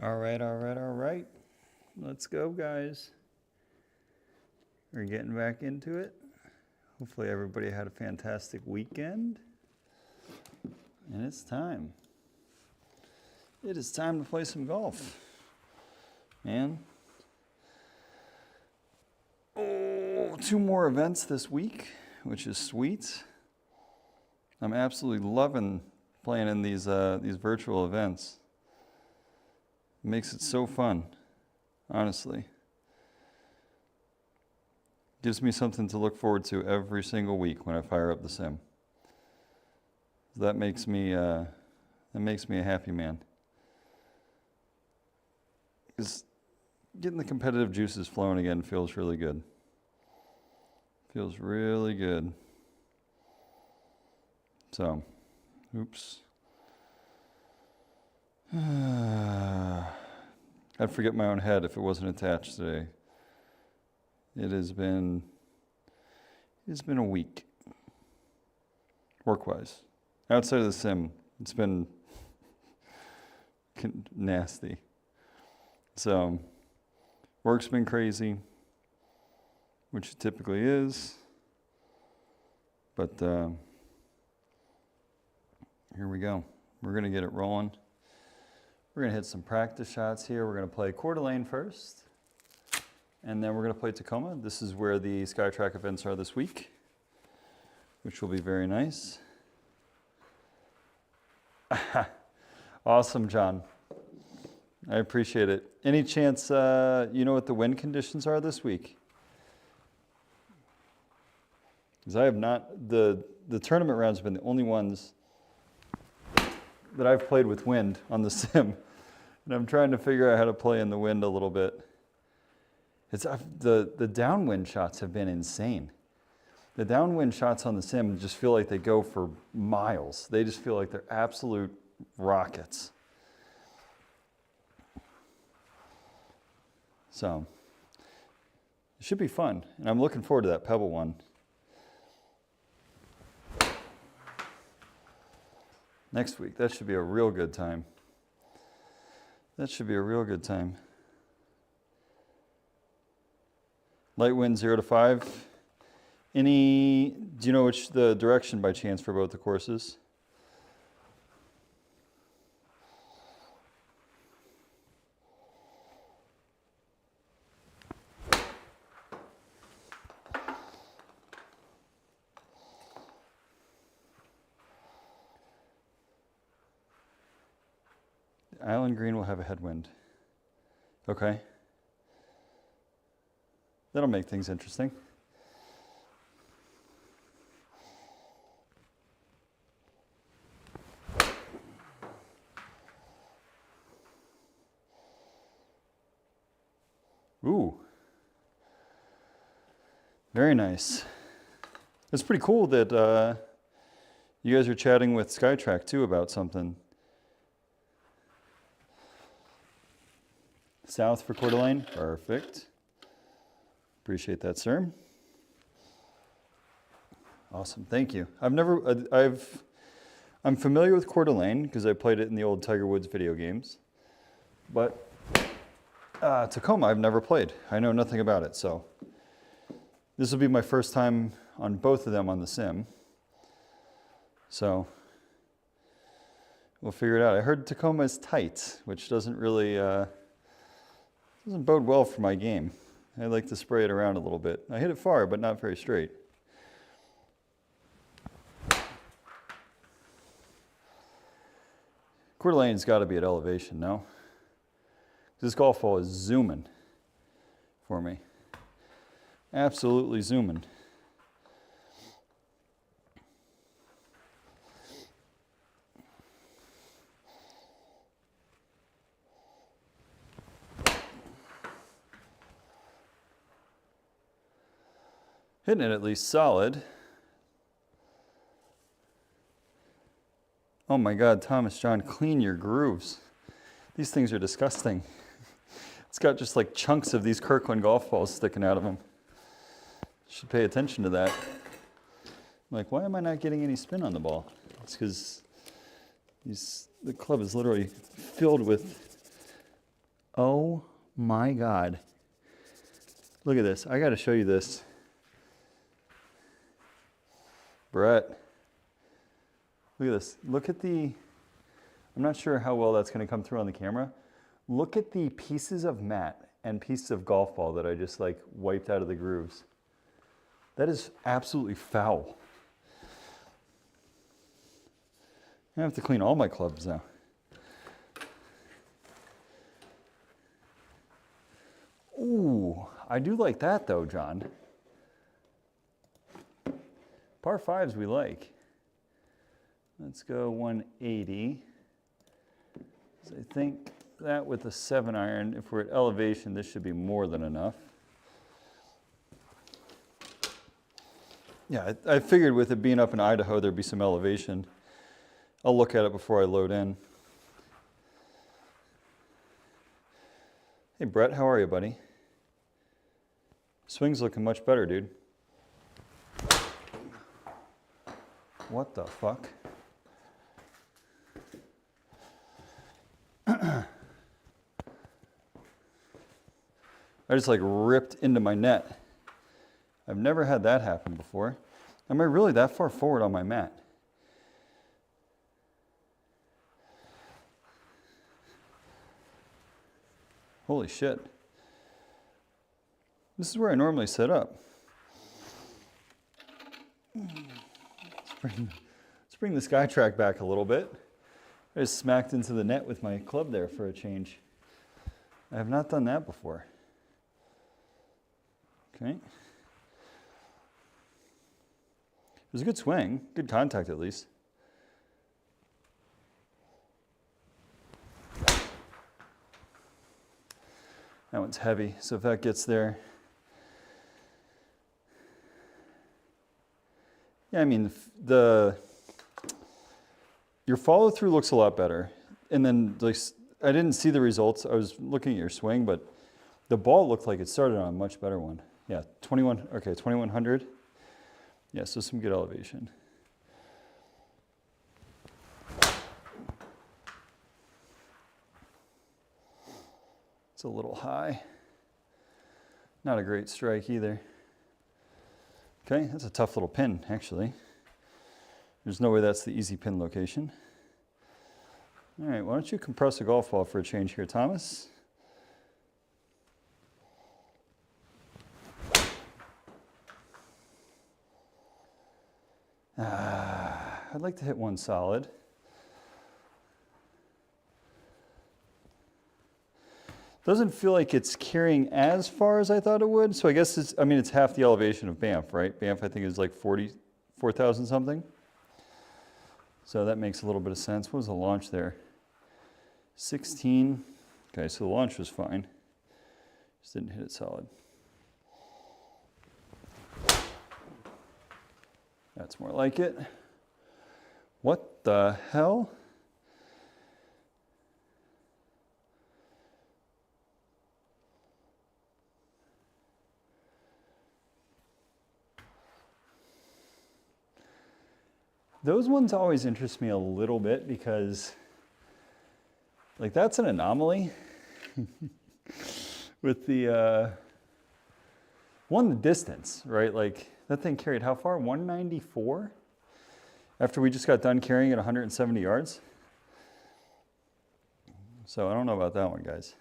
All right, all right, all right. Let's go, guys. We're getting back into it. Hopefully everybody had a fantastic weekend. And it's time. It is time to play some golf. Man. Oh, 2 more events this week, which is sweet. I'm absolutely loving playing in these virtual events. It makes it so fun, honestly. Gives me something to look forward to every single week when I fire up the sim. That makes me a happy man. Because getting the competitive juices flowing again feels really good. Feels really good. So, oops. I'd forget my own head if it wasn't attached today. It's been a week, work-wise. Outside of the sim, it's been nasty. So, work's been crazy, which it typically is. But here we go. We're gonna get it rolling. We're gonna hit some practice shots here. We're gonna play Coeur d'Alene first. And then we're going to play Tacoma. This is where the Skytrak events are this week, which will be very nice. Awesome, John. I appreciate it. Any chance you know what the wind conditions are this week? Because I have not, the tournament rounds have been the only ones that I've played with wind on the sim. And I'm trying to figure out how to play in the wind a little bit. The downwind shots have been insane. The downwind shots on the sim just feel like they go for miles. They just feel like they're absolute rockets. So, it should be fun. And I'm looking forward to that Pebble one. Next week, that should be a real good time. That should be a real good time. Light wind 0 to 5. Do you know which the direction by chance for both the courses? The Island Green will have a headwind. Okay. That'll make things interesting. Ooh. Very nice. It's pretty cool that you guys are chatting with Skytrak too about something. South for Coeur d'Alene? Perfect. Appreciate that, sir. Awesome, thank you. I'm familiar with Coeur d'Alene because I played it in the old Tiger Woods video games, but Tacoma I've never played. I know nothing about it, so this will be my first time on both of them on the sim. So we'll figure it out. I heard Tacoma is tight, which doesn't really doesn't bode well for my game. I like to spray it around a little bit. I hit it far, but not very straight. Coeur d'Alene's got to be at elevation, no? This golf ball is zooming for me. Absolutely zooming. Hitting it at least solid. Oh my God, Thomas John, clean your grooves. These things are disgusting. It's got just like chunks of these Kirkland golf balls sticking out of them. Should pay attention to that. I'm like, why am I not getting any spin on the ball? It's because the club is literally filled with Oh my God. Look at this. I got to show you this. Brett. Look at this. Look at the, I'm not sure how well that's going to come through on the camera. Look at the pieces of mat and pieces of golf ball that I just like wiped out of the grooves. That is absolutely foul. I have to clean all my clubs now. Ooh, I do like that though, John. Par fives we like. Let's go 180. So I think that with a 7-iron, if we're at elevation, this should be more than enough. Yeah, I figured with it being up in Idaho, there'd be some elevation. I'll look at it before I load in. Hey Brett, how are you, buddy? Swing's looking much better, dude. What the fuck? I just like ripped into my net. I've never had that happen before. Am I really that far forward on my mat? Holy shit. This is where I normally set up. Let's bring the Skytrak back a little bit. I just smacked into the net with my club there for a change. I have not done that before. Okay. It was a good swing, good contact at least. That one's heavy, so if that gets there. Yeah, I mean, your follow through looks a lot better. And then like, I didn't see the results. I was looking at your swing, but the ball looked like it started on a much better one. Yeah, 2100. Yeah, so some good elevation. It's a little high. Not a great strike either. Okay, that's a tough little pin, actually. There's no way that's the easy pin location. All right, why don't you compress a golf ball for a change here, Thomas? I'd like to hit one solid. Doesn't feel like it's carrying as far as I thought it would. So I guess it's half the elevation of Banff, right? Banff, I think, is like 44,000 something. So that makes a little bit of sense. What was the launch there? 16. Okay, so the launch was fine. Just didn't hit it solid. That's more like it. What the hell? Those ones always interest me a little bit because, like, that's an anomaly. With the the distance, right? Like, that thing carried how far? 194? After we just got done carrying it 170 yards. So I don't know about that one, guys.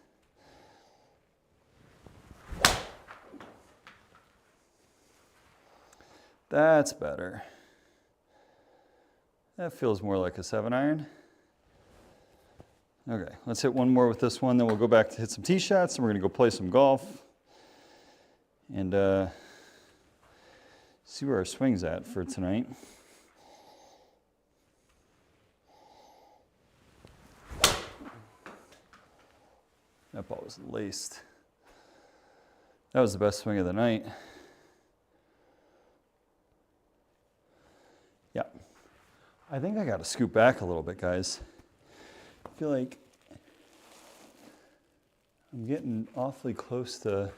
That's better. That feels more like a 7-iron. Okay, let's hit one more with this one, then we'll go back to hit some tee shots, and we're gonna go play some golf. And see where our swing's at for tonight. That ball was laced. That was the best swing of the night. Yeah. I think I got to scoot back a little bit, guys. I feel like I'm getting awfully close to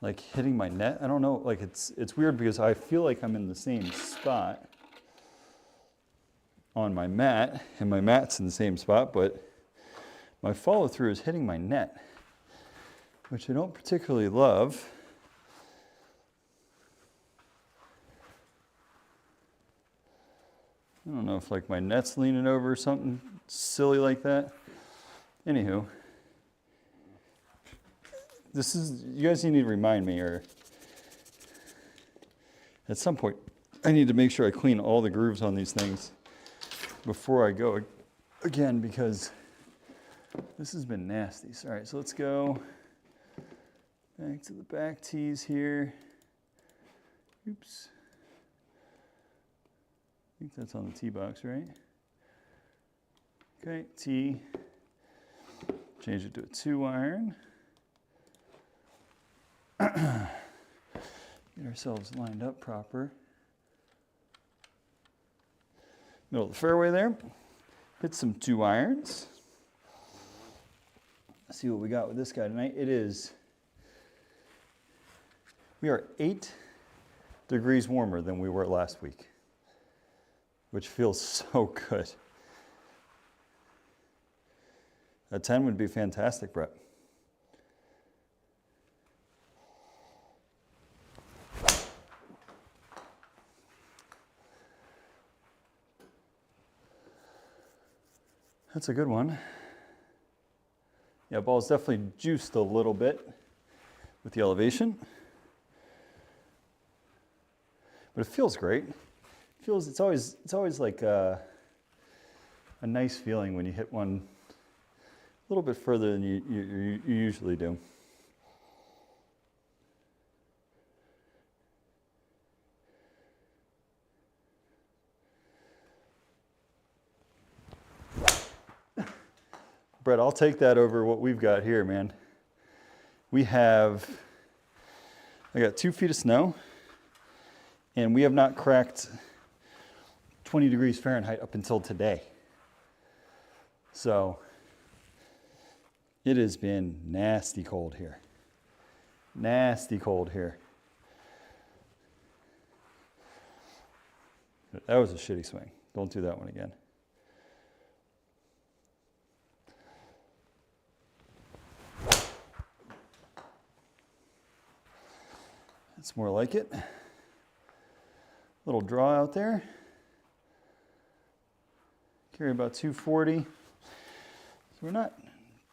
like hitting my net. I don't know, like it's weird because I feel like I'm in the same spot on my mat, and my mat's in the same spot, but My follow through is hitting my net, which I don't particularly love. I don't know if like my net's leaning over or something silly like that. Anywho, this is, you guys need to remind me, or at some point, I need to make sure I clean all the grooves on these things before I go again, because this has been nasty. All right, so let's go back to the back tees here. Oops. I think that's on the tee box, right? Okay, tee. Change it to a 2-iron. Get ourselves lined up proper. Middle of the fairway there. Hit some 2-irons. Let's see what we got with this guy tonight. We are 8 degrees warmer than we were last week, which feels so good. A 10 would be fantastic, Brett. That's a good one. Yeah, ball's definitely juiced a little bit with the elevation, but it feels great. It's always like a nice feeling when you hit one a little bit further than you usually do. Brett, I'll take that over what we've got here, man. I got 2 feet of snow, and we have not cracked 20 degrees Fahrenheit up until today. So it has been nasty cold here. Nasty cold here. That was a shitty swing. Don't do that one again. That's more like it. Little draw out there. Carry about 240. So we're not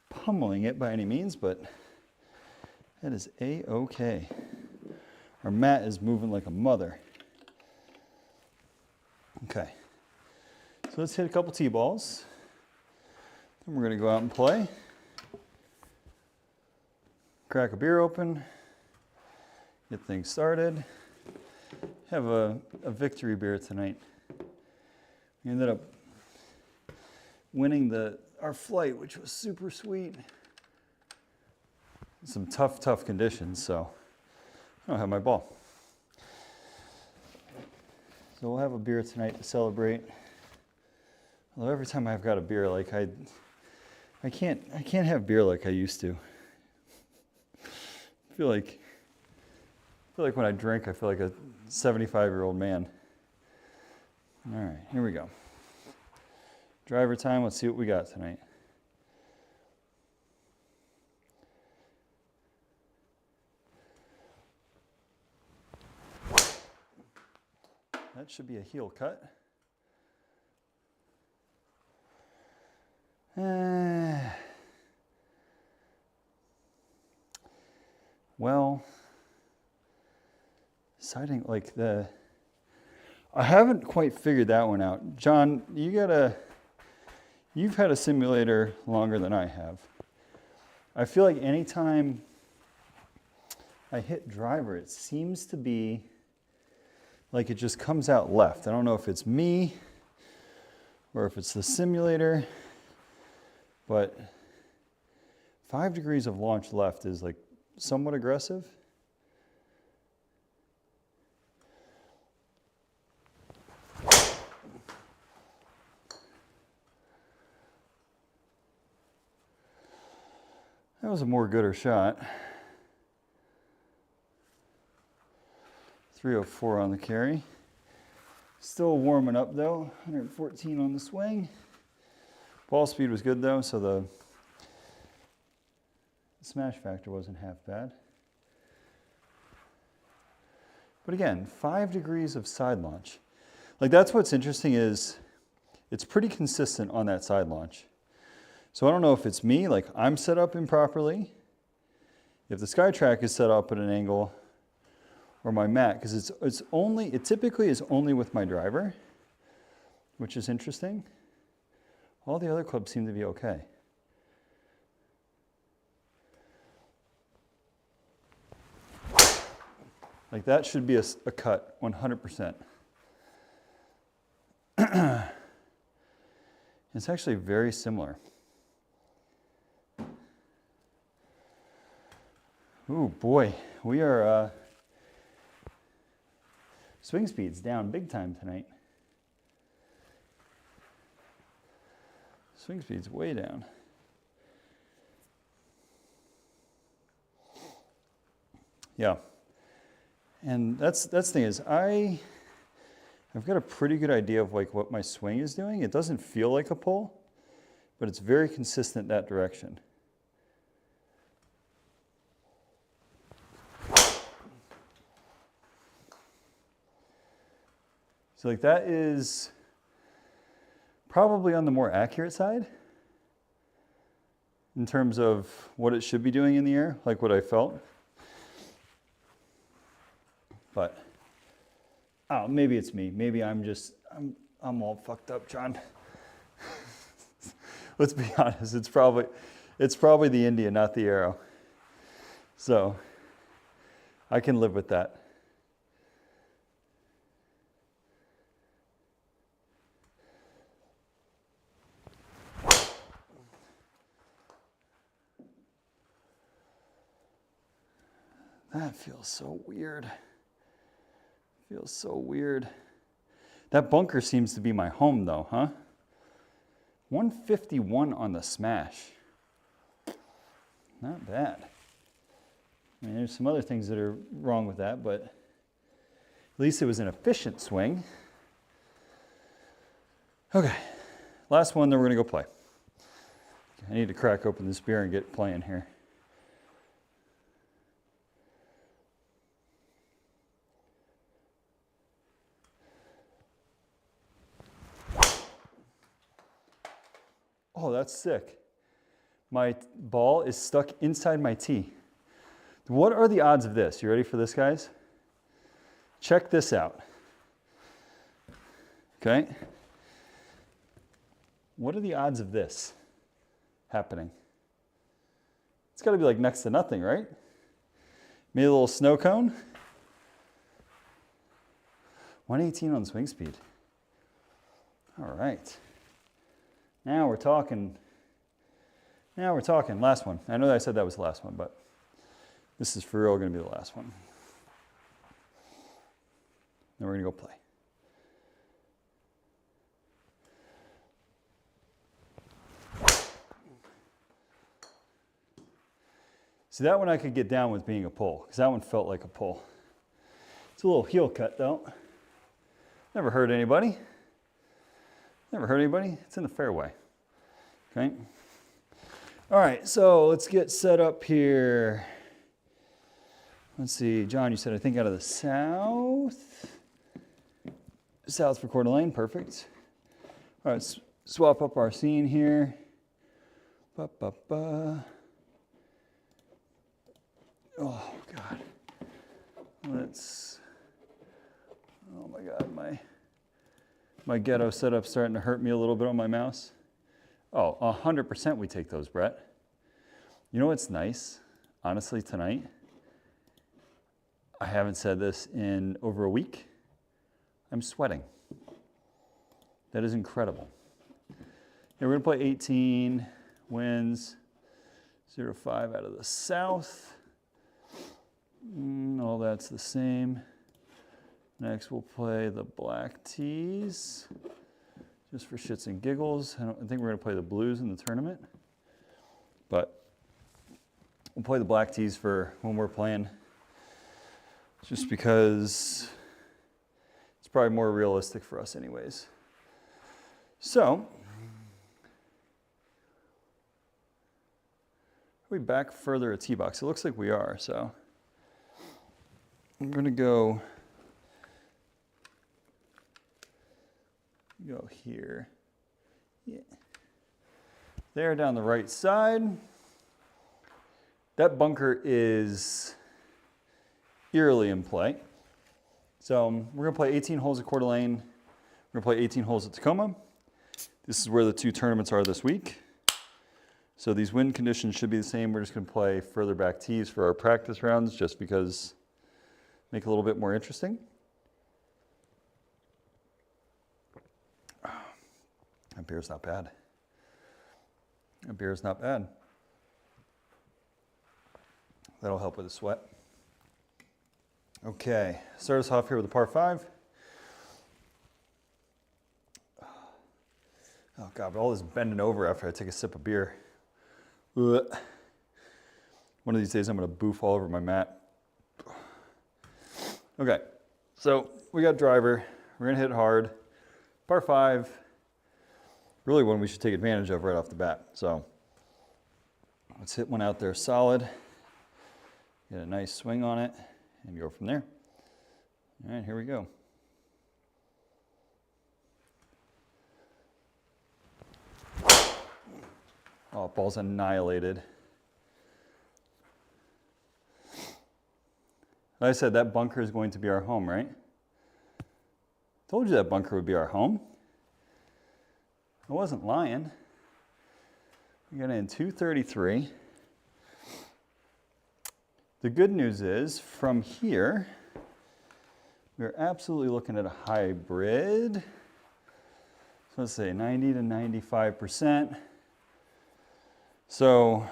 pummeling it by any means, but that is A-okay. Our mat is moving like a mother. Okay. So let's hit a couple tee balls. Then we're going to go out and play. Crack a beer open. Get things started. Have a victory beer tonight. We ended up winning our flight, which was super sweet. Some tough conditions, so I don't have my ball. So we'll have a beer tonight to celebrate. Although every time I've got a beer, like I can't have beer like I used to. I feel like when I drink, I feel like a 75-year-old man. All right, here we go. Driver time, let's see what we got tonight. That should be a heel cut. Well, deciding like I haven't quite figured that one out. John, you've had a simulator longer than I have. I feel like anytime I hit driver, it seems to be like it just comes out left. I don't know if it's me or if it's the simulator, but 5 degrees of launch left is like somewhat aggressive. That was a more gooder shot. 304 on the carry. Still warming up though, 114 on the swing. Ball speed was good though, so The smash factor wasn't half bad. But again, 5 degrees of side launch. Like that's what's interesting is it's pretty consistent on that side launch. So I don't know if it's me, like I'm set up improperly, if the Skytrak is set up at an angle, or my mat, because it typically is only with my driver, which is interesting. All the other clubs seem to be okay. Like that should be a cut, 100%. It's actually very similar. Ooh, boy, we are swing speed's down big time tonight. Swing speed's way down. Yeah, and that's the thing is I've got a pretty good idea of like what my swing is doing. It doesn't feel like a pull, but it's very consistent that direction. So like that is probably on the more accurate side in terms of what it should be doing in the air, like what I felt. But, oh, maybe it's me. Maybe I'm all fucked up, John. Let's be honest, it's probably the India, not the arrow. So, I can live with that. That feels so weird. Feels so weird. That bunker seems to be my home though, huh? 151 on the smash. Not bad. I mean, there's some other things that are wrong with that, but at least it was an efficient swing. Okay, last one, then we're gonna go play. I need to crack open this beer and get playing here. Oh, that's sick. My ball is stuck inside my tee. What are the odds of this? You ready for this, guys? Check this out. Okay. What are the odds of this happening? It's got to be like next to nothing, right? Made a little snow cone. 118 on swing speed. All right. Now we're talking. Last one. I know that I said that was the last one, but this is for real going to be the last one. Then we're going to go play. See, that one I could get down with being a pull, because that one felt like a pull. It's a little heel cut, though. Never hurt anybody. Never hurt anybody. It's in the fairway. Okay. All right, so let's get set up here. Let's see, John, you said I think out of the south. South for Coeur d'Alene, perfect. All right, let's swap up our scene here. Ba-ba-ba. Oh, God. Oh my God, my ghetto setup's starting to hurt me a little bit on my mouse. Oh, 100% we take those, Brett. You know what's nice, honestly, tonight? I haven't said this in over a week. I'm sweating. That is incredible. Yeah, we're gonna play 18, winds, 0-5 out of the south. All that's the same. Next, we'll play the black tees, just for shits and giggles. I think we're going to play the blues in the tournament, but we'll play the black tees for when we're playing, just because it's probably more realistic for us anyways. So, we back further a tee box? It looks like we are, so I'm gonna go here. Yeah. There down the right side. That bunker is eerily in play. So we're gonna play 18 holes at Coeur d'Alene. We're gonna play 18 holes at Tacoma. This is where the 2 tournaments are this week. So these wind conditions should be the same. We're just gonna play further back tees for our practice rounds just because make it a little bit more interesting. That beer's not bad. That beer's not bad. That'll help with the sweat. Okay, start us off here with a par 5. Oh God, but all this bending over after I take a sip of beer. Ugh. One of these days I'm gonna boof all over my mat. Okay, so we got driver. We're gonna hit hard. Par 5, really one we should take advantage of right off the bat. So let's hit one out there solid. Get a nice swing on it and go from there. All right, here we go. Oh, ball's annihilated. Like I said, that bunker is going to be our home, right? Told you that bunker would be our home. I wasn't lying. We got in 233. The good news is, from here, we're absolutely looking at a hybrid. So let's say 90 to 95%. So,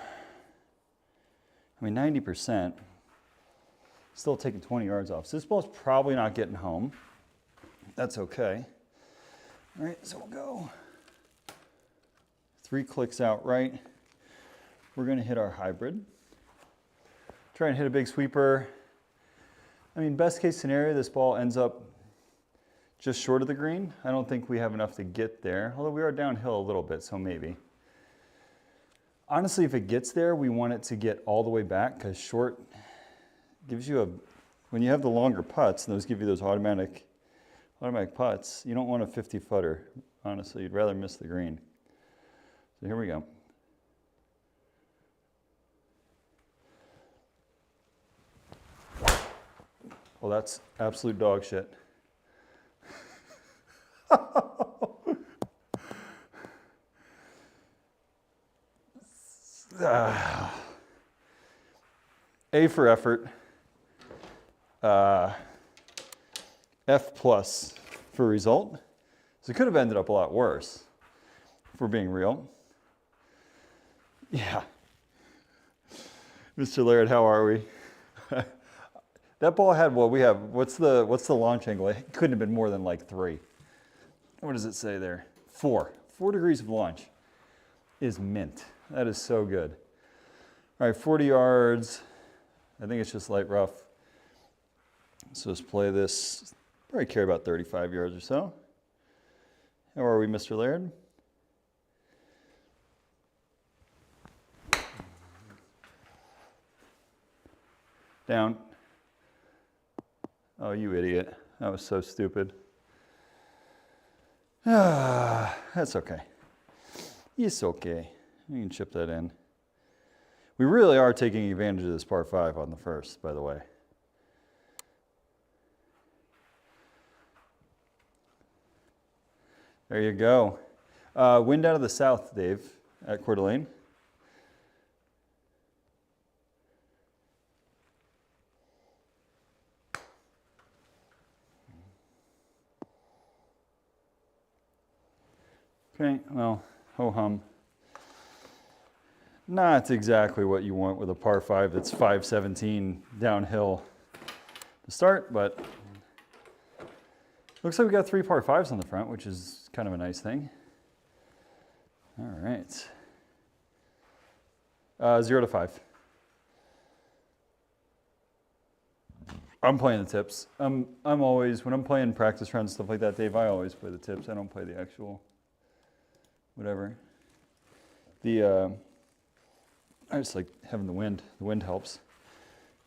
I mean, 90%, still taking 20 yards off. So this ball's probably not getting home. That's okay. All right, so we'll go 3 clicks out right. We're gonna hit our hybrid. Try and hit a big sweeper. I mean, best case scenario, this ball ends up just short of the green. I don't think we have enough to get there, although we are downhill a little bit, so maybe. Honestly, if it gets there, we want it to get all the way back because short gives you when you have the longer putts, and those give you those automatic putts, you don't want a 50-footer. Honestly, you'd rather miss the green. So here we go. Well, that's absolute dog shit. A for effort. F plus for result. So it could have ended up a lot worse, if we're being real. Yeah. Mr. Laird, how are we? That ball had what we have. What's the launch angle? It couldn't have been more than like 3. What does it say there? 4. 4 degrees of launch is mint. That is so good. All right, 40 yards. I think it's just light rough. So let's play this. Probably carry about 35 yards or so. How are we, Mr. Laird? Down. Oh, you idiot. That was so stupid. That's okay. It's okay. We can chip that in. We really are taking advantage of this par 5 on the first, by the way. There you go. Wind out of the south, Dave, at Coeur d'Alene. Okay, well, ho-hum. Not exactly what you want with a par 5 that's 517 downhill to start, but looks like we got 3 par 5s on the front, which is kind of a nice thing. All right. 0 to 5. I'm playing the tips. I'm always, when I'm playing practice rounds, stuff like that, Dave, I always play the tips. I don't play the actual whatever. I just like having the wind. The wind helps.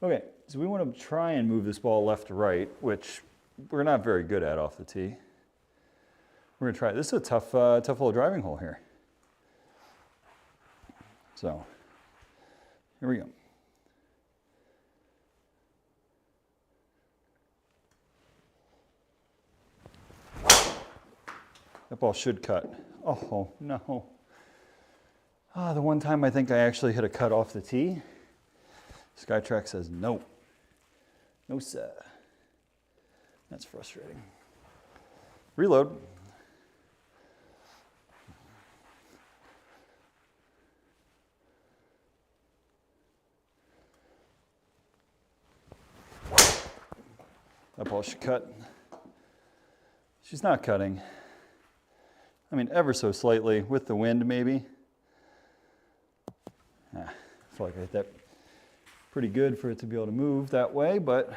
Okay, so we want to try and move this ball left to right, which we're not very good at off the tee. We're gonna try. This is a tough little driving hole here. So, here we go. That ball should cut. Oh, no. Ah, the one time I think I actually hit a cut off the tee, Skytrak says no. No, sir. That's frustrating. Reload. That ball should cut. She's not cutting. I mean, ever so slightly with the wind, maybe. I feel like I hit that pretty good for it to be able to move that way, but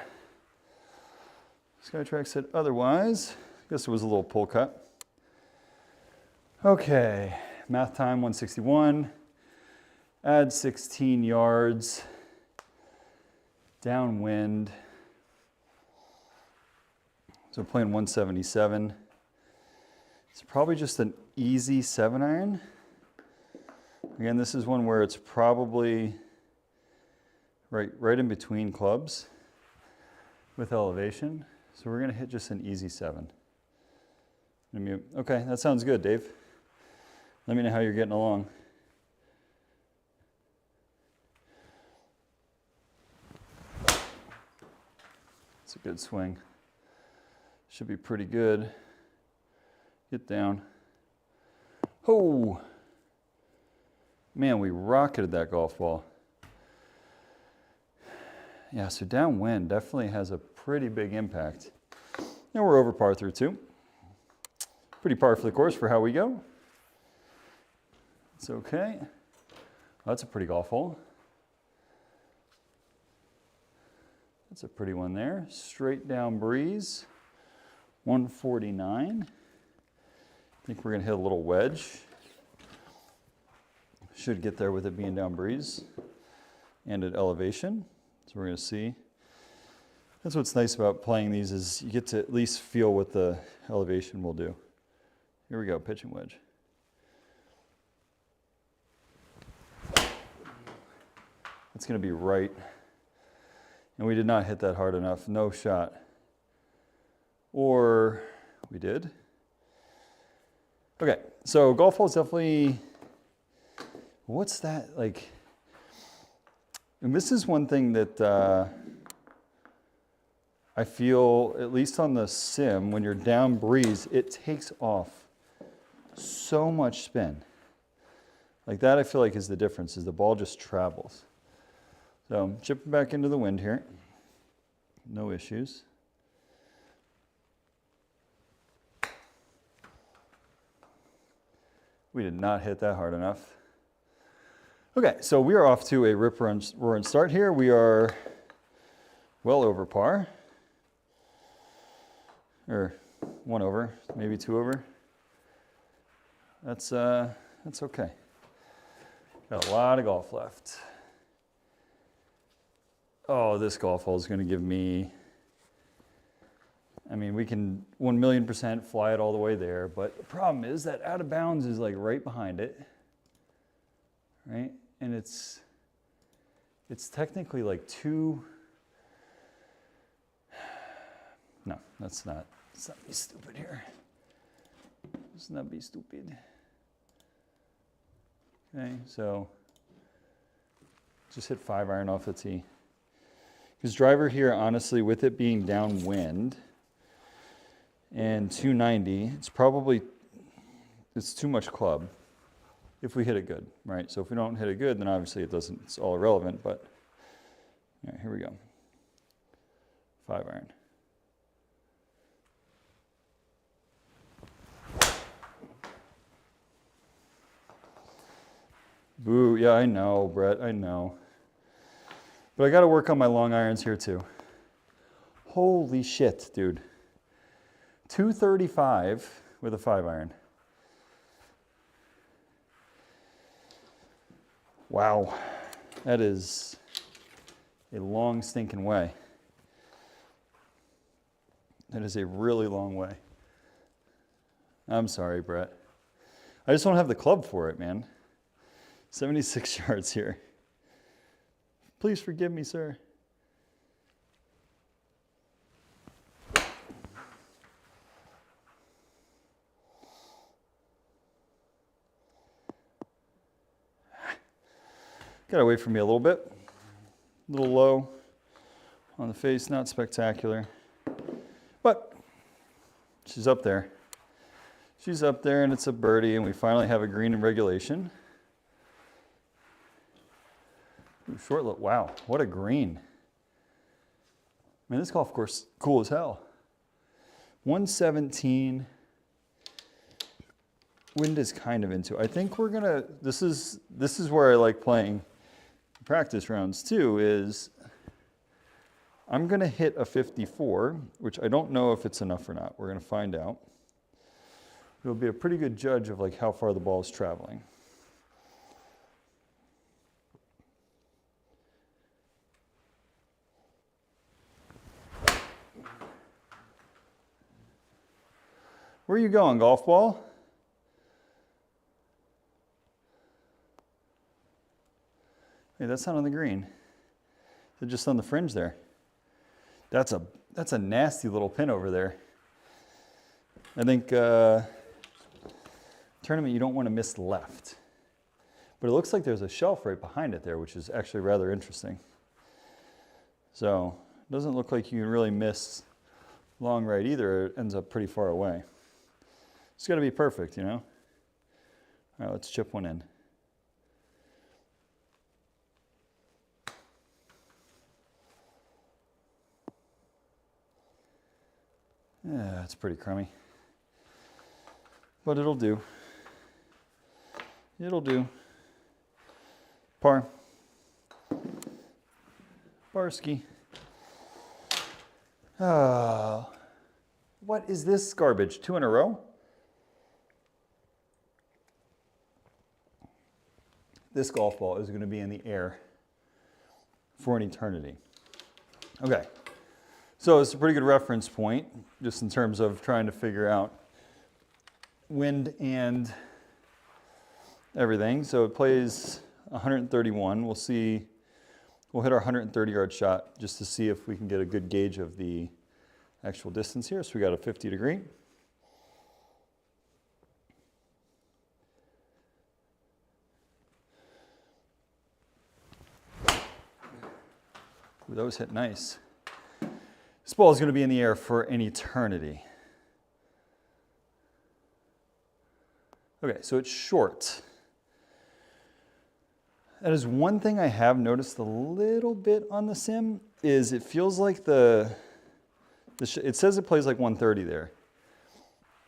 Skytrak said otherwise. I guess it was a little pull cut. Okay, math time 161. Add 16 yards. Downwind. So playing 177. It's probably just an easy 7-iron. Again, this is one where it's probably right in between clubs with elevation. So we're gonna hit just an easy 7. Okay, that sounds good, Dave. Let me know how you're getting along. It's a good swing. Should be pretty good. Get down. Oh! Man, we rocketed that golf ball. Yeah, so downwind definitely has a pretty big impact. And we're over par through 2. Pretty par for the course for how we go. It's okay. Oh, that's a pretty golf hole. That's a pretty one there. Straight down breeze. 149. I think we're going to hit a little wedge. Should get there with it being down breeze and at elevation. So we're going to see. That's what's nice about playing these is you get to at least feel what the elevation will do. Here we go, pitching wedge. It's going to be right. And we did not hit that hard enough. No shot. Or we did. Okay, so golf hole's definitely, what's that like? And this is one thing that I feel, at least on the sim, when you're down breeze, it takes off so much spin. Like that I feel like is the difference, is the ball just travels. So I'm chipping back into the wind here. No issues. We did not hit that hard enough. Okay, so we are off to a rip-roaring start here. We are well over par. Or 1 over, maybe 2 over. That's okay. Got a lot of golf left. Oh, this golf hole is going to give me, I mean, we can 1,000,000% fly it all the way there, but the problem is that out of bounds is like right behind it, right? And it's technically like 2, no, let's not be stupid here. Let's not be stupid. Okay, so just hit 5-iron off the tee. Because driver here, honestly, with it being downwind and 290, it's too much club if we hit it good, right? So if we don't hit it good, then obviously it's all irrelevant, but all right, here we go. 5-iron. Boo, yeah, I know, Brett, I know. But I got to work on my long irons here too. Holy shit, dude. 235 with a 5-iron. Wow. That is a long stinking way. That is a really long way. I'm sorry, Brett. I just don't have the club for it, man. 76 yards here. Please forgive me, sir. Gotta wait for me a little bit. A little low on the face, not spectacular. But she's up there. She's up there and it's a birdie and we finally have a green in regulation. Ooh, short look, wow, what a green. Man, this golf course, cool as hell. 117. Wind is kind of into. I think we're gonna, this is where I like playing practice rounds too, is I'm gonna hit a 54, which I don't know if it's enough or not. We're gonna find out. It'll be a pretty good judge of like how far the ball is traveling. Where are you going, golf ball? Hey, that's not on the green. They're just on the fringe there. That's a nasty little pin over there. I think tournament you don't want to miss left. But it looks like there's a shelf right behind it there, which is actually rather interesting. So it doesn't look like you can really miss long right either. It ends up pretty far away. It's got to be perfect, you know? All right, let's chip one in. Yeah, it's pretty crummy. But it'll do. It'll do. Par. Barski. What is this garbage? 2 in a row? This golf ball is going to be in the air for an eternity. Okay. So it's a pretty good reference point, just in terms of trying to figure out wind and everything. So it plays 131. We'll see, we'll hit our 130-yard shot just to see if we can get a good gauge of the actual distance here. So we got a 50 degree. Ooh, that was hit nice. This ball is going to be in the air for an eternity. Okay, so it's short. That is one thing I have noticed a little bit on the sim, is it feels like it says it plays like 130 there.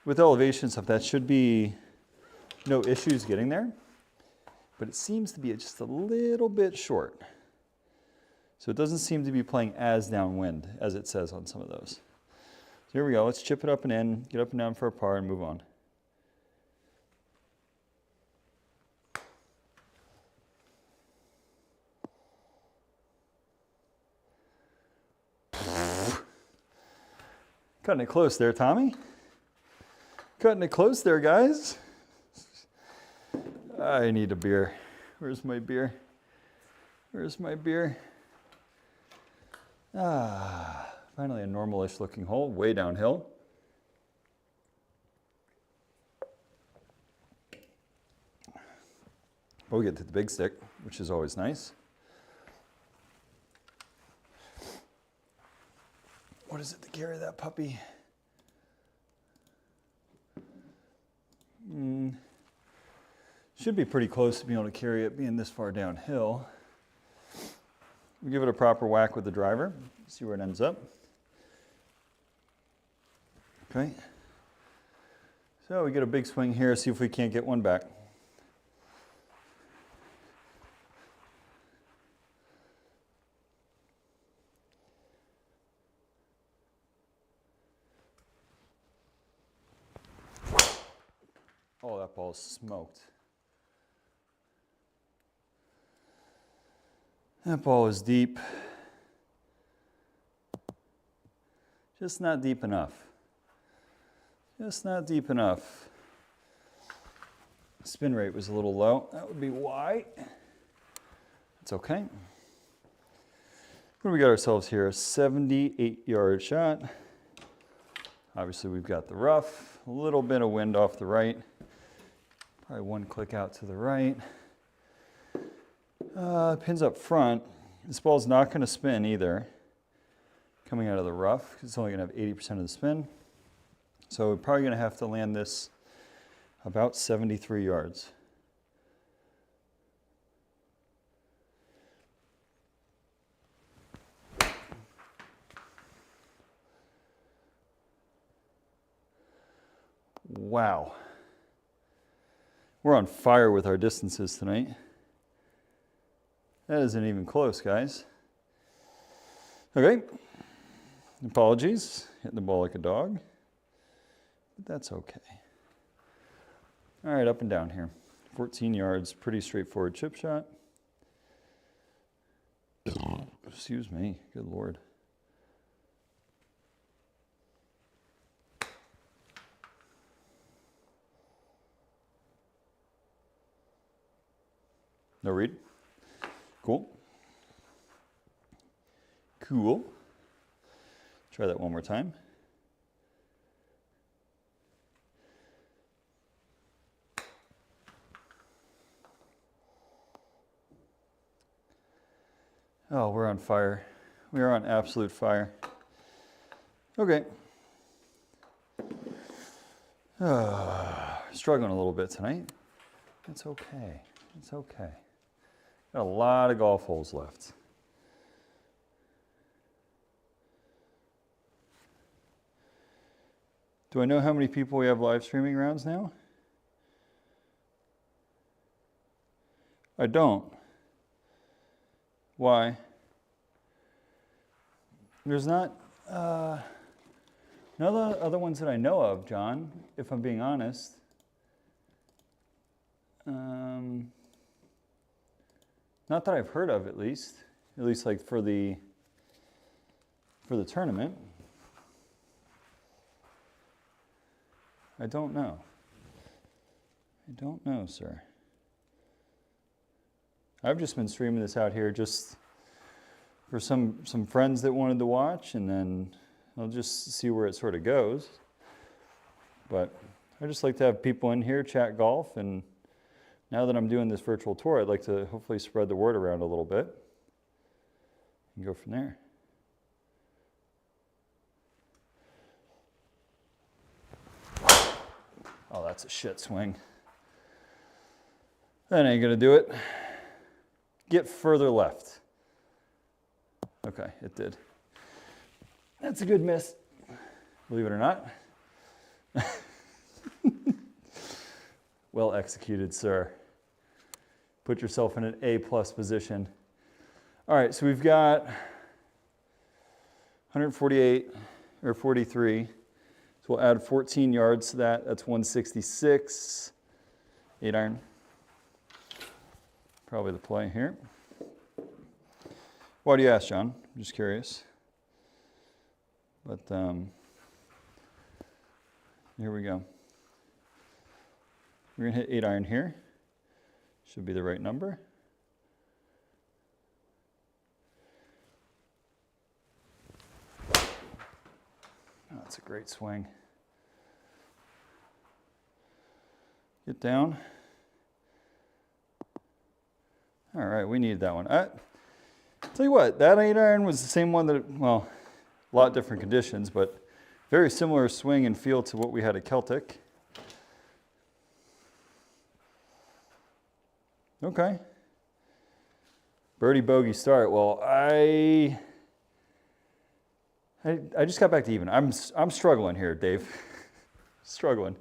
With elevation stuff, that should be no issues getting there, but it seems to be just a little bit short. So it doesn't seem to be playing as downwind as it says on some of those. So here we go, let's chip it up and in, get up and down for a par and move on. Cutting it close there, Tommy. Cutting it close there, guys. I need a beer. Where's my beer? Where's my beer? Ah, finally a normal-ish looking hole, way downhill. We'll get to the big stick, which is always nice. What is it to carry that puppy? Should be pretty close to being able to carry it being this far downhill. We'll give it a proper whack with the driver, see where it ends up. Okay. So we get a big swing here, see if we can't get one back. Oh, that ball's smoked. That ball is deep. Just not deep enough. Just not deep enough. Spin rate was a little low. That would be why. It's okay. What do we got ourselves here? A 78-yard shot. Obviously, we've got the rough. A little bit of wind off the right. Probably one click out to the right. Pins up front. This ball's not going to spin either. Coming out of the rough, it's only going to have 80% of the spin. So we're probably going to have to land this about 73 yards. Wow. We're on fire with our distances tonight. That isn't even close, guys. Okay. Apologies. Hitting the ball like a dog. But that's okay. All right, up and down here. 14 yards, pretty straightforward chip shot. Excuse me, good Lord. No read? Cool. Cool. Try that one more time. Oh, we're on fire. We are on absolute fire. Okay. Struggling a little bit tonight. It's okay. It's okay. Got a lot of golf holes left. Do I know how many people we have live streaming rounds now? I don't. Why? There's not, none of the other ones that I know of, John, if I'm being honest. Not that I've heard of, at least like for the tournament. I don't know. I don't know, sir. I've just been streaming this out here just for some friends that wanted to watch, and then I'll just see where it sort of goes. But I just like to have people in here chat golf, and now that I'm doing this virtual tour, I'd like to hopefully spread the word around a little bit and go from there. Oh, that's a shit swing. That ain't gonna do it. Get further left. Okay, it did. That's a good miss, believe it or not. Well executed, sir. Put yourself in an A+ position. All right, so we've got 148 or 43. So we'll add 14 yards to that. That's 166. 8 iron. Probably the play here. Why do you ask, John? I'm just curious. But here we go. We're going to hit 8 iron here. Should be the right number. Oh, that's a great swing. Get down. All right, we needed that one. Tell you what, that 8 iron was the same one that, well, a lot different conditions, but very similar swing and feel to what we had at Celtic. Okay. Birdie bogey start. Well, I just got back to even. I'm struggling here, Dave. Struggling.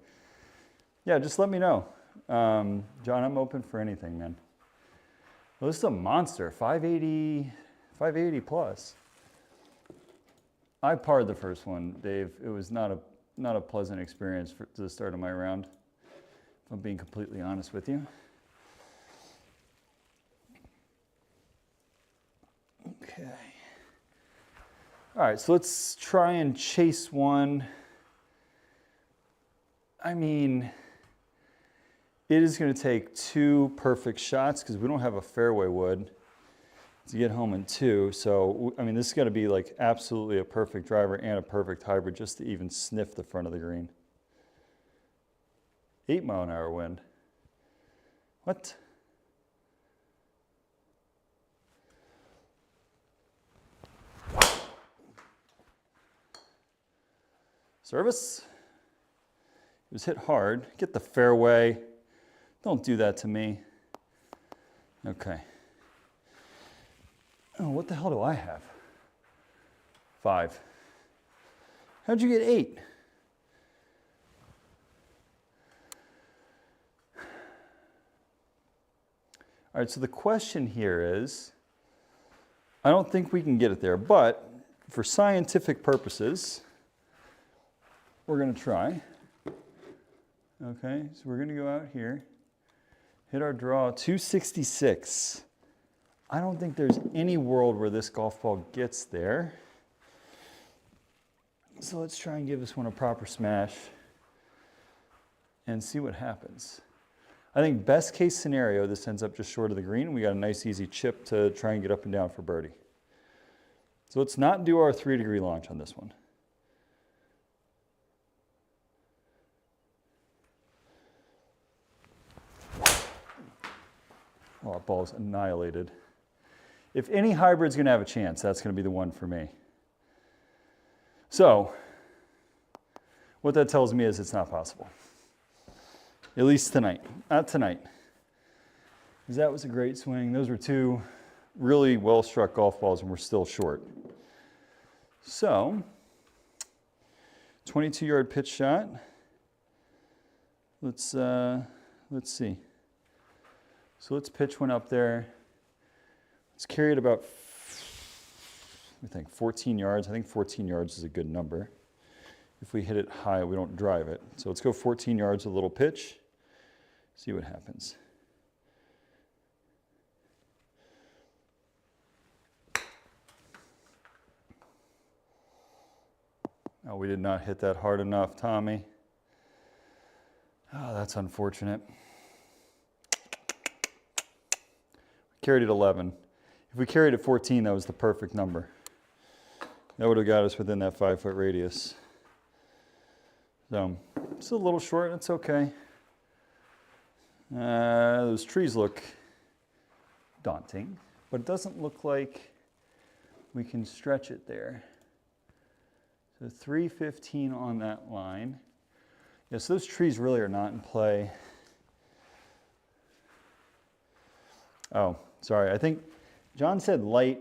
Yeah, just let me know. John, I'm open for anything, man. Well, this is a monster, 580 plus. I parred the first one, Dave. It was not a pleasant experience to the start of my round, if I'm being completely honest with you. Okay. All right, so let's try and chase one. I mean, it is going to take 2 perfect shots because we don't have a fairway wood to get home in 2. So, I mean, this is going to be like absolutely a perfect driver and a perfect hybrid just to even sniff the front of the green. 8-mile-an-hour wind. What? Service. It was hit hard. Get the fairway. Don't do that to me. Okay. Oh, what the hell do I have? 5. How'd you get 8? All right, so the question here is, I don't think we can get it there, but for scientific purposes, we're going to try. Okay, so we're going to go out here, hit our draw, 266. I don't think there's any world where this golf ball gets there. So let's try and give this one a proper smash and see what happens. I think best case scenario, this ends up just short of the green. We got a nice easy chip to try and get up and down for birdie. So let's not do our 3-degree launch on this one. Oh, that ball's annihilated. If any hybrid's going to have a chance, that's going to be the one for me. So, what that tells me is it's not possible. At least tonight. Not tonight. Because that was a great swing. Those were 2 really well-struck golf balls, and we're still short. So, 22-yard pitch shot. Let's see. So let's pitch one up there. Let's carry it about, I think, 14 yards. I think 14 yards is a good number. If we hit it high, we don't drive it. So let's go 14 yards, a little pitch. See what happens. Oh, we did not hit that hard enough, Tommy. Oh, that's unfortunate. Carried it 11. If we carried it 14, that was the perfect number. That would have got us within that 5-foot radius. So, it's a little short, it's okay. Those trees look daunting, but it doesn't look like we can stretch it there. So 315 on that line. Yes, those trees really are not in play. Oh, sorry, I think John said light,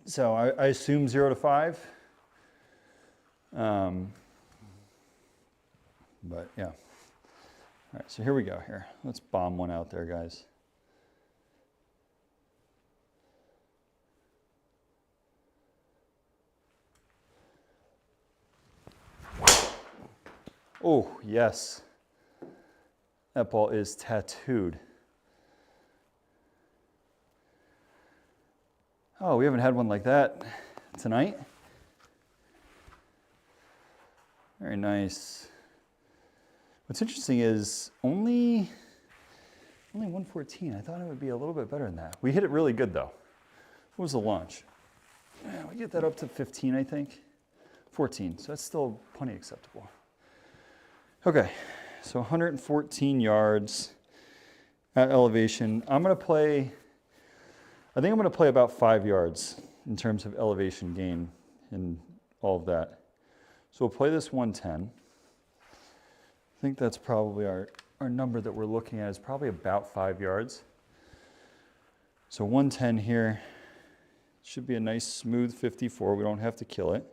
so I assume 0 to 5. But yeah. All right, so here we go here. Let's bomb one out there, guys. Oh, yes. That ball is tattooed. Oh, we haven't had one like that tonight. Very nice. What's interesting is only 114. I thought it would be a little bit better than that. We hit it really good though. What was the launch? Yeah, we get that up to 15, I think. 14, so that's still plenty acceptable. Okay, so 114 yards at elevation. I think I'm gonna play about 5 yards in terms of elevation gain and all of that. So we'll play this 110. I think that's probably our number that we're looking at is probably about 5 yards. So 110 here. Should be a nice smooth 54. We don't have to kill it.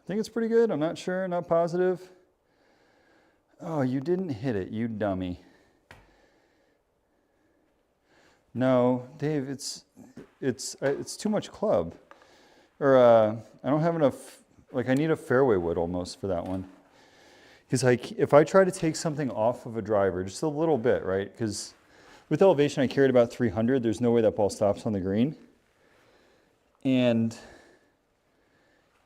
I think it's pretty good. I'm not sure, not positive. Oh, you didn't hit it, you dummy. No, Dave, it's too much club. Or I don't have enough like I need a fairway wood almost for that one. Because if I try to take something off of a driver, just a little bit, right? Because with elevation, I carried about 300. There's no way that ball stops on the green. And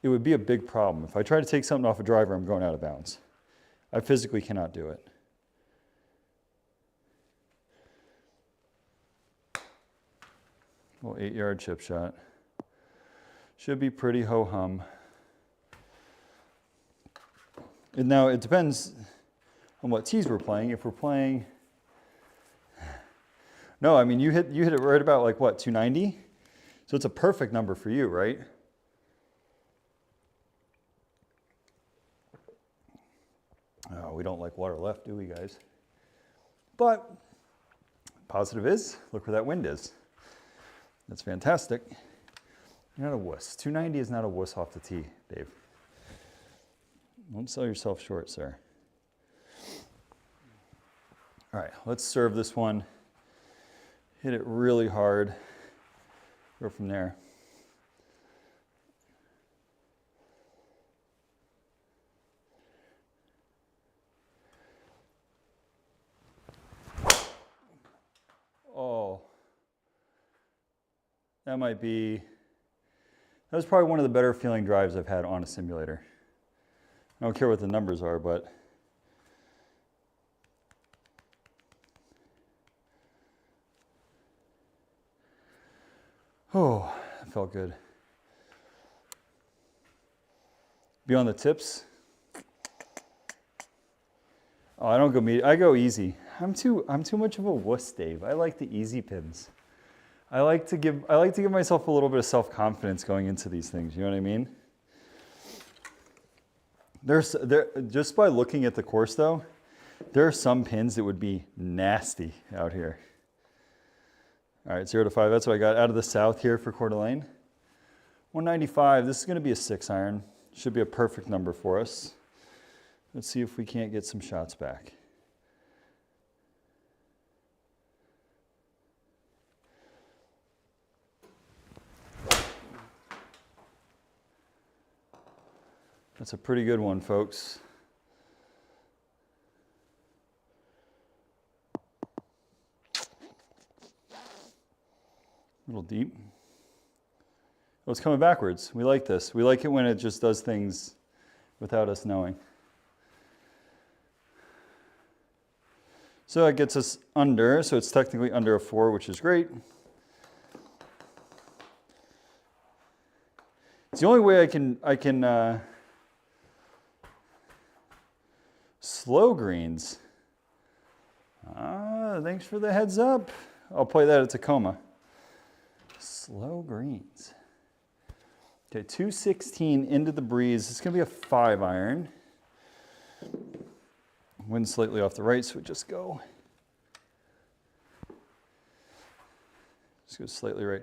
it would be a big problem. If I try to take something off a driver, I'm going out of bounds. I physically cannot do it. Little 8-yard chip shot. Should be pretty ho-hum. And now it depends on what tees we're playing. If we're playing, no, I mean you hit it right about like what, 290? So it's a perfect number for you, right? Oh, we don't like water left, do we, guys? But positive is, look where that wind is. That's fantastic. You're not a wuss. 290 is not a wuss off the tee, Dave. Don't sell yourself short, sir. All right, let's serve this one. Hit it really hard. Go from there. Oh, that was probably one of the better feeling drives I've had on a simulator. I don't care what the numbers are, but oh, that felt good. Beyond the tips. Oh, I don't go medium. I go easy. I'm too much of a wuss, Dave. I like the easy pins. I like to give myself a little bit of self-confidence going into these things. You know what I mean? Just by looking at the course, though, there are some pins that would be nasty out here. All right, 0 to 5. That's what I got out of the south here for Coeur d'Alene. 195. This is going to be a 6-iron. Should be a perfect number for us. Let's see if we can't get some shots back. That's a pretty good one, folks. A little deep. Oh, it's coming backwards. We like this. We like it when it just does things without us knowing. So that gets us under, so it's technically under a 4, which is great. It's the only way I can slow greens. Thanks for the heads up. I'll play that at Tacoma. Slow greens. Okay, 216 into the breeze. It's going to be a 5-iron. Wind slightly off the right, so we just go slightly right.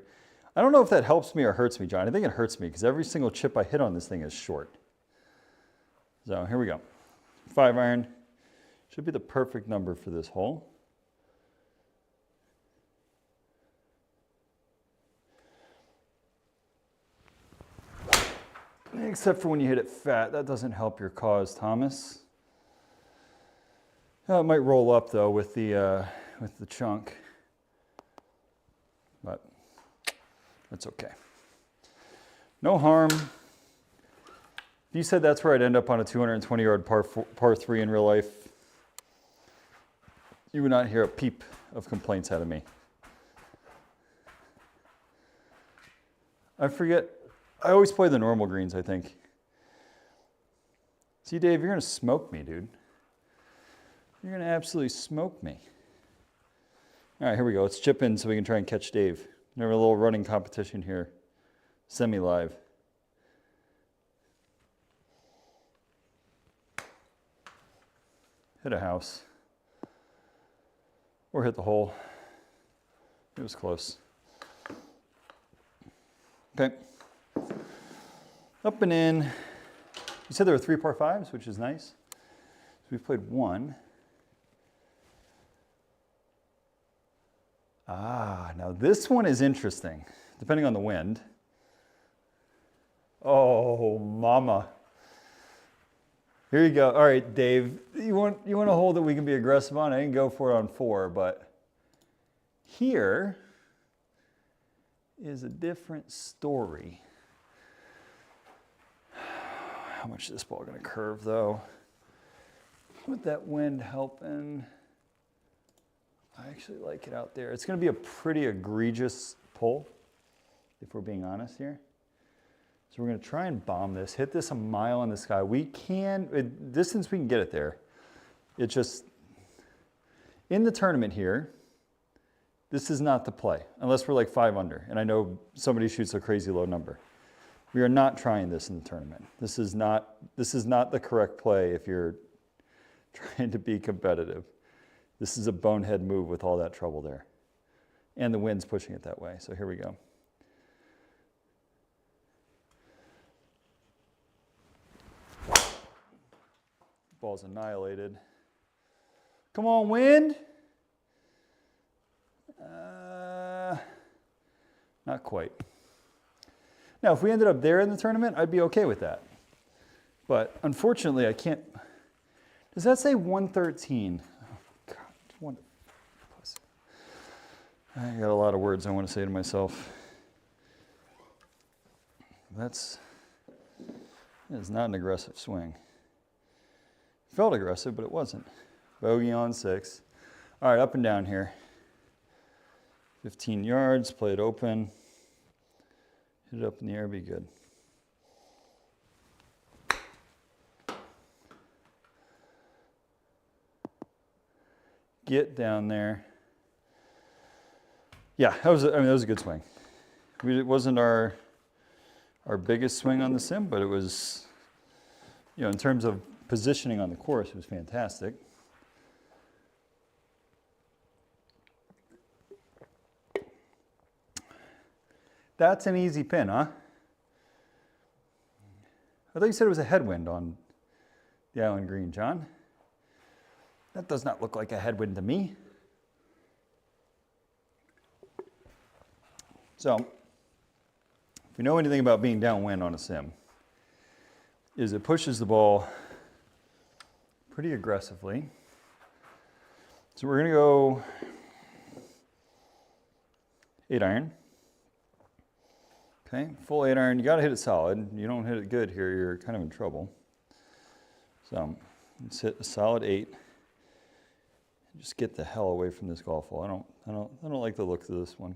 I don't know if that helps me or hurts me, John. I think it hurts me because every single chip I hit on this thing is short. So here we go. 5-iron. Should be the perfect number for this hole. Except for when you hit it fat. That doesn't help your cause, Thomas. It might roll up though with the chunk, but that's okay. No harm. If you said that's where I'd end up on a 220-yard par 3 in real life, you would not hear a peep of complaints out of me. I forget. I always play the normal greens, I think. See, Dave, you're going to smoke me, dude. You're going to absolutely smoke me. All right, here we go. Let's chip in so we can try and catch Dave. We have a little running competition here. Semi-live. Hit a house. Or hit the hole. It was close. Okay. Up and in. You said there were 3 par 5s, which is nice. So we've played 1. Now this one is interesting, depending on the wind. Oh, mama. Here you go. All right, Dave. You want a hole that we can be aggressive on? I didn't go for it on 4, but here is a different story. How much is this ball going to curve, though? With that wind helping, I actually like it out there. It's going to be a pretty egregious pull, if we're being honest here. So we're going to try and bomb this, hit this a mile in the sky. We can, distance we can get it there. It just, in the tournament here, this is not the play, unless we're like 5 under. And I know somebody shoots a crazy low number. We are not trying this in the tournament. This is not the correct play if you're trying to be competitive. This is a bonehead move with all that trouble there. And the wind's pushing it that way. So here we go. Ball's annihilated. Come on, wind. Not quite. Now, if we ended up there in the tournament, I'd be okay with that. But unfortunately, I can't. Does that say 113? Oh, God. I got a lot of words I want to say to myself. That is not an aggressive swing. Felt aggressive, but it wasn't. Bogey on 6. All right, up and down here. 15 yards, play it open. Hit it up in the air, be good. Get down there. Yeah, that was a good swing. It wasn't our biggest swing on the sim, but it was, in terms of positioning on the course, it was fantastic. That's an easy pin, huh? I thought you said it was a headwind on the island green, John. That does not look like a headwind to me. So, if you know anything about being downwind on a sim, is it pushes the ball pretty aggressively. So we're going to go 8-iron. Okay, full 8-iron. You got to hit it solid. You don't hit it good here, you're kind of in trouble. So let's hit a solid 8. Just get the hell away from this golf ball. I don't like the looks of this one.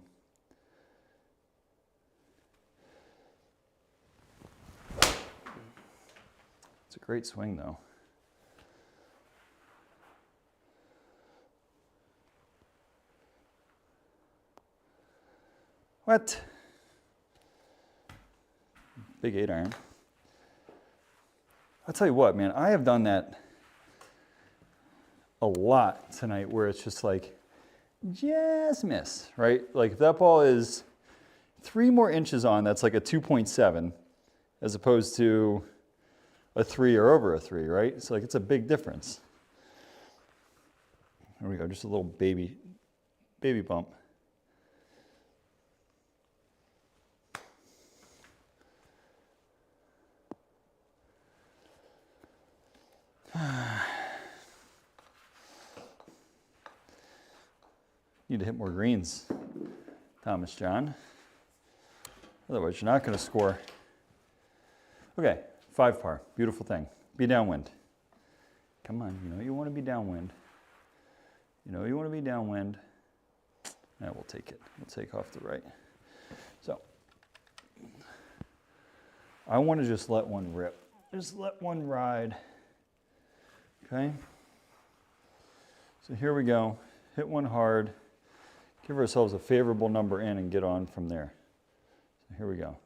It's a great swing, though. What? Big 8-iron. I'll tell you what, man, I have done that a lot tonight where it's just like, just miss, right? Like if that ball is 3 more inches on, that's like a 2.7 as opposed to a 3 or over a 3, right? It's like, it's a big difference. There we go, just a little baby bump. Need to hit more greens, Thomas John. Otherwise, you're not going to score. Okay, 5 par. Beautiful thing. Be downwind. Come on, you know you want to be downwind. You know you want to be downwind. Now we'll take it. We'll take off the right. So, I want to just let one rip. Just let one ride. Okay? So here we go. Hit one hard. Give ourselves a favorable number in and get on from there. So here we go.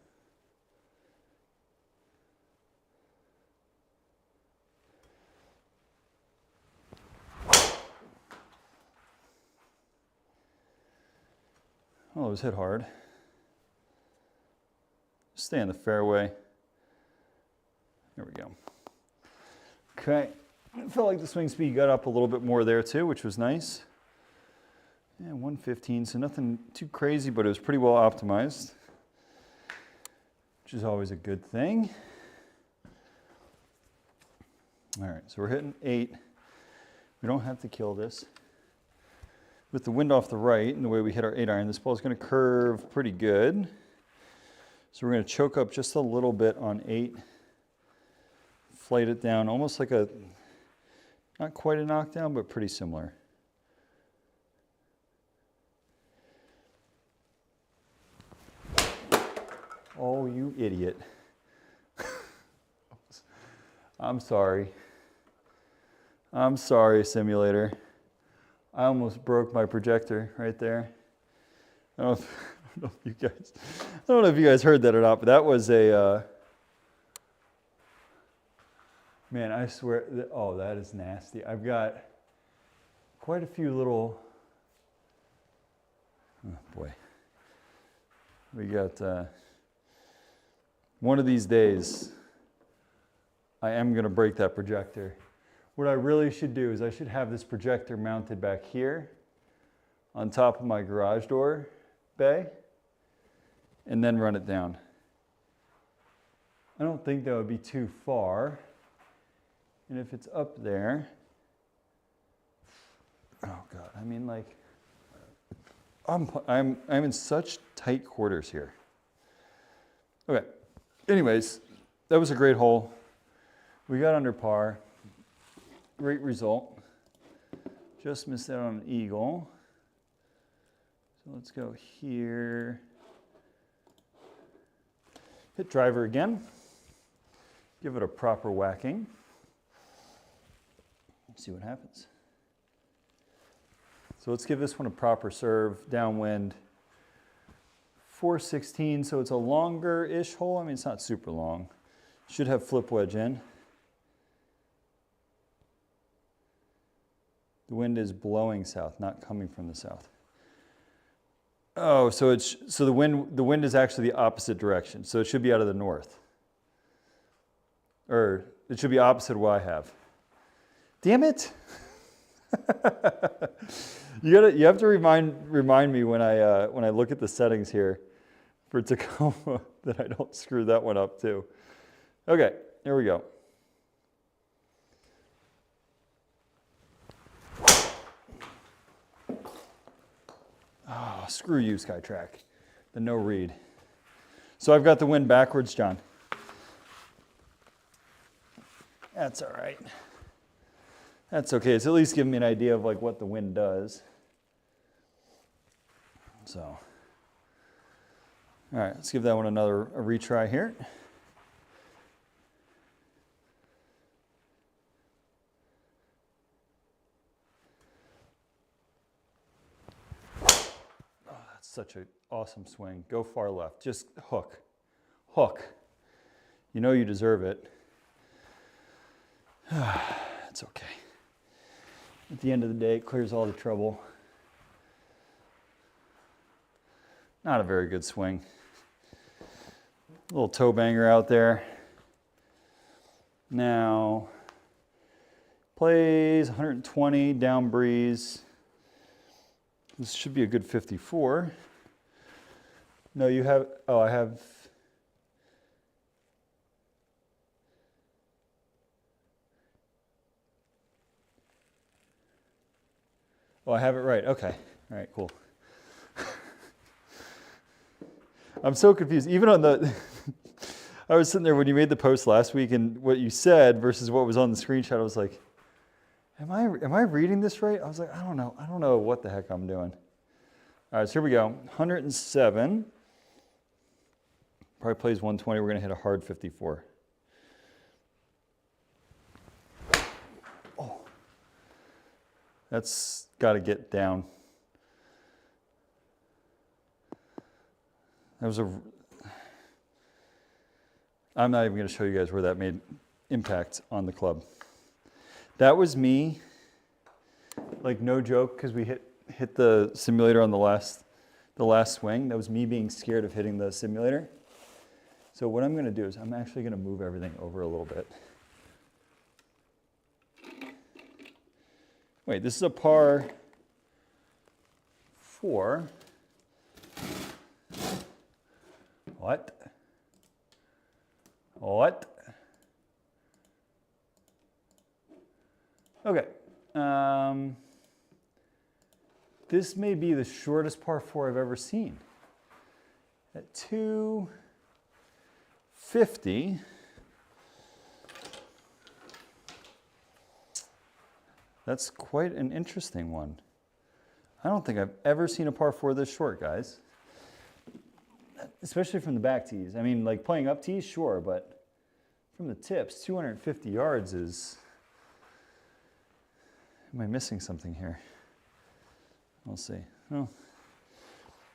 Oh, it was hit hard. Stay in the fairway. There we go. Okay. I felt like the swing speed got up a little bit more there too, which was nice. Yeah, 115, so nothing too crazy, but it was pretty well optimized. which is always a good thing. All right, so we're hitting 8. We don't have to kill this. With the wind off the right and the way we hit our 8-iron, this ball is going to curve pretty good. So we're going to choke up just a little bit on 8. Flight it down, almost like a, not quite a knockdown, but pretty similar. Oh, you idiot. I'm sorry. I'm sorry, simulator. I almost broke my projector right there. I don't know if you guys heard that or not, but that was a, man, I swear, oh, that is nasty. I've got quite a few little, oh boy. We got, one of these days, I am gonna break that projector. What I really should do is I should have this projector mounted back here on top of my garage door bay and then run it down. I don't think that would be too far. And if it's up there, oh God, I mean, like, I'm in such tight quarters here. Okay, anyways, that was a great hole. We got under par. Great result. Just missed out on an eagle. So let's go here. Hit driver again. Give it a proper whacking. See what happens. So let's give this one a proper serve, downwind. 416, so it's a longer-ish hole. I mean, it's not super long. Should have flip wedge in. The wind is blowing south, not coming from the south. Oh, so the wind is actually the opposite direction. So it should be out of the north. Or it should be opposite of what I have. Damn it! You have to remind me when I look at the settings here for Tacoma that I don't screw that one up too. Okay, here we go. Oh, screw you, Skytrak. The no read. So I've got the wind backwards, John. That's all right. That's okay. It's at least giving me an idea of like what the wind does. So, all right, let's give that one a retry here. Such an awesome swing. Go far left. Just hook. Hook. You know you deserve it. It's okay. At the end of the day, it clears all the trouble. Not a very good swing. A little toe banger out there. Now, plays 120, down breeze. This should be a good 54. No, you have, oh, I have, oh, I have it right. Okay. All right, cool. I'm so confused. Even on the, I was sitting there when you made the post last week and what you said versus what was on the screenshot, I was like, Am I reading this right? I was like, I don't know what the heck I'm doing. All right, so here we go. 107. Probably plays 120. We're going to hit a hard 54. Oh. That's got to get down. That was I'm not even going to show you guys where that made impact on the club. That was me, like no joke, because we hit the simulator on the last swing. That was me being scared of hitting the simulator. So what I'm going to do is I'm actually going to move everything over a little bit. Wait, this is a par 4. What? What? Okay. This may be the shortest par 4 I've ever seen. At 250. That's quite an interesting one. I don't think I've ever seen a par 4 this short, guys. Especially from the back tees. I mean, like playing up tees, sure, but from the tips, 250 yards is... Am I missing something here? We'll see. Well,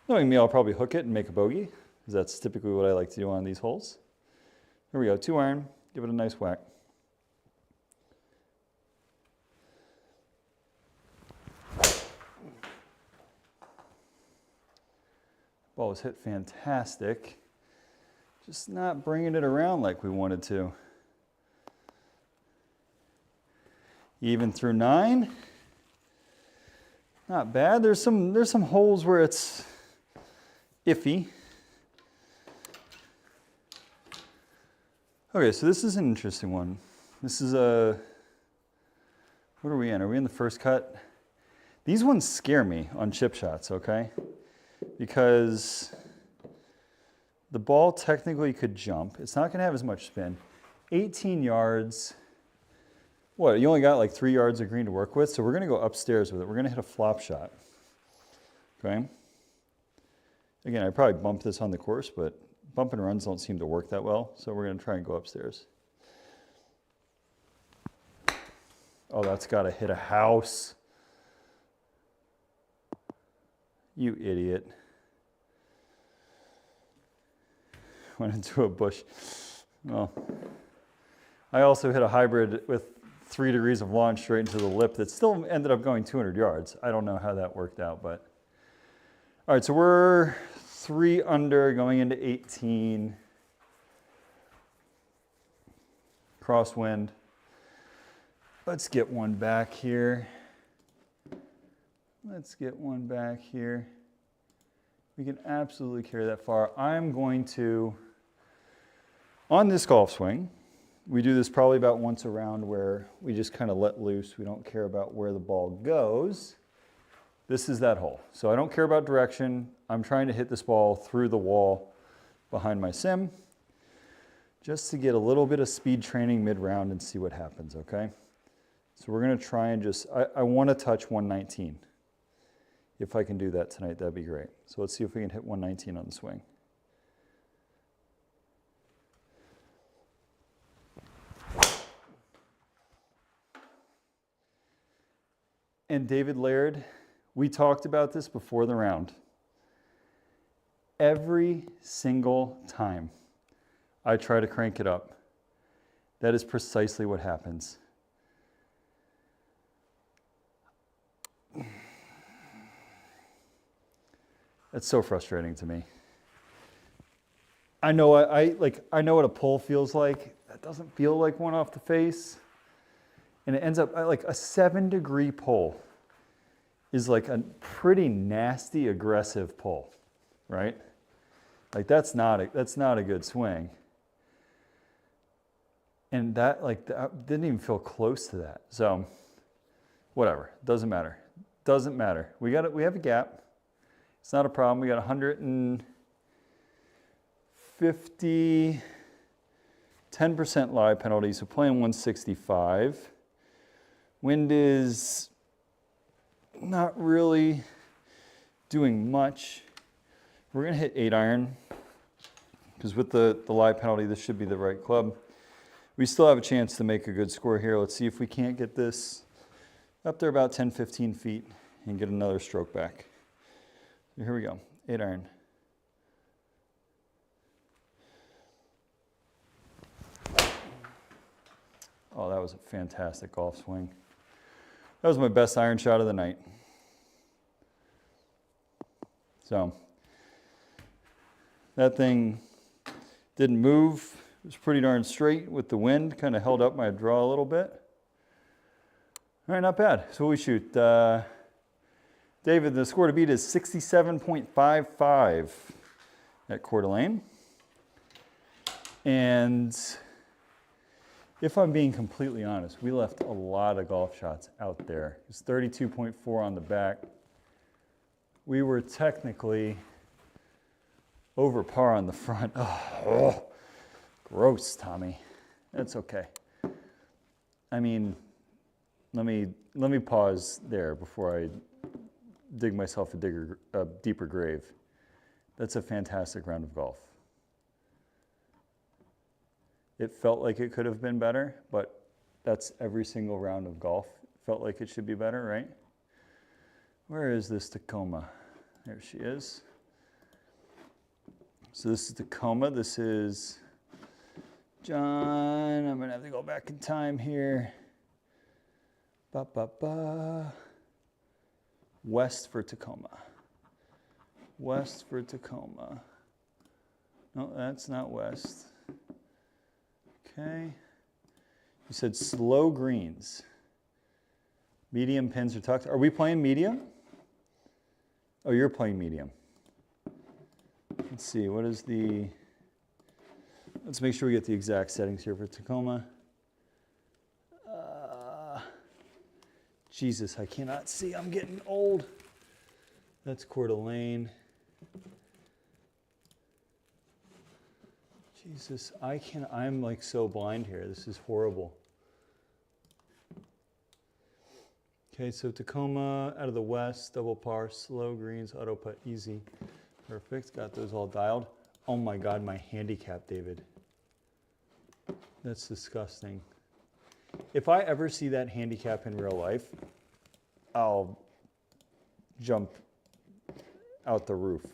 knowing me, I'll probably hook it and make a bogey, because that's typically what I like to do on these holes. Here we go, 2 iron, give it a nice whack. Ball was hit fantastic, just not bringing it around like we wanted to. Even through 9. Not bad. There's some holes where it's iffy. Okay, so this is an interesting one. This is a, what are we in? Are we in the first cut? These ones scare me on chip shots, okay? Because the ball technically could jump. It's not gonna have as much spin. 18 yards. What, you only got like 3 yards of green to work with, so we're gonna go upstairs with it. We're gonna hit a flop shot, okay? Again, I probably bumped this on the course, but bump and runs don't seem to work that well, so we're gonna try and go upstairs. Oh, that's gotta hit a house. You idiot. Went into a bush. Well, I also hit a hybrid with 3 degrees of launch straight into the lip that still ended up going 200 yards. I don't know how that worked out, but. All right, so we're 3 under going into 18. Crosswind. Let's get one back here. Let's get one back here. We can absolutely carry that far. I'm going to, on this golf swing, we do this probably about once a round where we just kind of let loose. We don't care about where the ball goes. This is that hole. So I don't care about direction. I'm trying to hit this ball through the wall behind my sim just to get a little bit of speed training mid-round and see what happens, okay? So we're gonna try and just, I wanna touch 119. If I can do that tonight, that'd be great. So let's see if we can hit 119 on the swing. And David Laird, we talked about this before the round. Every single time I try to crank it up, that is precisely what happens. It's so frustrating to me. I know I know what a pull feels like. That doesn't feel like one off the face. And it ends up like a 7-degree pull is like a pretty nasty, aggressive pull, right? Like that's not a good swing. And that didn't even feel close to that. So whatever, doesn't matter. Doesn't matter. We have a gap. It's not a problem. We got 150, 10% lie penalty, so playing 165. Wind is not really doing much. We're gonna hit 8 iron, because with the lie penalty, this should be the right club. We still have a chance to make a good score here. Let's see if we can't get this up there about 10, 15 feet and get another stroke back. Here we go, 8 iron. Oh, that was a fantastic golf swing. That was my best iron shot of the night. So, that thing didn't move. It was pretty darn straight with the wind, kind of held up my draw a little bit. All right, not bad. So we shoot. David, the score to beat is 67.55 at Coeur d'Alene. And if I'm being completely honest, we left a lot of golf shots out there. It's 32.4 on the back. We were technically over par on the front. Oh, gross, Tommy. That's okay. I mean, let me pause there before I dig myself a deeper grave. That's a fantastic round of golf. It felt like it could have been better, but that's every single round of golf. Felt like it should be better, right? Where is this Tacoma? There she is. So this is Tacoma. This is John. I'm gonna have to go back in time here. West for Tacoma. West for Tacoma. No, that's not west. Okay. You said slow greens. Medium pins are tucked. Are we playing medium? Oh, you're playing medium. Let's see, what is the... Let's make sure we get the exact settings here for Tacoma. Jesus, I cannot see. I'm getting old. That's Coeur d'Alene. Jesus, I'm like so blind here. This is horrible. Okay, so Tacoma out of the west, double par, slow greens, auto putt, easy. Perfect, got those all dialed. Oh my God, my handicap, David. That's disgusting. If I ever see that handicap in real life, I'll jump out the roof.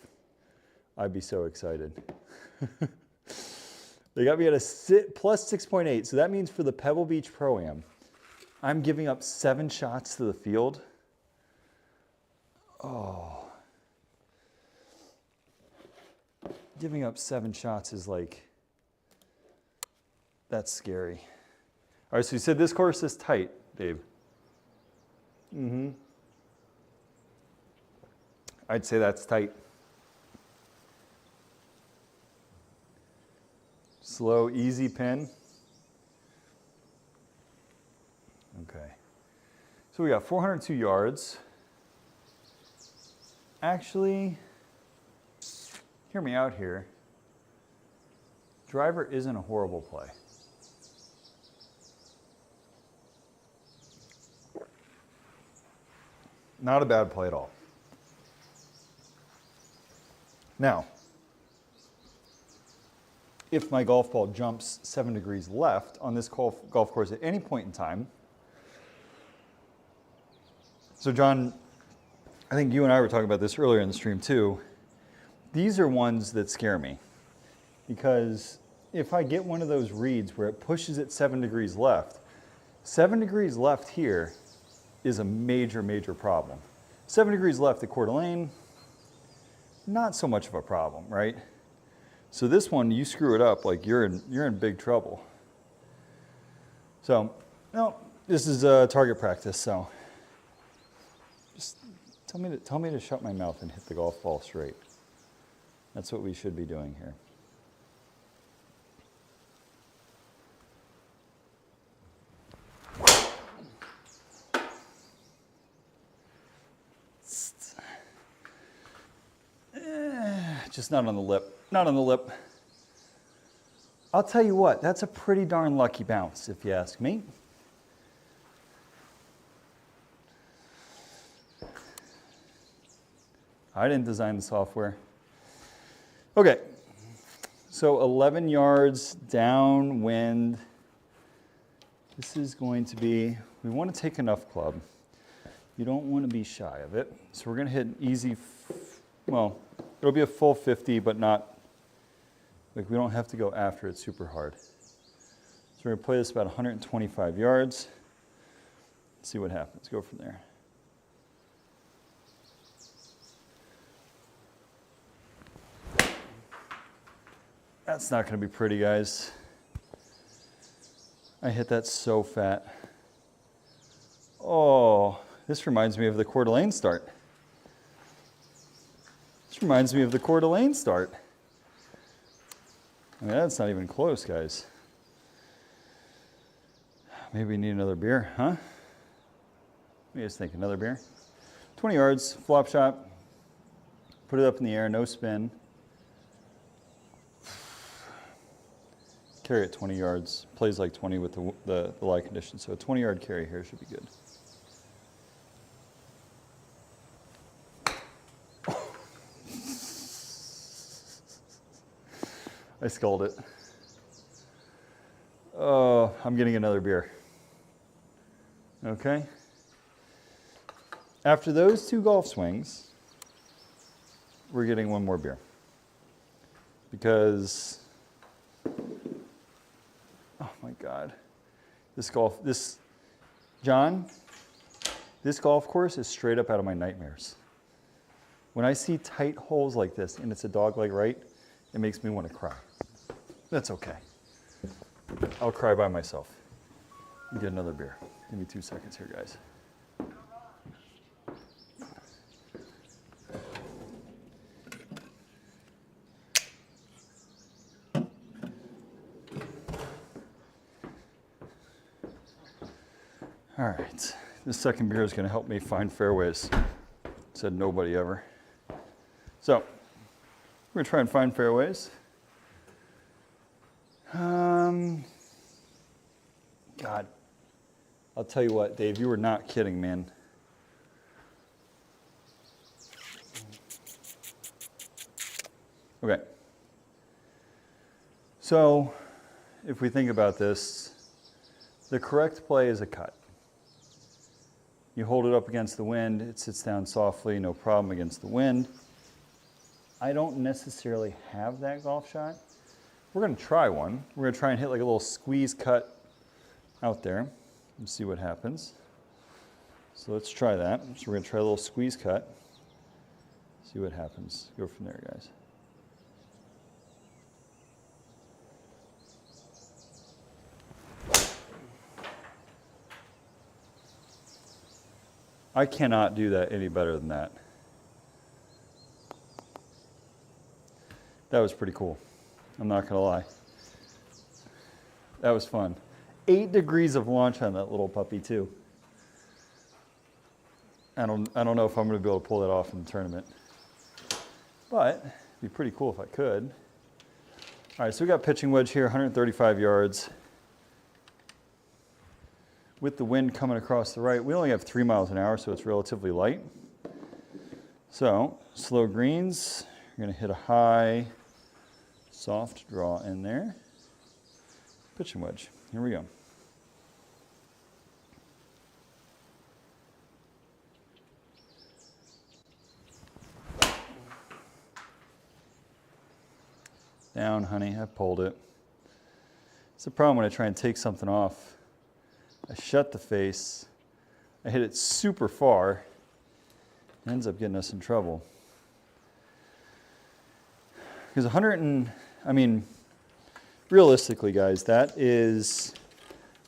I'd be so excited. They got me at a plus 6.8, so that means for the Pebble Beach Pro-Am, I'm giving up 7 shots to the field. Oh. Giving up 7 shots is like, that's scary. All right, so you said this course is tight, Dave. Mm-hmm. I'd say that's tight. Slow, easy pin. Okay. So we got 402 yards. Actually, hear me out here. Driver isn't a horrible play. Not a bad play at all. Now, if my golf ball jumps 7 degrees left on this golf course at any point in time. So John, I think you and I were talking about this earlier in the stream too. These are ones that scare me because if I get one of those reads where it pushes it 7 degrees left, 7 degrees left here is a major, major problem. 7 degrees left at Coeur d'Alene, not so much of a problem, right? So this one, you screw it up, like you're in big trouble. So, no, this is target practice. So, just tell me to shut my mouth and hit the golf ball straight. That's what we should be doing here. Just not on the lip. Not on the lip. I'll tell you what, that's a pretty darn lucky bounce, if you ask me. I didn't design the software. Okay, so 11 yards downwind. This is going to be, we want to take enough club. You don't want to be shy of it. So we're going to hit an easy, well, it'll be a full 50, but not, like we don't have to go after it super hard. So we're gonna play this about 125 yards. See what happens, go from there. That's not gonna be pretty, guys. I hit that so fat. Oh, this reminds me of the Coeur d'Alene start. This reminds me of the Coeur d'Alene start. I mean, that's not even close, guys. Maybe we need another beer, huh? Let me just think, another beer. 20 yards, flop shot. Put it up in the air, no spin. Carry it 20 yards. Plays like 20 with the lie condition. So a 20-yard carry here should be good. I sculled it. Oh, I'm getting another beer. Okay. After those two golf swings, we're getting one more beer. Because, oh my God, this golf course is straight up out of my nightmares. When I see tight holes like this and it's a dogleg right, it makes me want to cry. That's okay. I'll cry by myself. Get another beer. Give me 2 seconds here, guys. All right, this second beer is going to help me find fairways. Said nobody ever. So, we're going to try and find fairways. God, I'll tell you what, Dave, you were not kidding, man. Okay. So, if we think about this, the correct play is a cut. You hold it up against the wind, it sits down softly, no problem against the wind. I don't necessarily have that golf shot. We're going to try one. We're going to try and hit like a little squeeze cut out there and see what happens. So let's try that. So we're going to try a little squeeze cut. See what happens. Go from there, guys. I cannot do that any better than that. That was pretty cool. I'm not gonna lie. That was fun. 8 degrees of launch on that little puppy too. I don't know if I'm gonna be able to pull that off in the tournament. But it'd be pretty cool if I could. All right, so we got pitching wedge here, 135 yards. With the wind coming across the right, we only have 3 miles an hour, so it's relatively light. So, slow greens, you're gonna hit a high, soft draw in there. Pitching wedge, here we go. Down, honey, I pulled it. It's the problem when I try and take something off. I shut the face, I hit it super far, it ends up getting us in trouble. Because realistically, guys, that is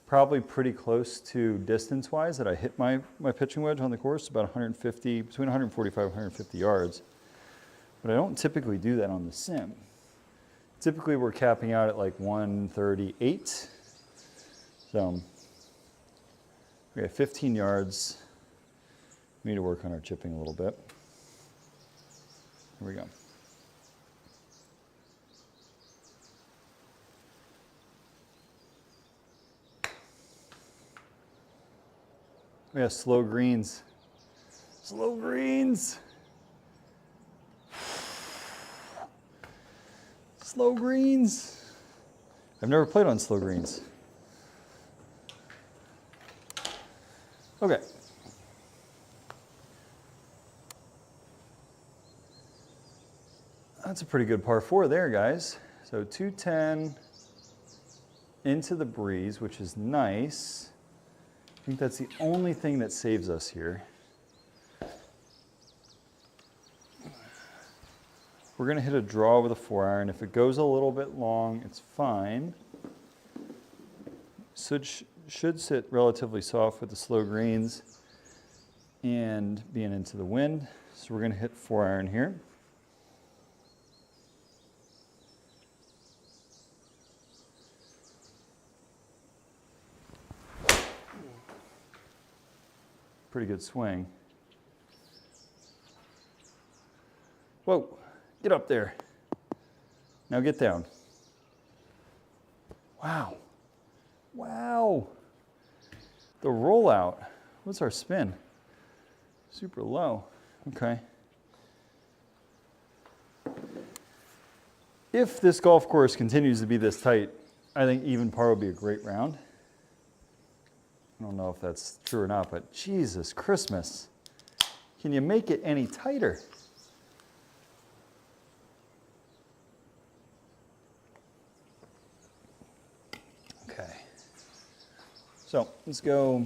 probably pretty close to distance-wise that I hit my pitching wedge on the course, about 150, between 145 and 150 yards. But I don't typically do that on the sim. Typically, we're capping out at like 138. So, we have 15 yards. We need to work on our chipping a little bit. Here we go. We have slow greens. Slow greens. Slow greens. I've never played on slow greens. Okay. That's a pretty good par 4 there, guys. So 210 into the breeze, which is nice. I think that's the only thing that saves us here. We're going to hit a draw with a 4-iron. If it goes a little bit long, it's fine. Should sit relatively soft with the slow greens and being into the wind. So we're going to hit 4-iron here. pretty good swing. Whoa, get up there. Now get down. Wow. Wow. The rollout. What's our spin? Super low. Okay. If this golf course continues to be this tight, I think even par would be a great round. I don't know if that's true or not, but Jesus Christmas. Can you make it any tighter? Okay. So let's go.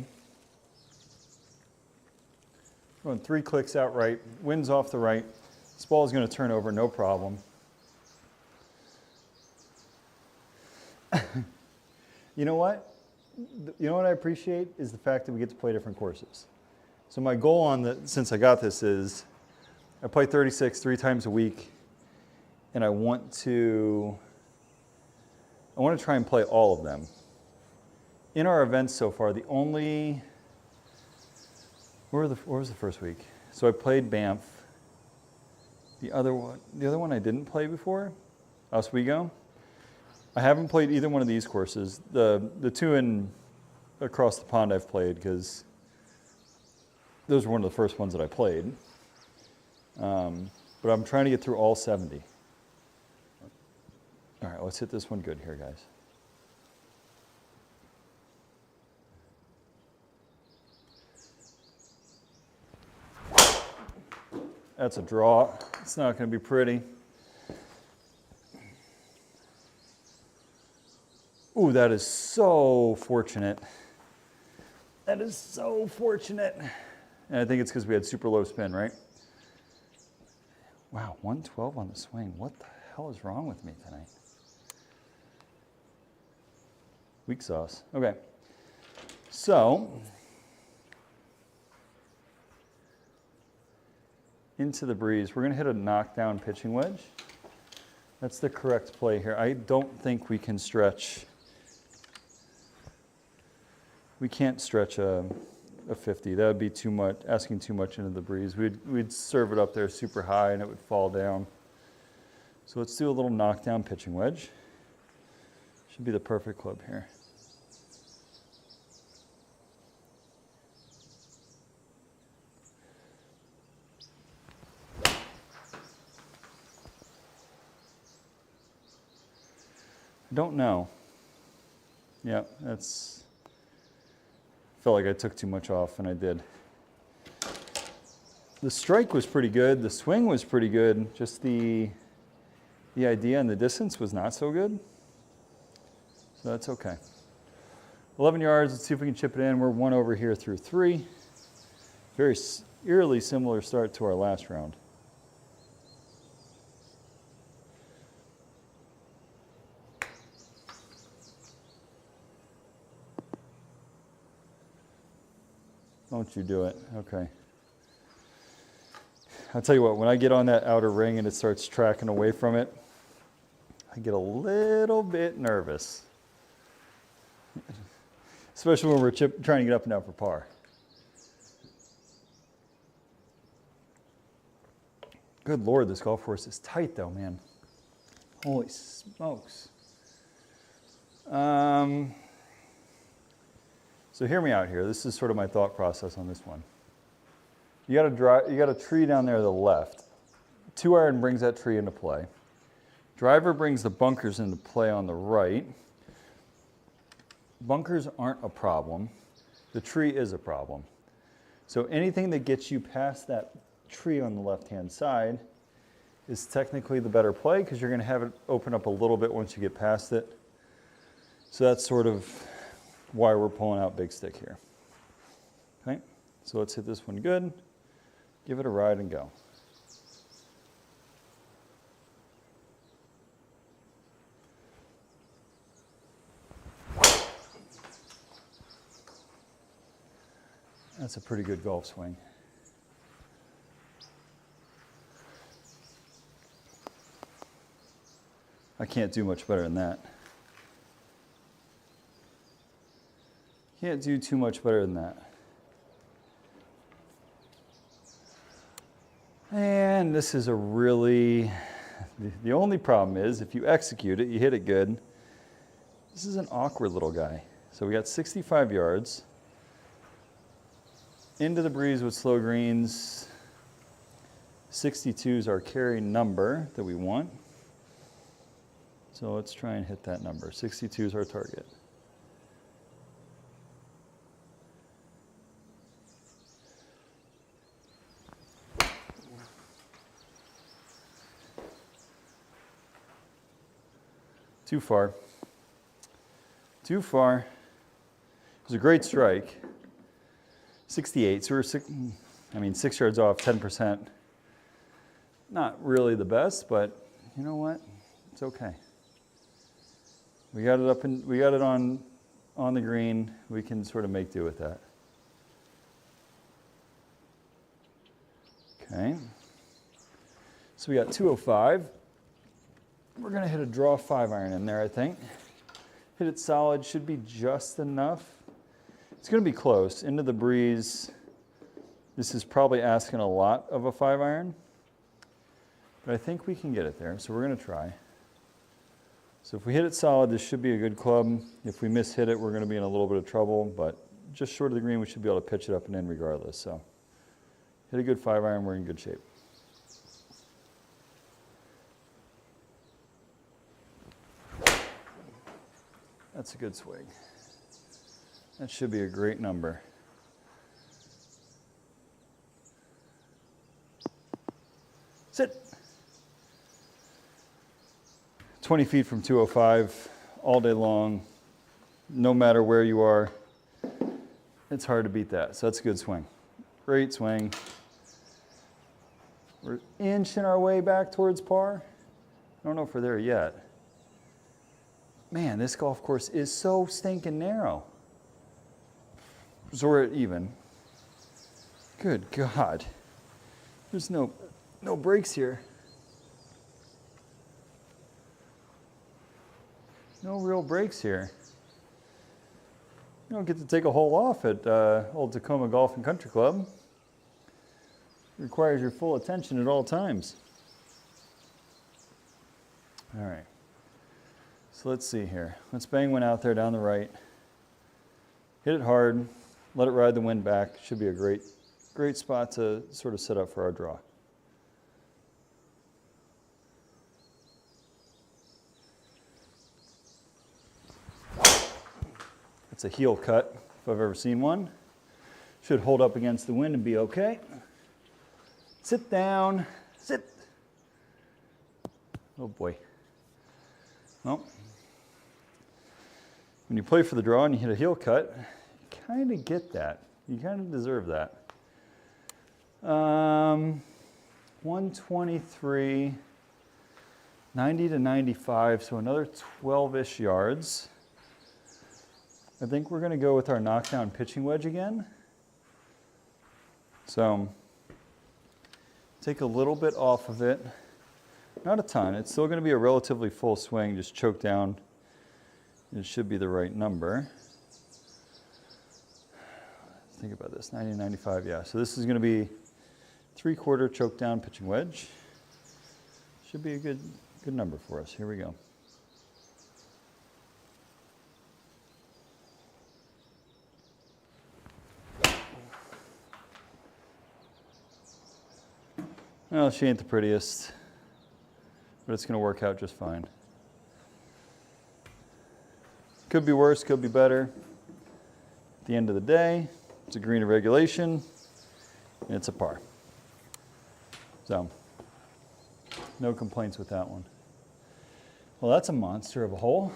Going 3 clicks out right, wind's off the right. This ball is going to turn over, no problem. You know what? You know what I appreciate is the fact that we get to play different courses. So my goal on the, since I got this is, I play 36 3 times a week, and I want to try and play all of them. In our events so far, the only, where was the first week? So I played Banff. The other one I didn't play before, Oswego. I haven't played either one of these courses. The 2 in across the pond I've played because those were one of the first ones that I played. But I'm trying to get through all 70. All right, let's hit this one good here, guys. That's a draw. It's not going to be pretty. Ooh, that is so fortunate. That is so fortunate. And I think it's because we had super low spin, right? Wow, 112 on the swing. What the hell is wrong with me tonight? Weak sauce. Okay. So, into the breeze. We're going to hit a knockdown pitching wedge. That's the correct play here. I don't think we can stretch. We can't stretch a 50. That would be too much, asking too much into the breeze. We'd serve it up there super high and it would fall down. So let's do a little knockdown pitching wedge. Should be the perfect club here. I don't know. Yeah, that's, felt like I took too much off, and I did. The strike was pretty good. The swing was pretty good. Just the idea and the distance was not so good. So that's okay. 11 yards. Let's see if we can chip it in. We're 1 over here through 3. Very eerily similar start to our last round. Don't you do it. Okay. I'll tell you what, when I get on that outer ring and it starts tracking away from it, I get a little bit nervous. Especially when we're trying to get up and down for par. Good Lord, this golf course is tight though, man. Holy smokes. So hear me out here. This is sort of my thought process on this one. You got a tree down there to the left. 2-iron brings that tree into play. Driver brings the bunkers into play on the right. Bunkers aren't a problem. The tree is a problem. So anything that gets you past that tree on the left-hand side is technically the better play because you're going to have it open up a little bit once you get past it. So that's sort of why we're pulling out big stick here. Okay, so let's hit this one good. Give it a ride and go. That's a pretty good golf swing. I can't do much better than that. Can't do too much better than that. And this is a really, the only problem is if you execute it, you hit it good. This is an awkward little guy. So we got 65 yards. Into the breeze with slow greens. 62 is our carry number that we want. So let's try and hit that number. 62 is our target. Too far. Too far. It was a great strike. 68, so we're 6 yards off, 10%. Not really the best, but you know what? It's okay. We got it up and we got it on the green. We can sort of make do with that. Okay. So we got 205. We're gonna hit a draw 5-iron in there, I think. Hit it solid, should be just enough. It's gonna be close. Into the breeze. This is probably asking a lot of a 5-iron, but I think we can get it there, so we're gonna try. So if we hit it solid, this should be a good club. If we miss-hit it, we're gonna be in a little bit of trouble, but just short of the green, we should be able to pitch it up and in regardless. So hit a good 5-iron, we're in good shape. That's a good swing. That should be a great number. Sit. 20 feet from 205 all day long, no matter where you are. It's hard to beat that, so that's a good swing. Great swing. We're inching our way back towards par. I don't know if we're there yet. Man, this golf course is so stinking narrow. So we're at even. Good God. There's no breaks here. No real breaks here. You don't get to take a hole off at Old Tacoma Golf and Country Club. It requires your full attention at all times. All right. So let's see here. Let's bang one out there down the right. Hit it hard. Let it ride the wind back. Should be a great spot to sort of set up for our draw. It's a heel cut, if I've ever seen one. Should hold up against the wind and be okay. Sit down. Sit. Oh boy. Well, when you play for the draw and you hit a heel cut, you kind of get that. You kind of deserve that. 123, 90 to 95, so another 12-ish yards. I think we're going to go with our knockdown pitching wedge again. So take a little bit off of it. Not a ton. It's still going to be a relatively full swing, just choke down. It should be the right number. Think about this, 90, 95, yeah. So this is going to be 3/4 choke down pitching wedge. Should be a good number for us. Here we go. Well, she ain't the prettiest, but it's going to work out just fine. Could be worse, could be better. At the end of the day, it's a green of regulation, and it's a par. So, no complaints with that one. Well, that's a monster of a hole.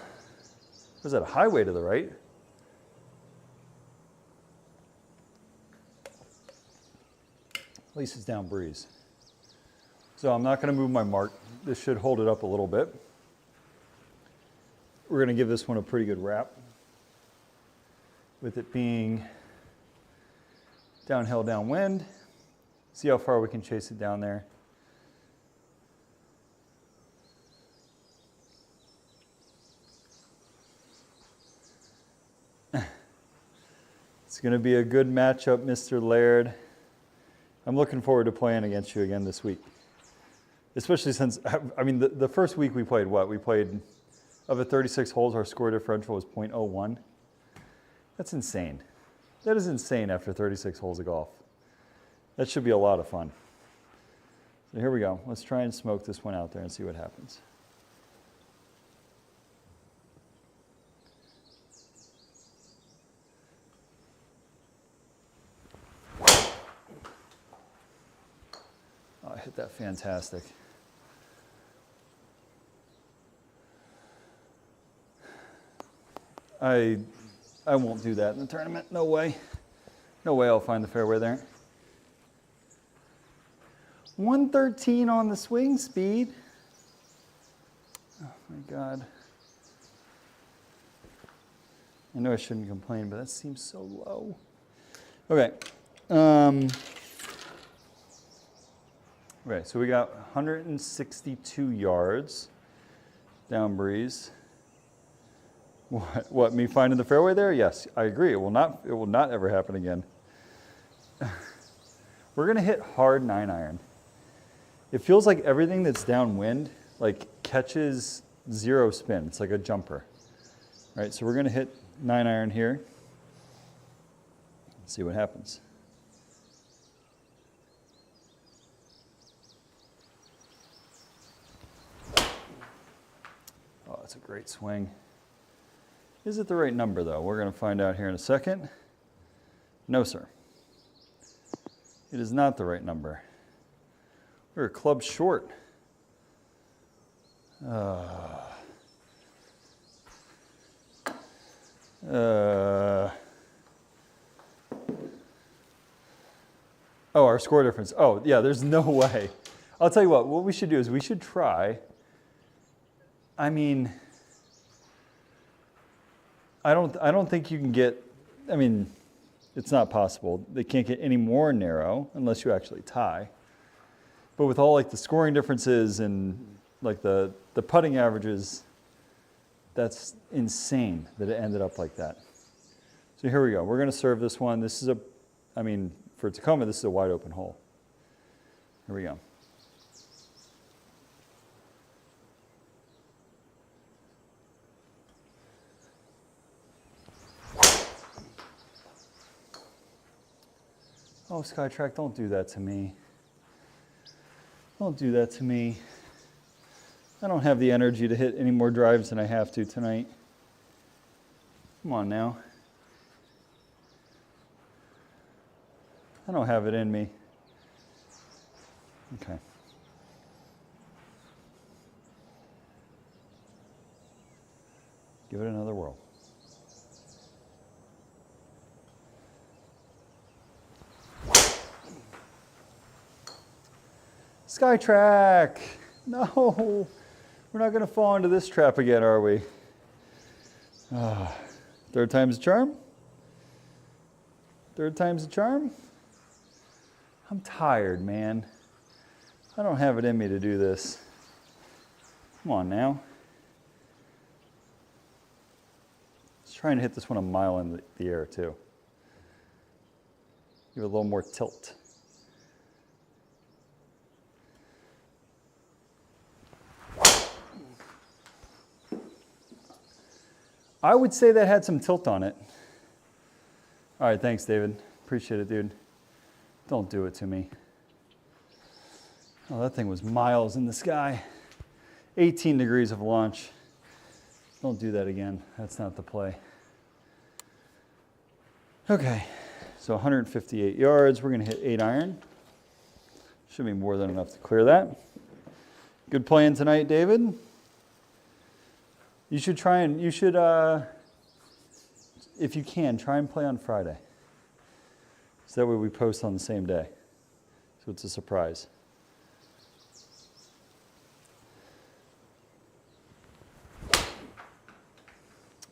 Was that a highway to the right? At least it's down breeze. So I'm not going to move my mark. This should hold it up a little bit. We're going to give this one a pretty good wrap, with it being downhill, downwind. See how far we can chase it down there. It's going to be a good matchup, Mr. Laird. I'm looking forward to playing against you again this week. Especially since, I mean, the first week we played what? We played, of the 36 holes, our score differential was .01. That's insane. That is insane after 36 holes of golf. That should be a lot of fun. So here we go. Let's try and smoke this one out there and see what happens. Oh, I hit that fantastic. I won't do that in the tournament. No way. No way I'll find the fairway there. 113 on the swing speed. Oh my God. I know I shouldn't complain, but that seems so low. Okay. Okay, so we got 162 yards down breeze. What, me finding the fairway there? Yes, I agree. It will not ever happen again. We're gonna hit hard 9-iron. It feels like everything that's downwind like catches zero spin. It's like a jumper. All right, so we're gonna hit 9-iron here. Let's see what happens. Oh, that's a great swing. Is it the right number though? We're gonna find out here in a second. No, sir. It is not the right number. We're a club short. Oh, our score difference. Oh, yeah, there's no way. I'll tell you what we should do is we should try. I mean, I don't think you can get, I mean, it's not possible. They can't get any more narrow unless you actually tie. But with all like the scoring differences and like the putting averages, that's insane that it ended up like that. So here we go. We're going to serve this one. This is I mean, for Tacoma, this is a wide open hole. Here we go. Oh, Skytrak, don't do that to me. Don't do that to me. I don't have the energy to hit any more drives than I have to tonight. Come on now. I don't have it in me. Okay. Give it another whirl. Skytrak! No! We're not going to fall into this trap again, are we? Third time's a charm? Third time's a charm? I'm tired, man. I don't have it in me to do this. Come on now. Just trying to hit this one a mile in the air, too. Give it a little more tilt. I would say that had some tilt on it. All right, thanks, David. Appreciate it, dude. Don't do it to me. Oh, that thing was miles in the sky. 18 degrees of launch. Don't do that again. That's not the play. Okay, so 158 yards. We're going to hit 8-iron. Should be more than enough to clear that. Good playing tonight, David. You should try and, if you can, try and play on Friday. So that way we post on the same day. So it's a surprise.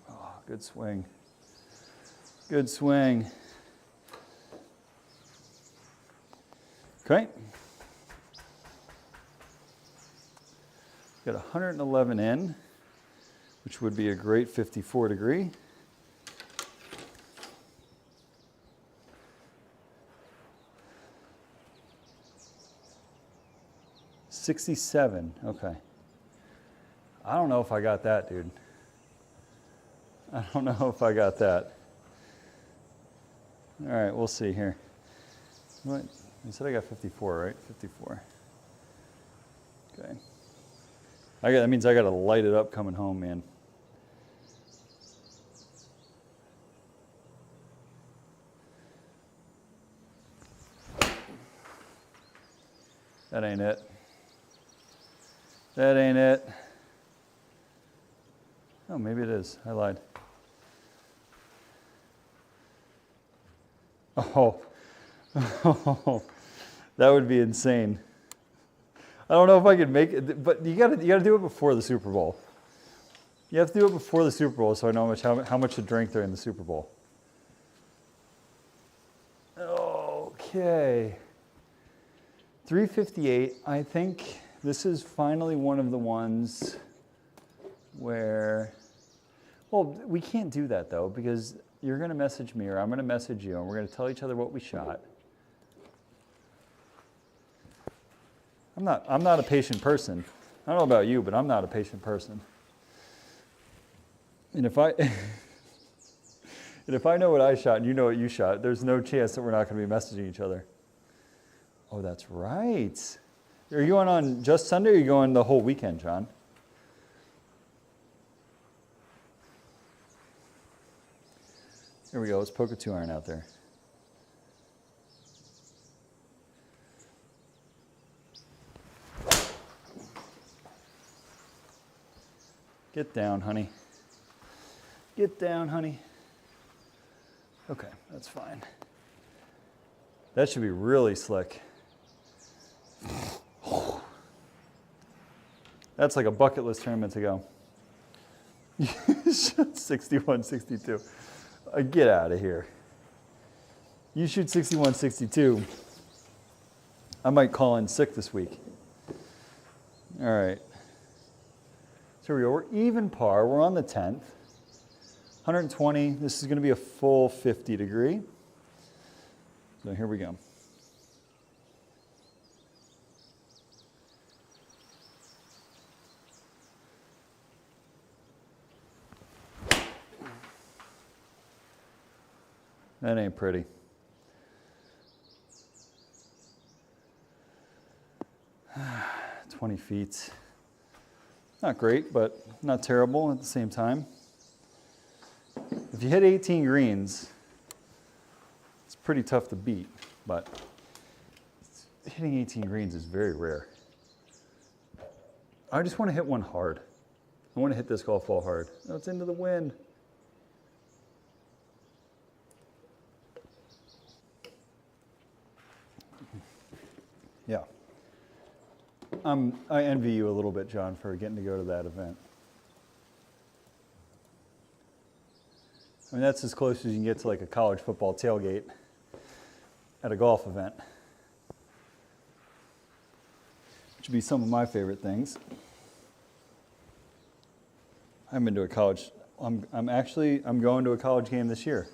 Oh, good swing. Good swing. Okay. Got 111 in, which would be a great 54 degree. 67, okay. I don't know if I got that, dude. I don't know if I got that. All right, we'll see here. What? You said I got 54, right? 54. Okay. That means I got to light it up coming home, man. That ain't it. That ain't it. Oh, maybe it is. I lied. Oh. Oh, that would be insane. I don't know if I could make it, but you gotta do it before the Super Bowl. You have to do it before the Super Bowl so I know how much to drink during the Super Bowl. Okay. 358. I think this is finally one of the ones where, well, we can't do that though, because you're going to message me or I'm going to message you and we're going to tell each other what we shot. I'm not a patient person. I don't know about you, but I'm not a patient person. And if I know what I shot and you know what you shot, there's no chance that we're not going to be messaging each other. Oh, that's right. Are you going on just Sunday or are you going the whole weekend, John? Here we go. Let's poke a 2-iron out there. Get down, honey. Get down, honey. Okay, that's fine. That should be really slick. That's like a bucket list tournament to go. 61, 62. Get out of here. You shoot 61, 62. I might call in sick this week. All right. So here we go. We're even par. We're on the 10th. 120. This is going to be a full 50 degree. So here we go. That ain't pretty. "20 feet. Not great, but not terrible at the same time. If you hit 18 greens, it's pretty tough to beat, but hitting 18 greens is very rare. I just want to hit one hard. I want to hit this golf ball hard. No, it's into the wind. Yeah. I envy you a little bit, John, for getting to go to that event. I mean, that's as close as you can get to like a college football tailgate at a golf event, which would be some of my favorite things. I haven't been to a college. I'm going to a college game this year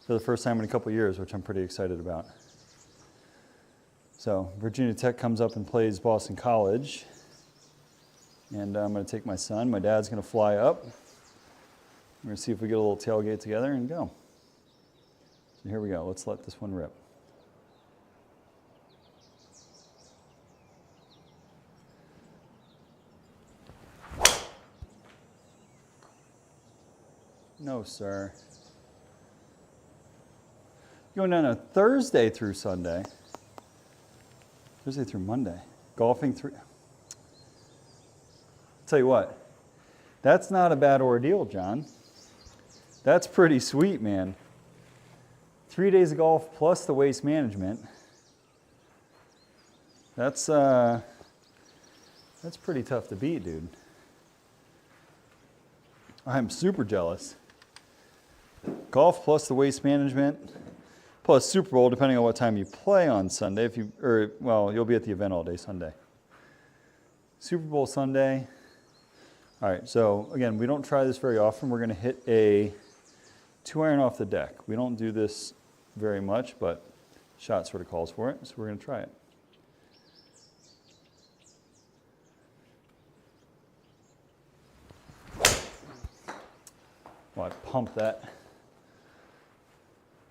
for the first time in a couple of years, which I'm pretty excited about. So Virginia Tech comes up and plays Boston College, and I'm going to take my son. My dad's going to fly up. We're going to see if we get a little tailgate together and go. So here we go. Let's let this one rip. No, sir. Going down a Thursday through Sunday. Thursday through Monday. Golfing through. Tell you what, that's not a bad ordeal, John. That's pretty sweet, man. 3 days of golf plus the waste management. That's pretty tough to beat, dude. I'm super jealous. Golf plus the waste management plus Super Bowl, depending on what time you play on Sunday. You'll be at the event all day Sunday. Super Bowl Sunday. All right, so again, we don't try this very often. We're going to hit a 2-iron off the deck. We don't do this very much, but shot sort of calls for it, so we're going to try it. Well, I pumped that.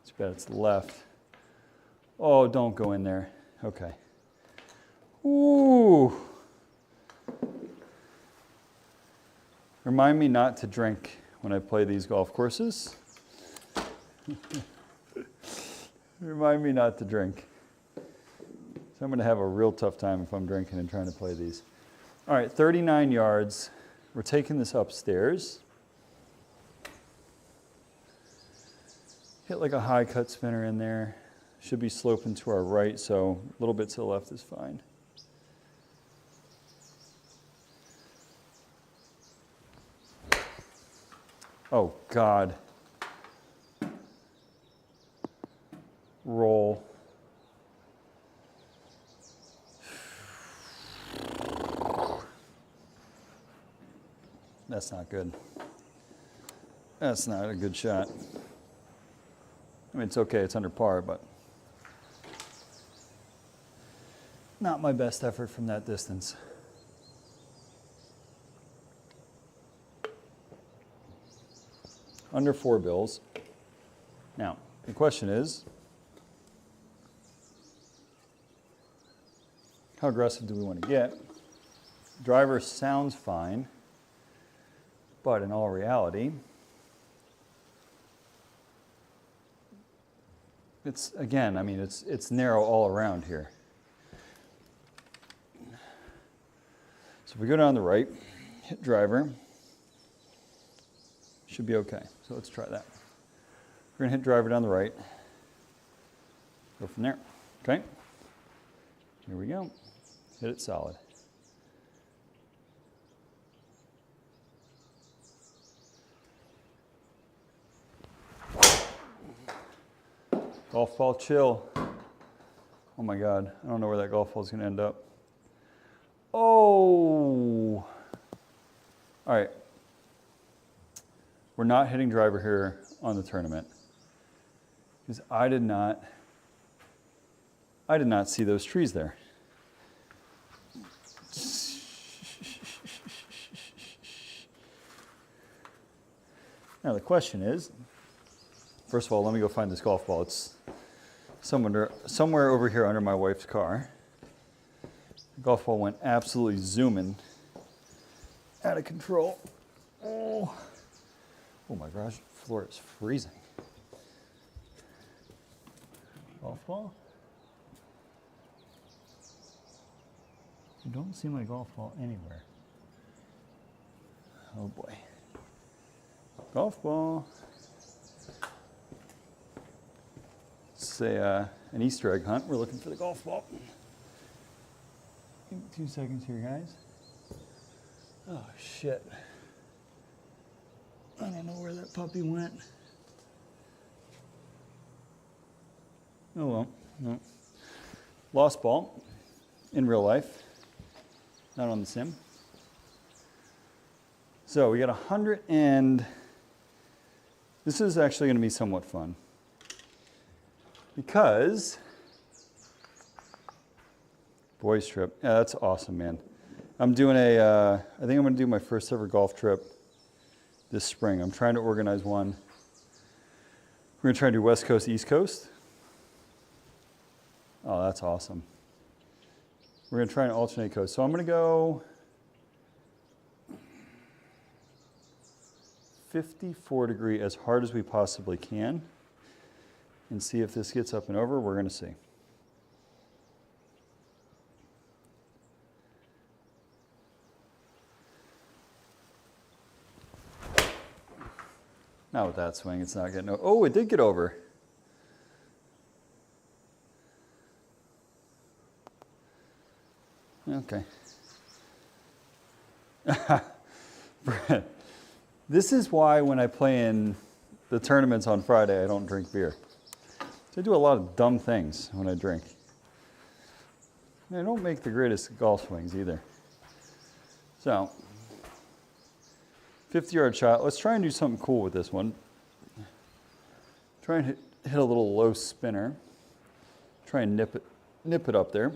It's bad it's left. Oh, don't go in there. Okay. Ooh. Remind me not to drink when I play these golf courses. Remind me not to drink. So I'm going to have a real tough time if I'm drinking and trying to play these. All right, 39 yards. We're taking this upstairs. Hit like a high cut spinner in there. Should be sloping to our right, so a little bit to the left is fine. Oh, God. Roll. That's not good. That's not a good shot. I mean, it's okay, it's under par, but not my best effort from that distance. Under 4 bills. Now, the question is, how aggressive do we want to get? Driver sounds fine, but in all reality, it's, again, I mean, it's narrow all around here. So if we go down the right, hit driver, should be okay. So let's try that. We're gonna hit driver down the right. Go from there, okay? Here we go. Hit it solid. Golf ball chill. Oh my God, I don't know where that golf ball is gonna end up. Oh! All right. We're not hitting driver here on the tournament because I did not see those trees there. Now the question is, first of all, let me go find this golf ball. It's somewhere over here under my wife's car. The golf ball went absolutely zooming out of control. Oh my gosh, the floor is freezing. Golf ball? You don't see my golf ball anywhere. Oh boy. Golf ball. It's an Easter egg hunt. We're looking for the golf ball. Give me 2 seconds here, guys. Oh shit. I don't know where that puppy went. Oh well, no. Lost ball in real life, not on the sim. So we got 100 and this is actually going to be somewhat fun because boys trip. Yeah, that's awesome, man. I'm doing I think I'm going to do my first ever golf trip this spring. I'm trying to organize one. We're going to try to do West Coast, East Coast. Oh, that's awesome. We're going to try and alternate coast. So I'm going to go 54 degree as hard as we possibly can and see if this gets up and over. We're going to see. Not with that swing, it's not getting over. Oh, it did get over. Okay. This is why when I play in the tournaments on Friday, I don't drink beer. So I do a lot of dumb things when I drink. I don't make the greatest golf swings either. So, 50-yard shot. Let's try and do something cool with this one. Try and hit a little low spinner. Try and nip it up there.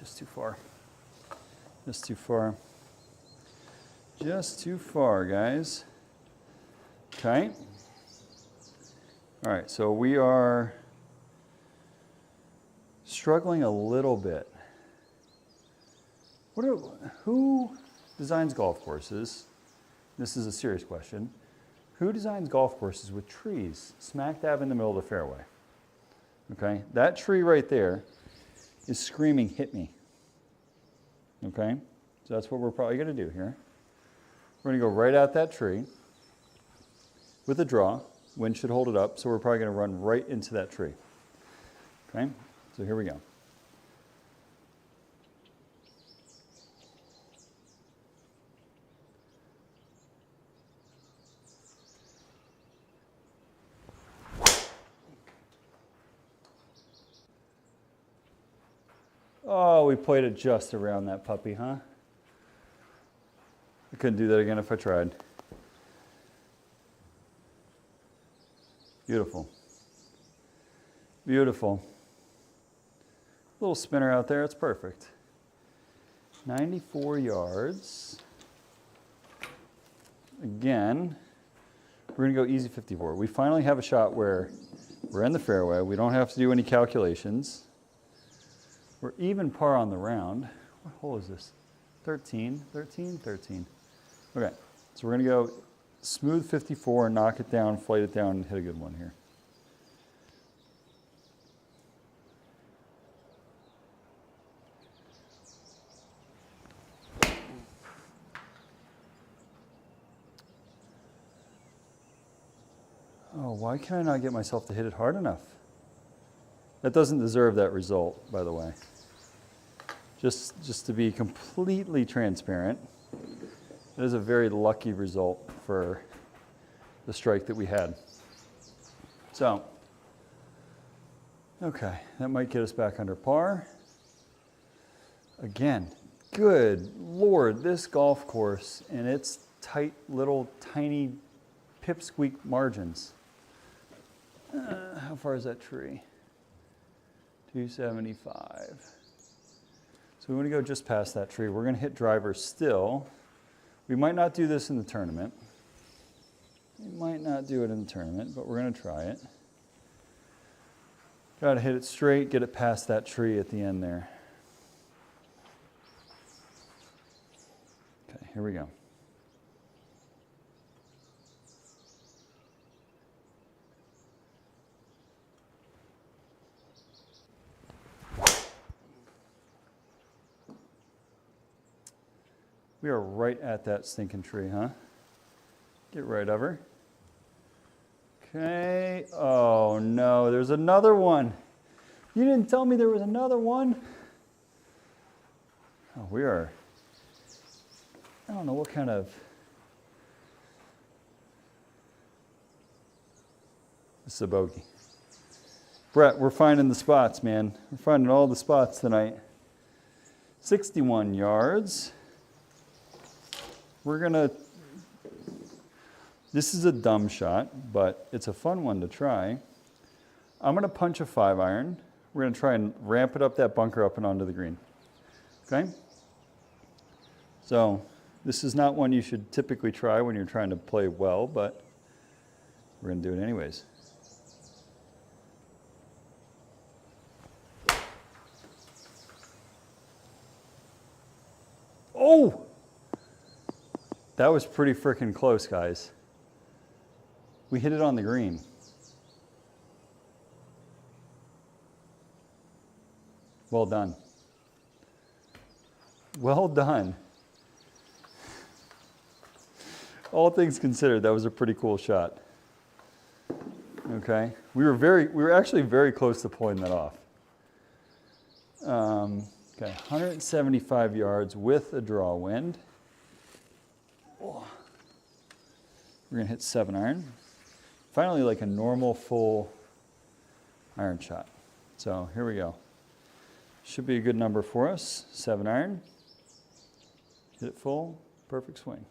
just too far. Just too far. Just too far, guys. Okay. All right, so we are struggling a little bit. Who designs golf courses? This is a serious question. Who designs golf courses with trees smack dab in the middle of the fairway? Okay, that tree right there is screaming, hit me. Okay, so that's what we're probably gonna do here. We're gonna go right at that tree with a draw. Wind should hold it up, so we're probably gonna run right into that tree. Okay, so here we go. Oh, we played it just around that puppy, huh? I couldn't do that again if I tried. Beautiful. Beautiful. Little spinner out there, it's perfect. 94 yards. Again, we're gonna go easy 54. We finally have a shot where we're in the fairway. We don't have to do any calculations. We're even par on the round. What hole is this? 13, 13, 13. Okay, so we're gonna go smooth 54, knock it down, flight it down, and hit a good one here. Oh, why can I not get myself to hit it hard enough? That doesn't deserve that result, by the way. Just to be completely transparent, it is a very lucky result for the strike that we had. So, okay, that might get us back under par. Again, good Lord, this golf course and its tight little tiny pipsqueak margins. How far is that tree? 275. So we want to go just past that tree. We're going to hit driver still. We might not do this in the tournament. We might not do it in the tournament, but we're going to try it. Got to hit it straight, get it past that tree at the end there. Okay, here we go. We are right at that stinking tree, huh? Get right over. Okay. Oh no, there's another one. You didn't tell me there was another one. Oh, we are. I don't know what kind of. This is a bogey. Brett, we're finding the spots, man. We're finding all the spots tonight. 61 yards. We're gonna, this is a dumb shot, but it's a fun one to try. I'm gonna punch a 5-iron. We're gonna try and ramp it up that bunker up and onto the green. Okay? So this is not one you should typically try when you're trying to play well, but we're gonna do it anyways. Oh! That was pretty freaking close, guys. We hit it on the green. Well done. Well done. All things considered, that was a pretty cool shot. Okay, we were actually very close to pulling that off. Okay, 175 yards with a draw wind. We're gonna hit 7-iron. Finally, like a normal full iron shot. So here we go. Should be a good number for us. 7-iron. Hit it full, perfect swing.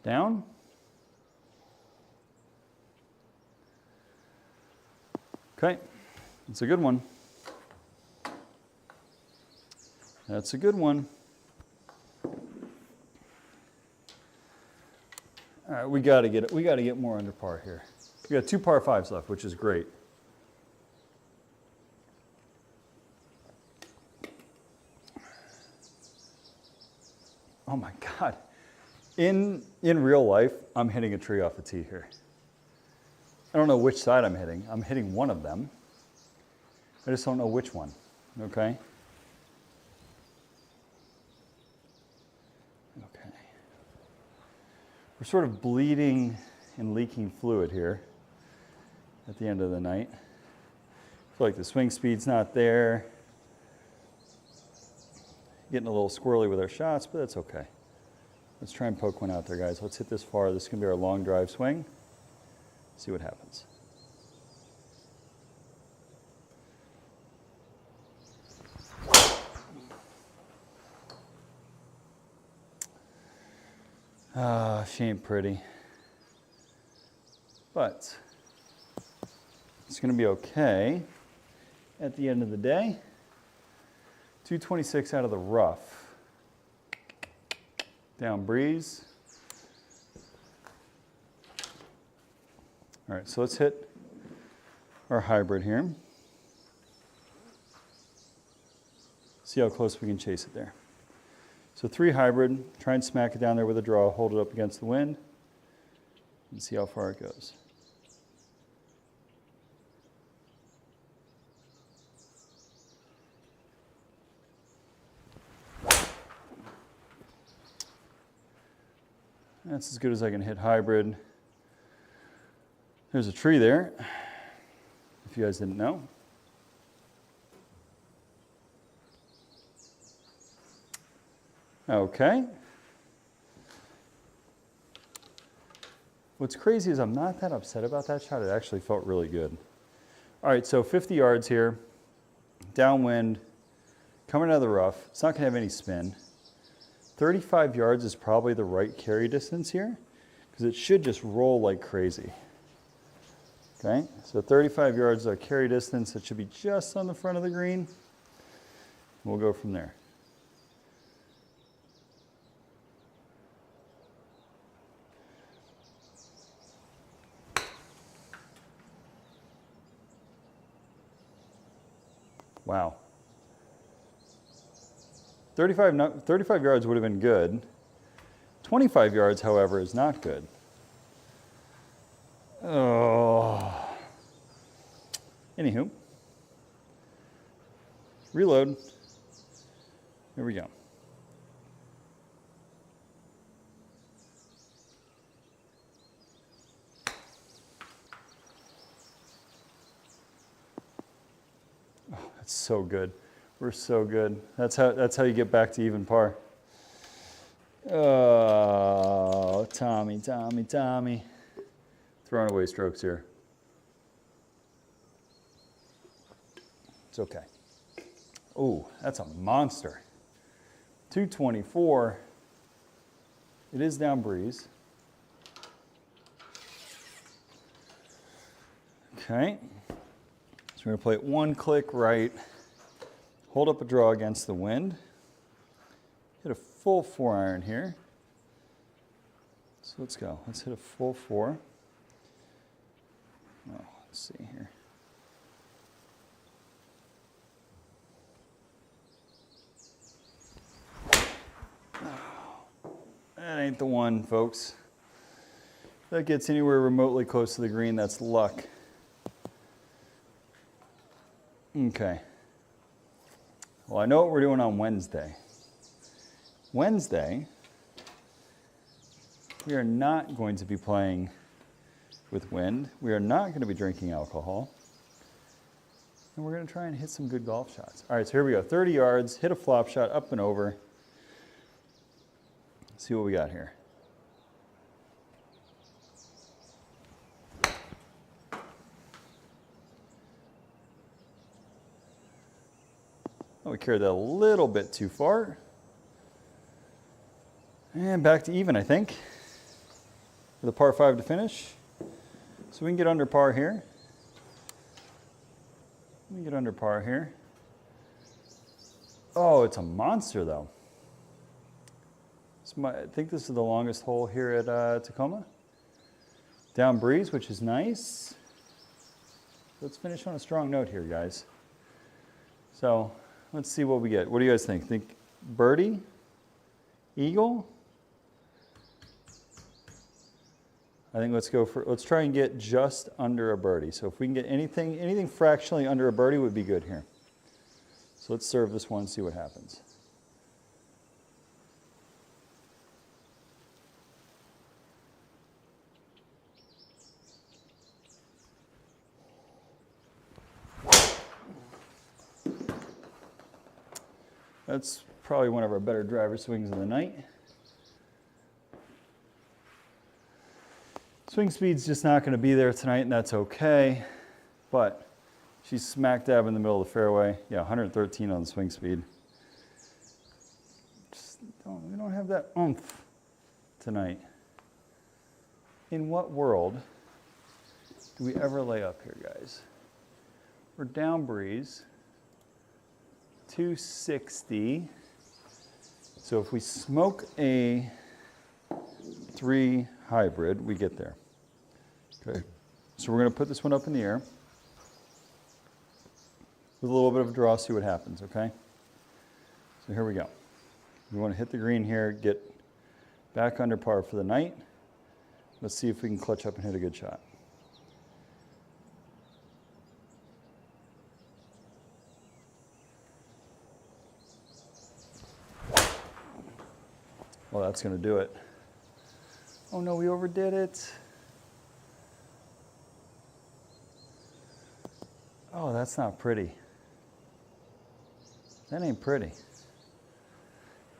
Down. Okay, it's a good one. That's a good one. All right, we got to get more under par here. We got 2 par 5s left, which is great. Oh my God. In real life, I'm hitting a tree off the tee here. I don't know which side I'm hitting. I'm hitting one of them. I just don't know which one, okay? Okay. We're sort of bleeding and leaking fluid here at the end of the night. I feel like the swing speed's not there. Getting a little squirrely with our shots, but that's okay. Let's try and poke one out there, guys. Let's hit this far. This is going to be our long drive swing. See what happens. Ah, she ain't pretty. But it's going to be okay at the end of the day. 226 out of the rough. Down breeze. All right, so let's hit our hybrid here. See how close we can chase it there. So 3 hybrid, try and smack it down there with a draw, hold it up against the wind, and see how far it goes. That's as good as I can hit hybrid. There's a tree there, if you guys didn't know. Okay. What's crazy is I'm not that upset about that shot. It actually felt really good. All right, so 50 yards here, downwind, coming out of the rough. It's not going to have any spin. 35 yards is probably the right carry distance here because it should just roll like crazy. Okay, so 35 yards our carry distance. It should be just on the front of the green. We'll go from there. Wow. 35 yards would have been good. 25 yards, however, is not good. Oh. Anywho. Reload. Here we go. Oh, that's so good. We're so good. That's how you get back to even par. Oh, Tommy. Throwing away strokes here. It's okay. Oh, that's a monster. 224. It is down breeze. Okay. So we're going to play it 1 click right. Hold up a draw against the wind. Hit a full 4-iron here. So let's go. Let's hit a full 4. Oh, let's see here. Oh, that ain't the one, folks. If that gets anywhere remotely close to the green, that's luck. Okay. Well, I know what we're doing on Wednesday. Wednesday, we are not going to be playing with wind. We are not going to be drinking alcohol. And we're going to try and hit some good golf shots. All right, so here we go. 30 yards, hit a flop shot up and over. Let's see what we got here. Oh, we carried that a little bit too far. And back to even, I think, with a par 5 to finish. So we can get under par here. Let me get under par here. Oh, it's a monster though. I think this is the longest hole here at Tacoma. Down breeze, which is nice. Let's finish on a strong note here, guys. So let's see what we get. What do you guys think? Think birdie? Eagle? I think let's try and get just under a birdie. So if we can get anything fractionally under a birdie would be good here. So let's serve this one, see what happens. That's probably one of our better driver swings of the night. Swing speed's just not going to be there tonight, and that's okay. But she's smack dab in the middle of the fairway. Yeah, 113 on the swing speed. We don't have that oomph tonight. In what world do we ever lay up here, guys? We're down breeze. 260. So if we smoke a 3 hybrid, we get there. Okay. So we're going to put this one up in the air with a little bit of a draw, see what happens, okay? So here we go. We want to hit the green here, get back under par for the night. Let's see if we can clutch up and hit a good shot. Well, that's going to do it. Oh no, we overdid it. Oh, that's not pretty. That ain't pretty.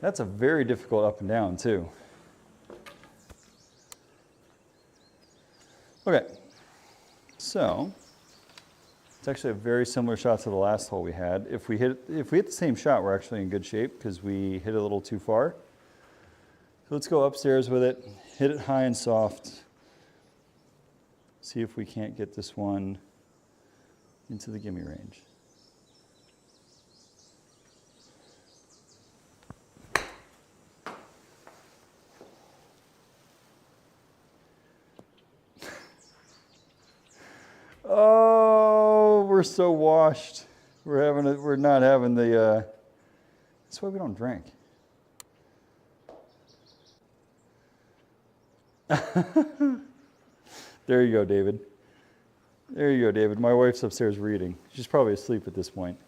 That's a very difficult up and down too. Okay, so it's actually a very similar shot to the last hole we had. If we hit the same shot, we're actually in good shape because we hit a little too far. So let's go upstairs with it, hit it high and soft, see if we can't get this one into the gimme range. Oh, we're so washed. We're not having the, that's why we don't drink. There you go, David. There you go, David. My wife's upstairs reading. She's probably asleep at this point.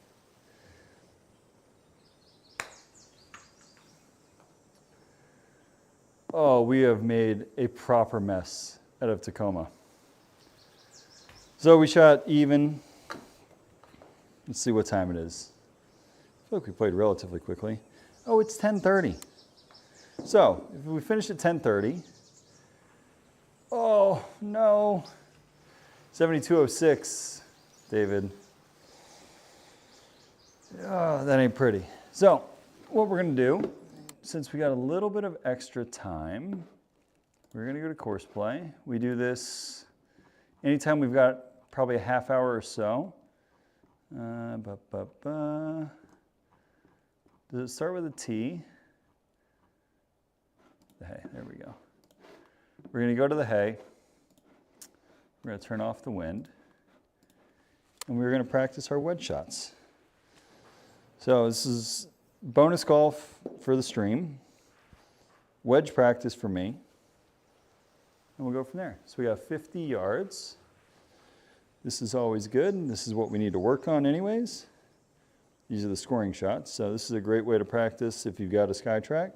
Oh, we have made a proper mess out of Tacoma. So we shot even. Let's see what time it is. I feel like we played relatively quickly. Oh, it's 10:30. So if we finish at 10:30, oh no, 72.06, David. Oh, that ain't pretty. So what we're gonna do, since we got a little bit of extra time, we're gonna go to course play. We do this anytime we've got probably a half hour or so. Does it start with a T? The hay, there we go. We're going to go to the hay. We're going to turn off the wind. And we're going to practice our wedge shots. So this is bonus golf for the stream. Wedge practice for me. And we'll go from there. So we got 50 yards. This is always good. This is what we need to work on anyways. These are the scoring shots. So this is a great way to practice if you've got a Skytrak.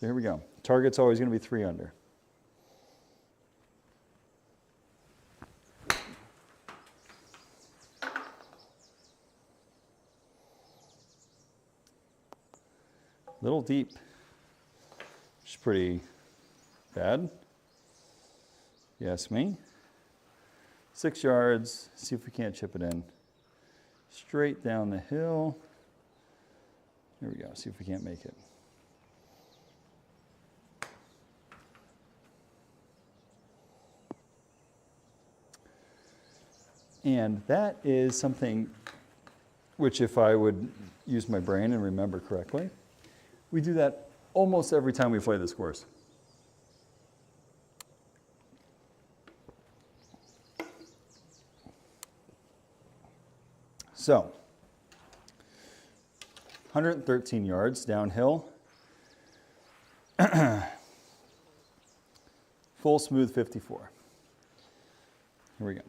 So here we go. Target's always going to be 3 under. Little deep, which is pretty bad, if you ask me. 6 yards, see if we can't chip it in. Straight down the hill. There we go, see if we can't make it. And that is something which, if I would use my brain and remember correctly, we do that almost every time we play this course. So, 113 yards downhill. Full smooth 54. Here we go.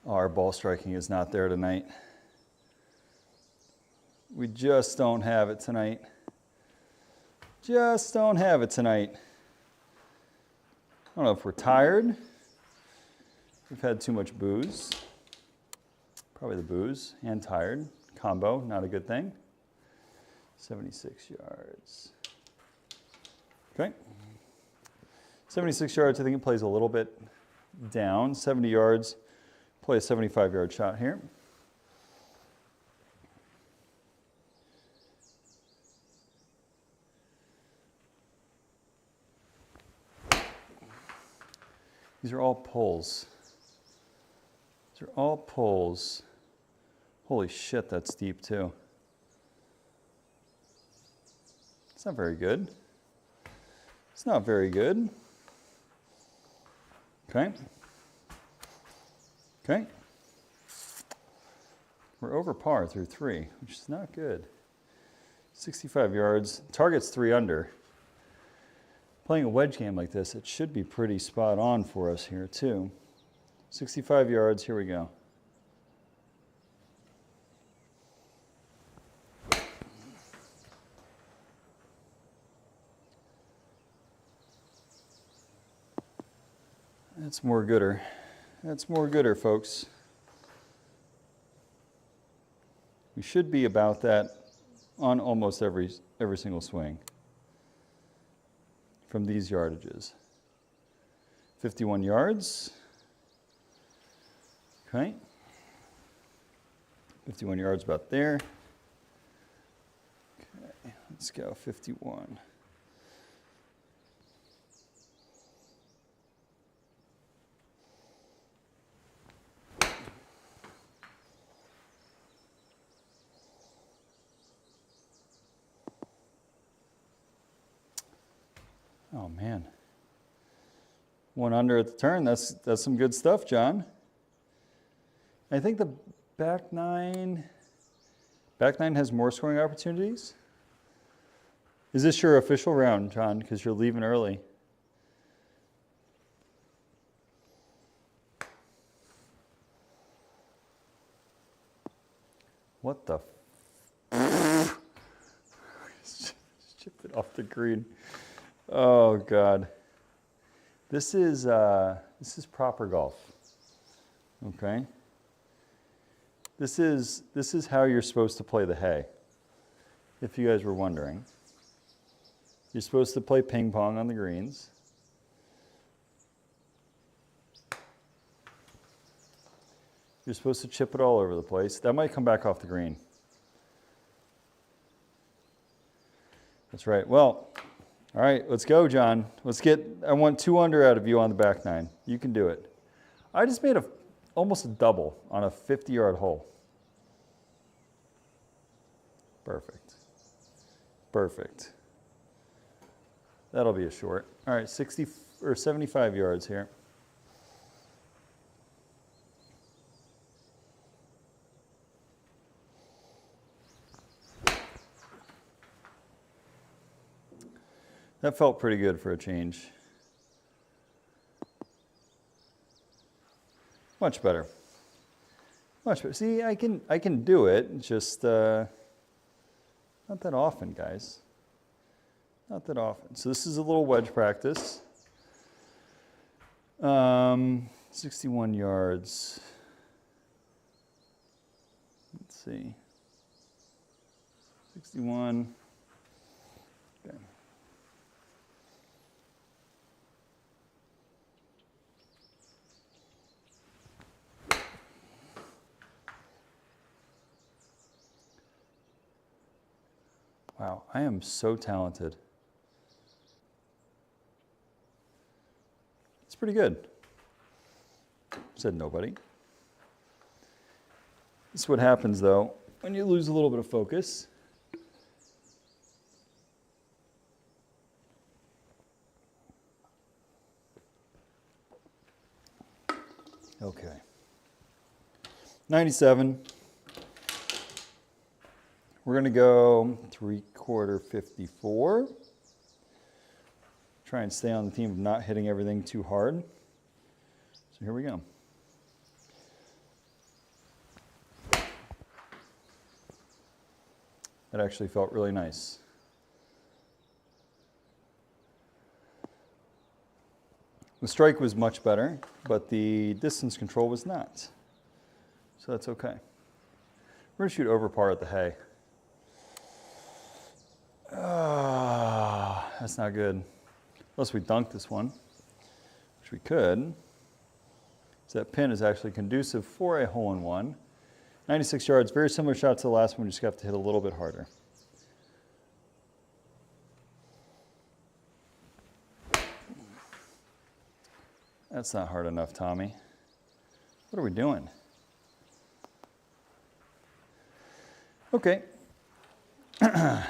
Our ball striking is not there tonight. We just don't have it tonight. Just don't have it tonight. I don't know if we're tired. We've had too much booze. Probably the booze and tired. Combo, not a good thing. 76 yards. Okay. 76 yards, I think it plays a little bit down. 70 yards, play a 75-yard shot here. These are all pulls. These are all pulls. Holy shit, that's deep too. It's not very good. It's not very good. Okay. Okay. We're over par through 3, which is not good. 65 yards. Target's 3 under. Playing a wedge game like this, it should be pretty spot on for us here too. 65 yards, here we go. That's more gooder. That's more gooder, folks. We should be about that on almost every single swing from these yardages. 51 yards. Okay. 51 yards about there. Okay, let's go 51. Oh man. 1 under at the turn. That's some good stuff, John. I think the back nine has more scoring opportunities. Is this your official round, John? Because you're leaving early. What the? Just chipped it off the green. Oh God. This is proper golf. Okay. This is how you're supposed to play the hay. If you guys were wondering. You're supposed to play ping pong on the greens. You're supposed to chip it all over the place. That might come back off the green. That's right. Well, all right, let's go, John. I want 2 under out of you on the back nine. You can do it. I just made almost a double on a 50-yard hole. Perfect. Perfect. That'll be a short. All right, 60 or 75 yards here. That felt pretty good for a change. Much better. Much better. See, I can do it, just not that often, guys. Not that often. So this is a little wedge practice. 61 yards. Let's see. 61. Okay. Wow, I am so talented. It's pretty good. Said nobody. This is what happens though when you lose a little bit of focus. Okay. 97. We're going to go 3/4 54. Try and stay on the theme of not hitting everything too hard. So here we go. That actually felt really nice. The strike was much better, but the distance control was not. So that's okay. We're going to shoot over par at the hay. That's not good. Unless we dunk this one, which we could. So that pin is actually conducive for a hole-in-one. 96 yards, very similar shot to the last one, we just have to hit a little bit harder. That's not hard enough, Tommy. What are we doing? Okay. I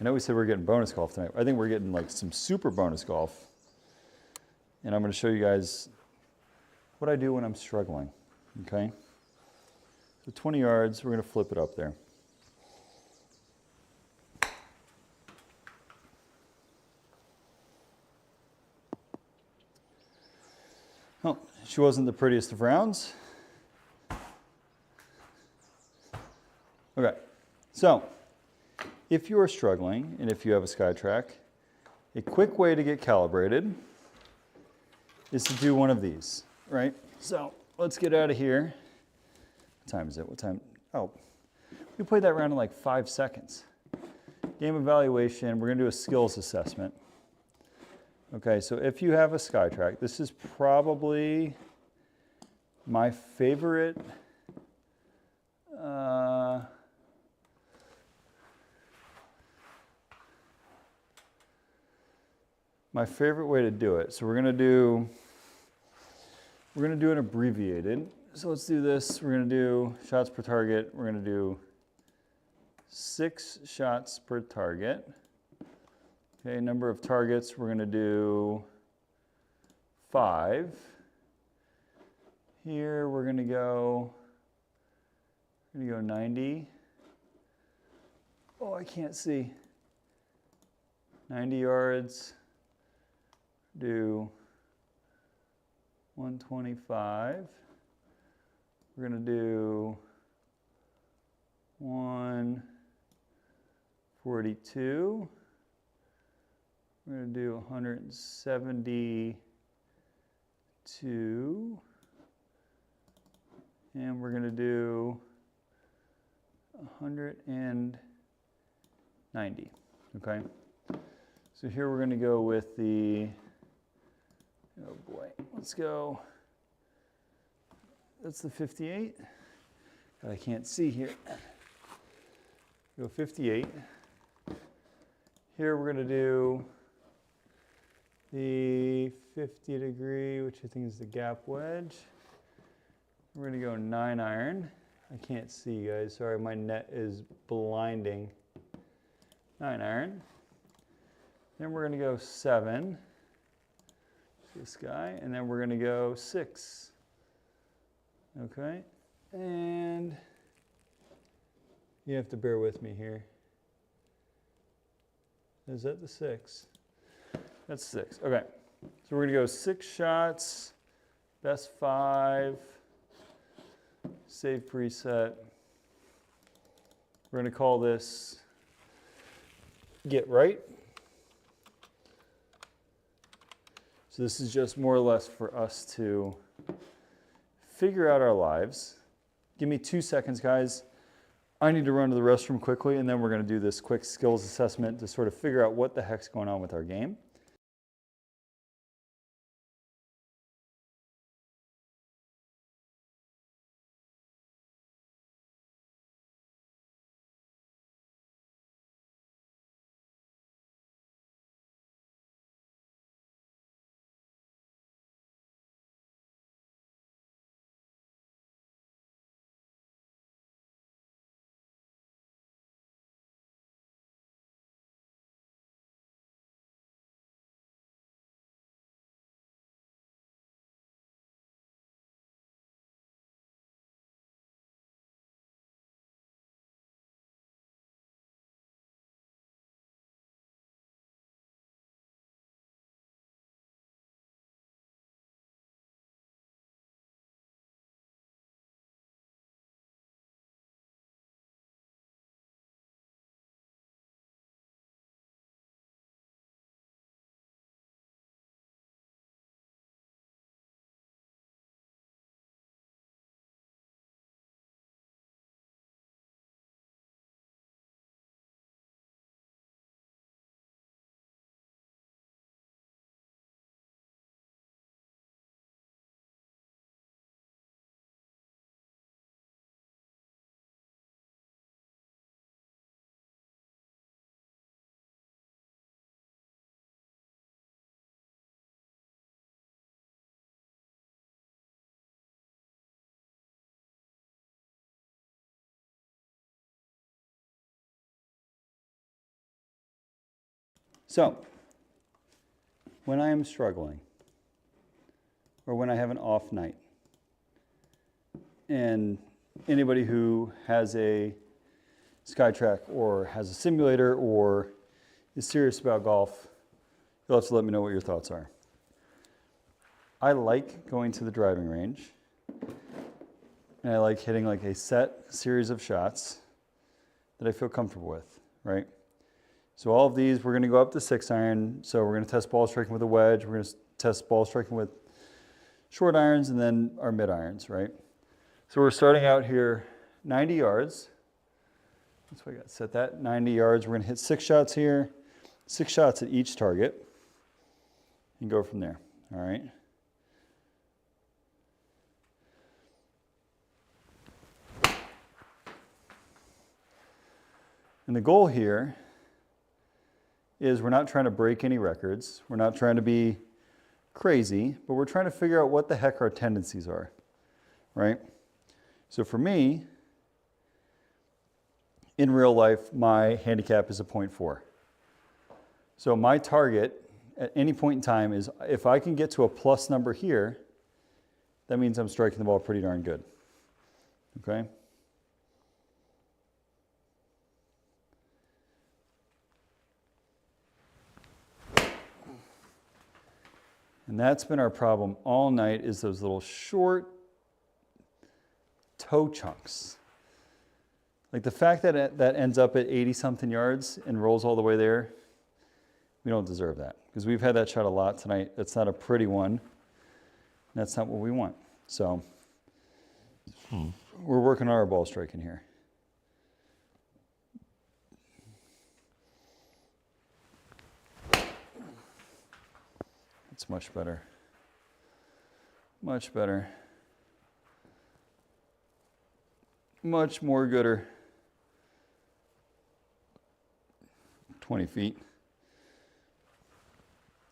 know we said we're getting bonus golf tonight. I think we're getting like some super bonus golf. And I'm going to show you guys what I do when I'm struggling. Okay? So 20 yards, we're going to flip it up there. Well, she wasn't the prettiest of rounds. Okay, so if you are struggling and if you have a Skytrak, a quick way to get calibrated is to do one of these, right? So let's get out of here. What time is it? What time? Oh, we played that round in like 5 seconds. Game evaluation, we're gonna do a skills assessment. Okay, so if you have a Skytrak, this is probably my favorite way to do it. So we're gonna do an abbreviated. So let's do this. We're gonna do shots per target. We're gonna do 6 shots per target. Okay, number of targets, we're gonna do 5. Here we're gonna go 90. Oh, I can't see. 90 yards, do 125. We're gonna do 142. We're going to do 172. And we're going to do 190. Okay? So here we're going to go with the, oh boy, let's go. That's the 58. God, I can't see here. Go 58. Here we're going to do the 50 degree, which I think is the gap wedge. We're going to go 9-iron. I can't see, you guys. Sorry, my net is blinding. 9-iron. Then we're going to go 7. This guy. And then we're going to go 6. Okay. And you have to bear with me here. Is that the 6? That's 6. Okay. So we're going to go 6 shots, best 5, save preset. We're going to call this get right. So this is just more or less for us to figure out our lives. Give me 2 seconds, guys. I need to run to the restroom quickly, and then we're going to do this quick skills assessment to sort of figure out what the heck's going on with our game. So, when I am struggling, or when I have an off night, and anybody who has a Skytrak or has a simulator or is serious about golf, you'll have to let me know what your thoughts are. I like going to the driving range, and I like hitting like a set series of shots that I feel comfortable with, right? So all of these, we're going to go up to 6-iron. So we're going to test ball striking with a wedge. We're going to test ball striking with short irons and then our mid irons, right? So we're starting out here 90 yards. That's why I got to set that, 90 yards. We're going to hit 6 shots here, 6 shots at each target, and go from there, all right? And the goal here is we're not trying to break any records. We're not trying to be crazy, but we're trying to figure out what the heck our tendencies are, right? So for me, in real life, my handicap is a 0.4. So my target at any point in time is if I can get to a plus number here, that means I'm striking the ball pretty darn good, okay? And that's been our problem all night, is those little short toe chunks. Like the fact that that ends up at 80-something yards and rolls all the way there, we don't deserve that. Because we've had that shot a lot tonight. That's not a pretty one. That's not what we want. So we're working on our ball striking here. It's much better. Much better. Much more gooder. 20 feet.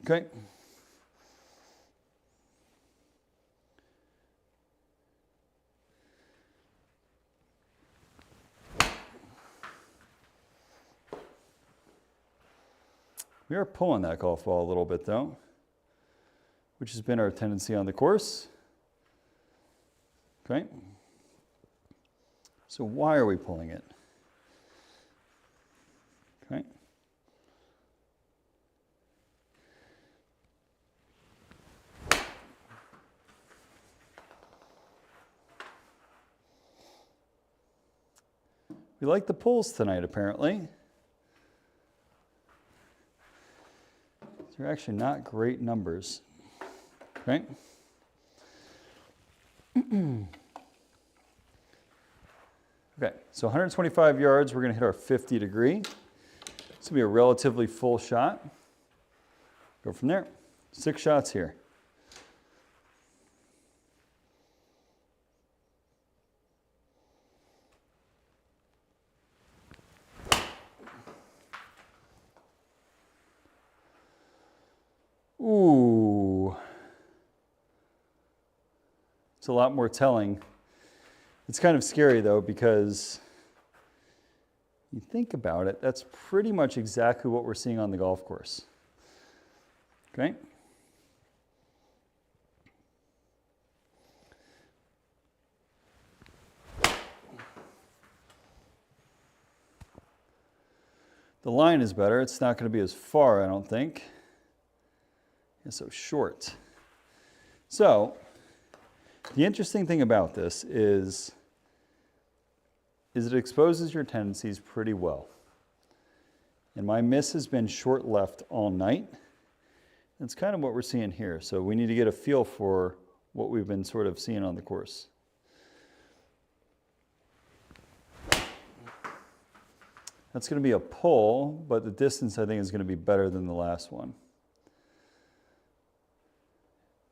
Okay. We are pulling that golf ball a little bit though, which has been our tendency on the course. Okay. So why are we pulling it? Okay. We like the pulls tonight, apparently. They're actually not great numbers. Okay. Okay, so 125 yards, we're going to hit our 50 degree. This will be a relatively full shot. Go from there. 6 shots here. Ooh. It's a lot more telling. It's kind of scary though, because you think about it, that's pretty much exactly what we're seeing on the golf course. Okay? The line is better. It's not going to be as far, I don't think. It's so short. So, the interesting thing about this is it exposes your tendencies pretty well. And my miss has been short left all night. That's kind of what we're seeing here. So we need to get a feel for what we've been sort of seeing on the course. That's going to be a pull, but the distance I think is going to be better than the last one.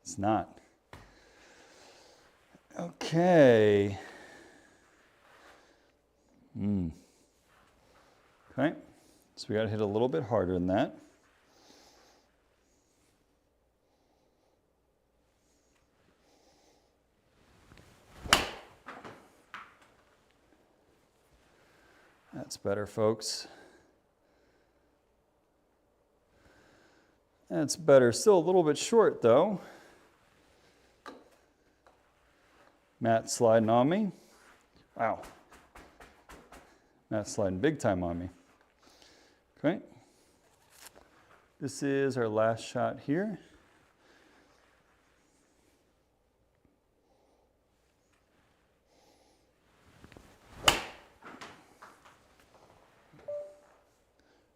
It's not. Okay. Okay, so we got to hit a little bit harder than that. That's better, folks. That's better. Still a little bit short though. Matt's sliding on me. Wow. Matt's sliding big time on me. Okay. This is our last shot here.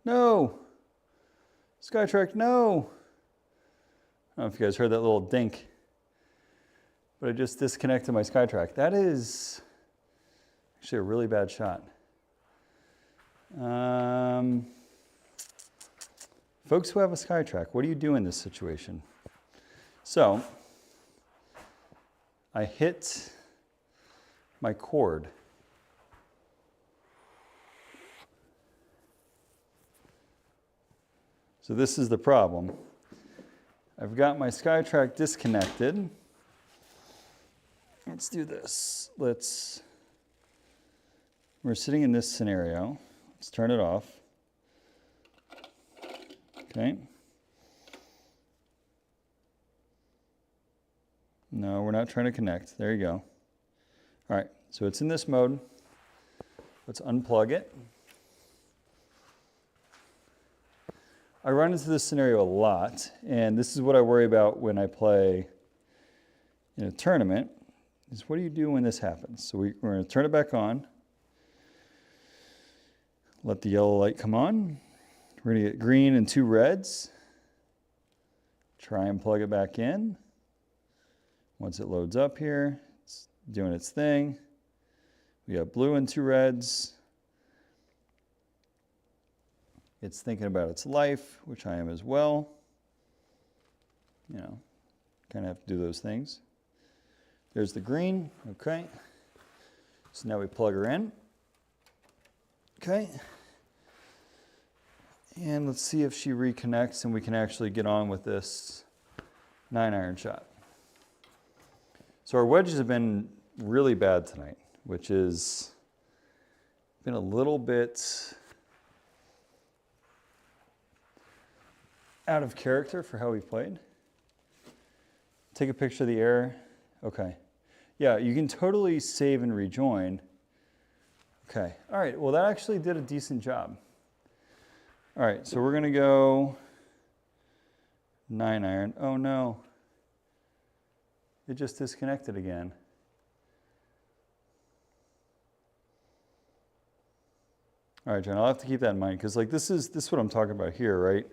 No! Skytrak, no! I don't know if you guys heard that little dink, but I just disconnected my Skytrak. That is actually a really bad shot. Folks who have a Skytrak, what do you do in this situation? So, I hit my cord. So this is the problem. I've got my Skytrak disconnected. Let's do this. We're sitting in this scenario. Let's turn it off. Okay. No, we're not trying to connect. There you go. All right, so it's in this mode. Let's unplug it. I run into this scenario a lot, and this is what I worry about when I play in a tournament, is what do you do when this happens? So we're going to turn it back on, let the yellow light come on. We're going to get green and 2 reds. Try and plug it back in. Once it loads up here, it's doing its thing. We have blue and 2 reds. It's thinking about its life, which I am as well. You know, kind of have to do those things. There's the green, okay. So now we plug her in. Okay. And let's see if she reconnects and we can actually get on with this 9-iron shot. So our wedges have been really bad tonight, which has been a little bit out of character for how we played. Take a picture of the error. Okay. Yeah, you can totally save and rejoin. Okay. All right. Well, that actually did a decent job. All right. So we're going to go 9-iron. Oh, no. It just disconnected again. All right, John, I'll have to keep that in mind because like this is what I'm talking about here, right?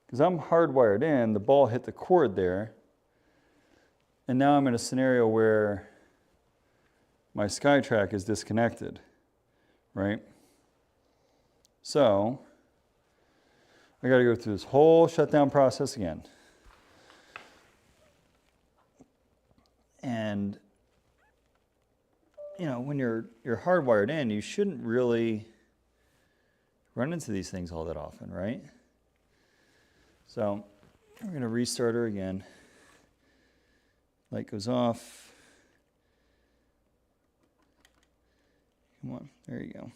Because I'm hardwired in, the ball hit the cord there, and now I'm in a scenario where my Skytrak is disconnected, right? So I got to go through this whole shutdown process again. And you know, when you're hardwired in, you shouldn't really run into these things all that often, right? So we're going to restart her again. Light goes off. Come on, there you go.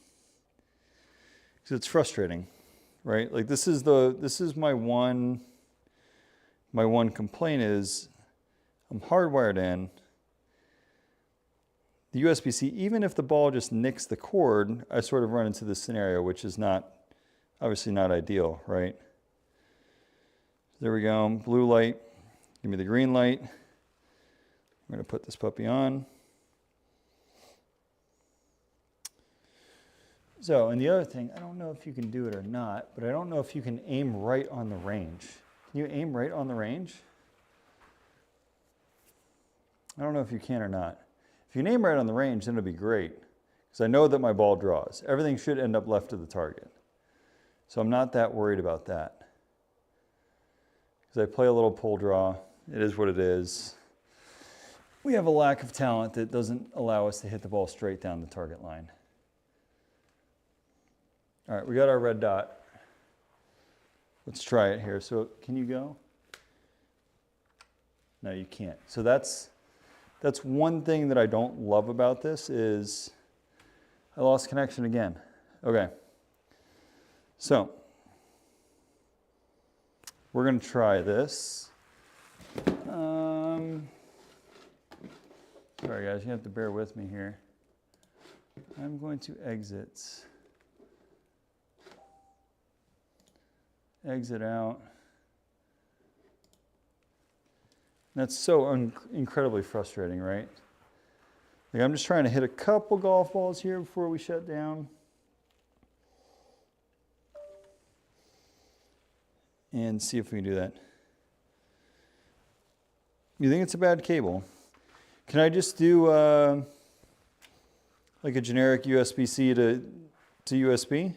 Because it's frustrating, right? Like this is my one complaint is I'm hardwired in. The USB-C, even if the ball just nicks the cord, I sort of run into this scenario, which is obviously not ideal, right? There we go, blue light, give me the green light. I'm gonna put this puppy on. So, and the other thing, I don't know if you can do it or not, but I don't know if you can aim right on the range. Can you aim right on the range? I don't know if you can or not. If you can aim right on the range, then it'll be great, because I know that my ball draws. Everything should end up left of the target. So I'm not that worried about that. Because I play a little pull draw. It is what it is. We have a lack of talent that doesn't allow us to hit the ball straight down the target line. All right, we got our red dot. Let's try it here. So can you go? No, you can't. So that's one thing that I don't love about this is I lost connection again. Okay. So we're going to try this. Sorry guys, you have to bear with me here. I'm going to exit out. That's so incredibly frustrating, right? Like I'm just trying to hit a couple golf balls here before we shut down. And see if we can do that. You think it's a bad cable? Can I just do like a generic USB-C to USB?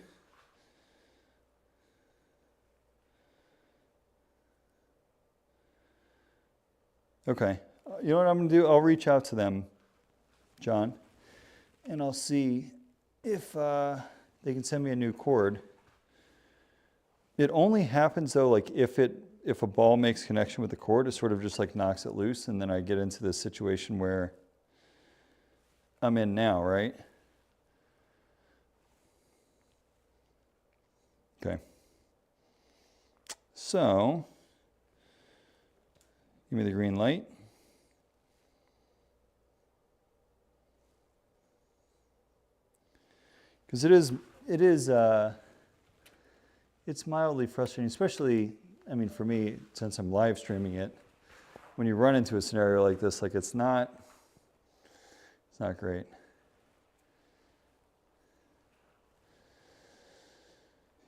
Okay. You know what I'm going to do? I'll reach out to them, John, and I'll see if they can send me a new cord. It only happens though, like if a ball makes connection with the cord, it sort of just like knocks it loose, and then I get into this situation where I'm in now, right? Okay. So, give me the green light. Because it's mildly frustrating, especially, I mean, for me, since I'm live streaming it, when you run into a scenario like this, like it's not great.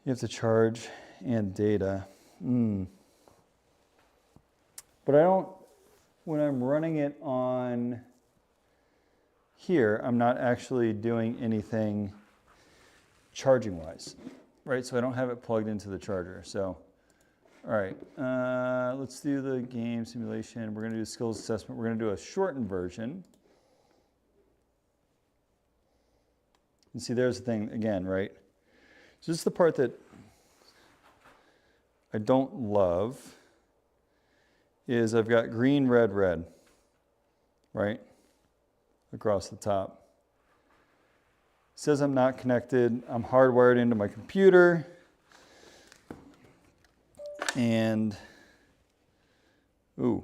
You have to charge and data. But I don't, when I'm running it on here, I'm not actually doing anything charging wise, right? So I don't have it plugged into the charger. So, all right, let's do the game simulation. We're gonna do a skills assessment. We're gonna do a shortened version. And see, there's the thing again, right? So this is the part that I don't love, is I've got green, red, red, right? Across the top. It says I'm not connected. I'm hardwired into my computer. And, ooh.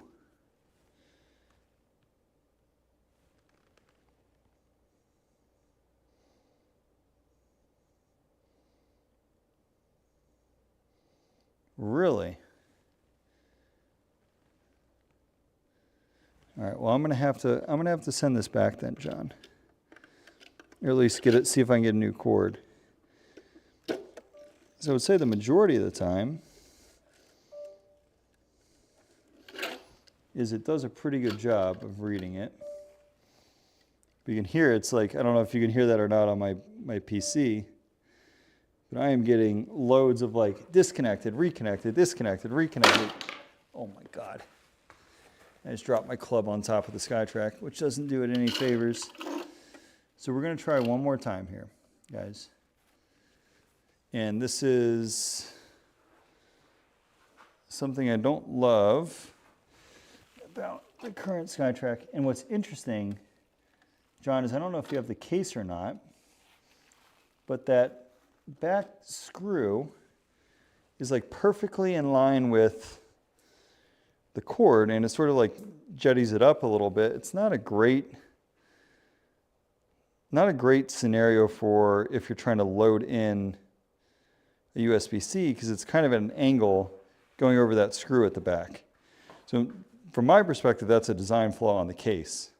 Really? All right, well, I'm gonna have to send this back then, John. Or at least see if I can get a new cord. So I would say the majority of the time is it does a pretty good job of reading it. But you can hear it's like, I don't know if you can hear that or not on my PC, but I am getting loads of like disconnected, reconnected, disconnected, reconnected. Oh my God. I just dropped my club on top of the Skytrak, which doesn't do it any favors. So we're gonna try one more time here, guys. And this is something I don't love about the current Skytrak. And what's interesting, John, is I don't know if you have the case or not, but that back screw is like perfectly in line with the cord, and it sort of like jetties it up a little bit. It's not a great scenario for if you're trying to load in a USB-C, because it's kind of at an angle going over that screw at the back. So from my perspective, that's a design flaw on the case,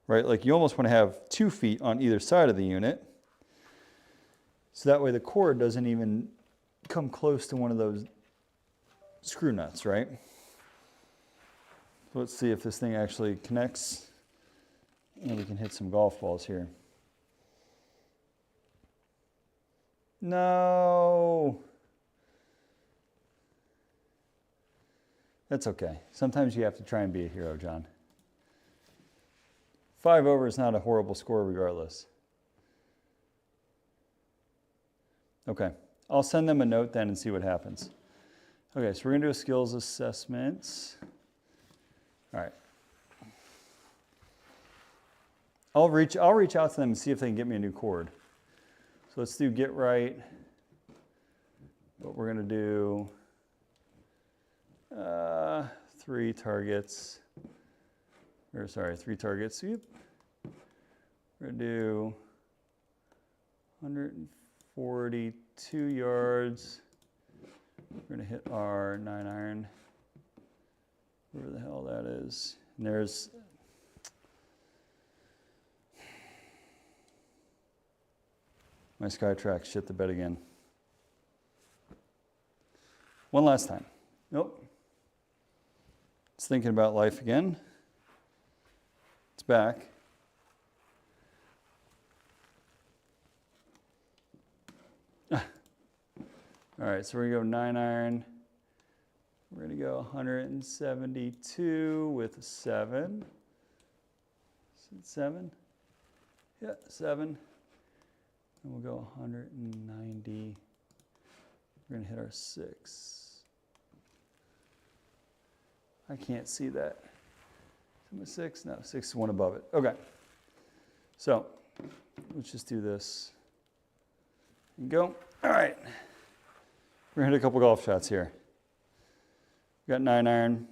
right? Like you almost want to have 2 feet on either side of the unit, so that way the cord doesn't even come close to one of those screw nuts, right? So let's see if this thing actually connects, and we can hit some golf balls here. No. That's okay. Sometimes you have to try and be a hero, John. 5 over is not a horrible score regardless. Okay, I'll send them a note then and see what happens. Okay, so we're gonna do a skills assessment. All right. I'll reach out to them and see if they can get me a new cord. So let's do get right. What we're gonna do 3 targets. Or sorry, 3 targets. Yep. We're gonna do 142 yards. We're gonna hit our 9-iron, wherever the hell that is. And there's my Skytrak shit the bed again. One last time. Nope. It's thinking about life again. It's back. All right, so we're gonna go 9-iron. We're gonna go 172 with a 7. Is it 7? Yeah, 7. And we'll go 190. We're gonna hit our 6. I can't see that. Is it a 6? No, 6 is one above it. Okay. So let's just do this. And go. All right. We're gonna hit a couple golf shots here. We got 9-iron.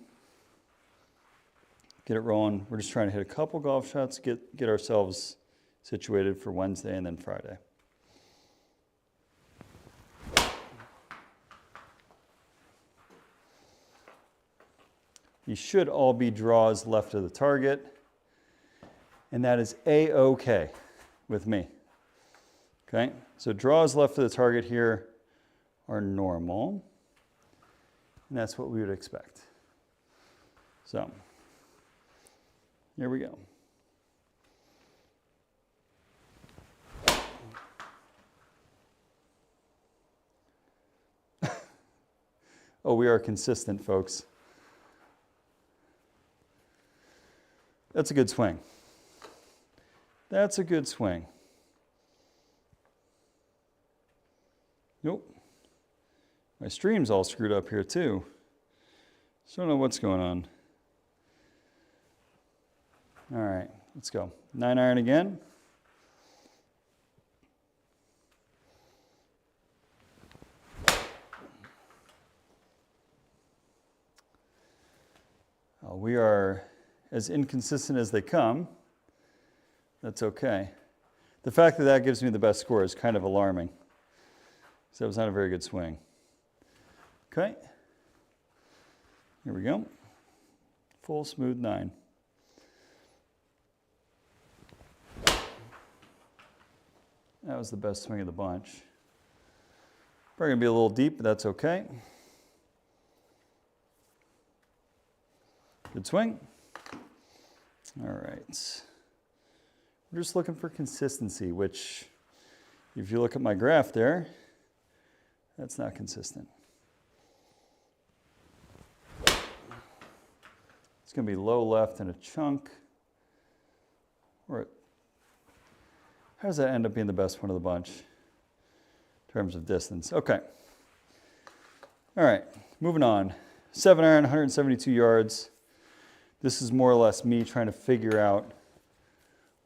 Get it rolling. We're just trying to hit a couple golf shots, get ourselves situated for Wednesday and then Friday. You should all be draws left of the target, and that is A-OK with me. Okay, so draws left of the target here are normal, and that's what we would expect. So, here we go. Oh, we are consistent, folks. That's a good swing. That's a good swing. Nope. My stream's all screwed up here too. So I don't know what's going on. All right, let's go. 9-iron again. We are as inconsistent as they come. That's okay. The fact that that gives me the best score is kind of alarming. So it was not a very good swing. Okay. Here we go. Full smooth 9. That was the best swing of the bunch. Probably gonna be a little deep, but that's okay. Good swing. All right. We're just looking for consistency, which if you look at my graph there, that's not consistent. It's going to be low left and a chunk. Or how does that end up being the best one of the bunch in terms of distance? Okay. All right, moving on. 7-iron, 172 yards. This is more or less me trying to figure out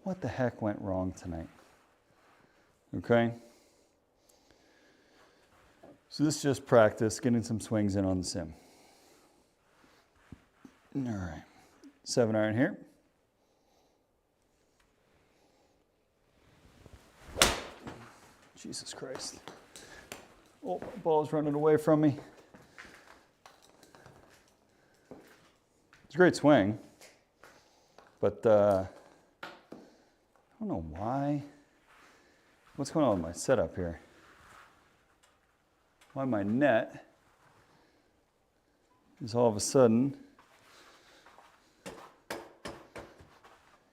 what the heck went wrong tonight. Okay? So this is just practice, getting some swings in on the sim. All right, 7-iron here. Jesus Christ. Oh, my ball's running away from me. It's a great swing, but I don't know why. What's going on with my setup here? Why my net is all of a sudden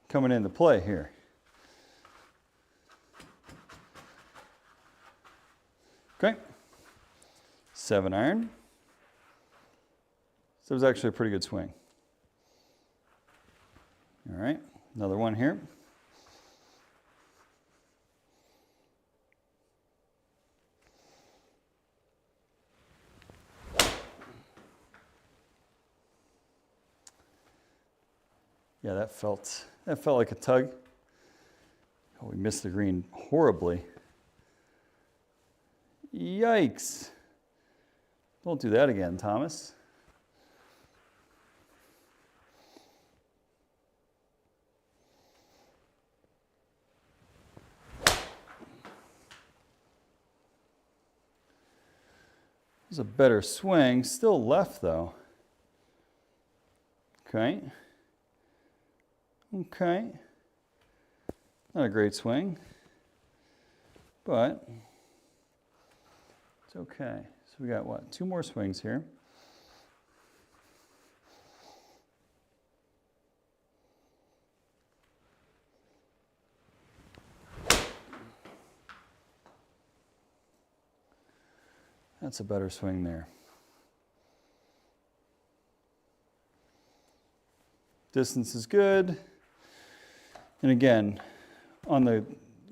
coming into play here. Okay, 7-iron. So it was actually a pretty good swing. All right, another one here. Yeah, that felt like a tug. Oh, we missed the green horribly. Yikes. Don't do that again, Thomas. It's a better swing, still left though. Okay. Okay. Not a great swing, but it's okay. So we got what, 2 more swings here. That's a better swing there. Distance is good. And again, on the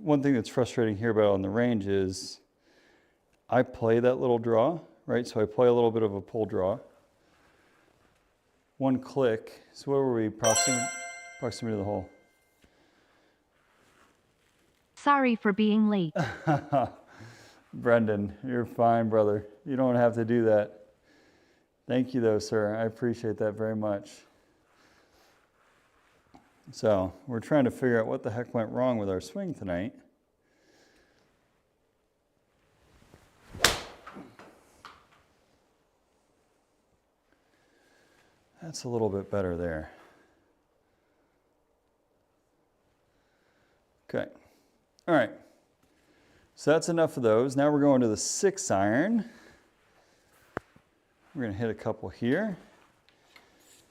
one thing that's frustrating here about on the range is I play that little draw, right? So I play a little bit of a pull draw. 1 click. So where were we? Proximity to the hole. Sorry for being late. Brendan, you're fine, brother. You don't have to do that. Thank you, though, sir. I appreciate that very much. So we're trying to figure out what the heck went wrong with our swing tonight. That's a little bit better there. Okay. All right. So that's enough of those. Now we're going to the 6-iron. We're going to hit a couple here.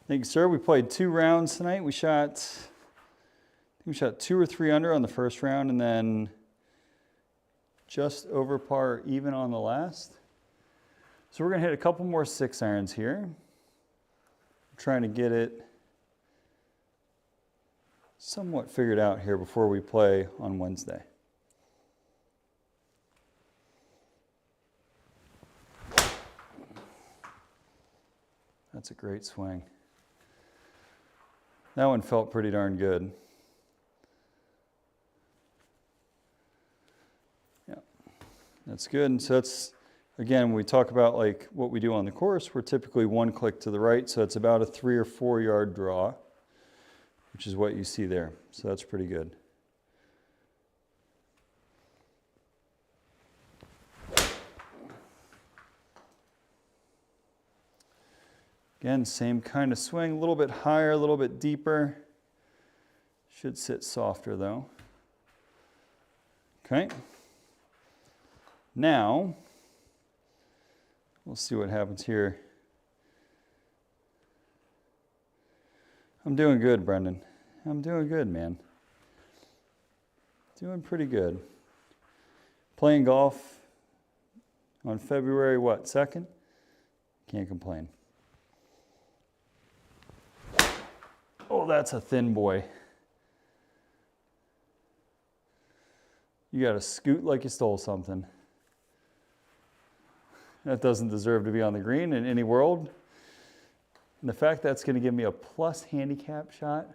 Thank you, sir. We played 2 rounds tonight. We shot 2 or 3 under on the first round and then just over par even on the last. So we're going to hit a couple more 6-irons here. Trying to get it somewhat figured out here before we play on Wednesday. That's a great swing. That one felt pretty darn good. Yeah, that's good. And so that's, again, when we talk about like what we do on the course, we're typically 1 click to the right, so it's about a 3 or 4 yard draw, which is what you see there. So that's pretty good. Again, same kind of swing, a little bit higher, a little bit deeper. Should sit softer though. Okay. Now, we'll see what happens here. I'm doing good, Brendan. I'm doing good, man. Doing pretty good. Playing golf on February, what, 2nd? Can't complain. Oh, that's a thin boy. You got to scoot like you stole something. That doesn't deserve to be on the green in any world. And the fact that's going to give me a plus handicap shot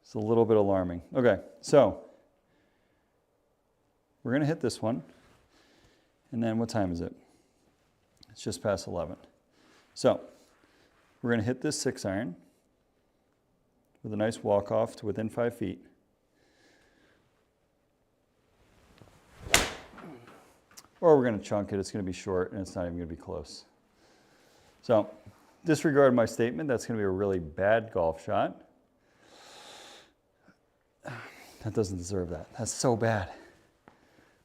is a little bit alarming. Okay, so we're going to hit this one. And then what time is it? It's just past 11. So we're going to hit this 6-iron with a nice walk-off to within 5 feet. Or we're going to chunk it. It's going to be short, and it's not even going to be close. So disregard my statement. That's going to be a really bad golf shot. That doesn't deserve that. That's so bad.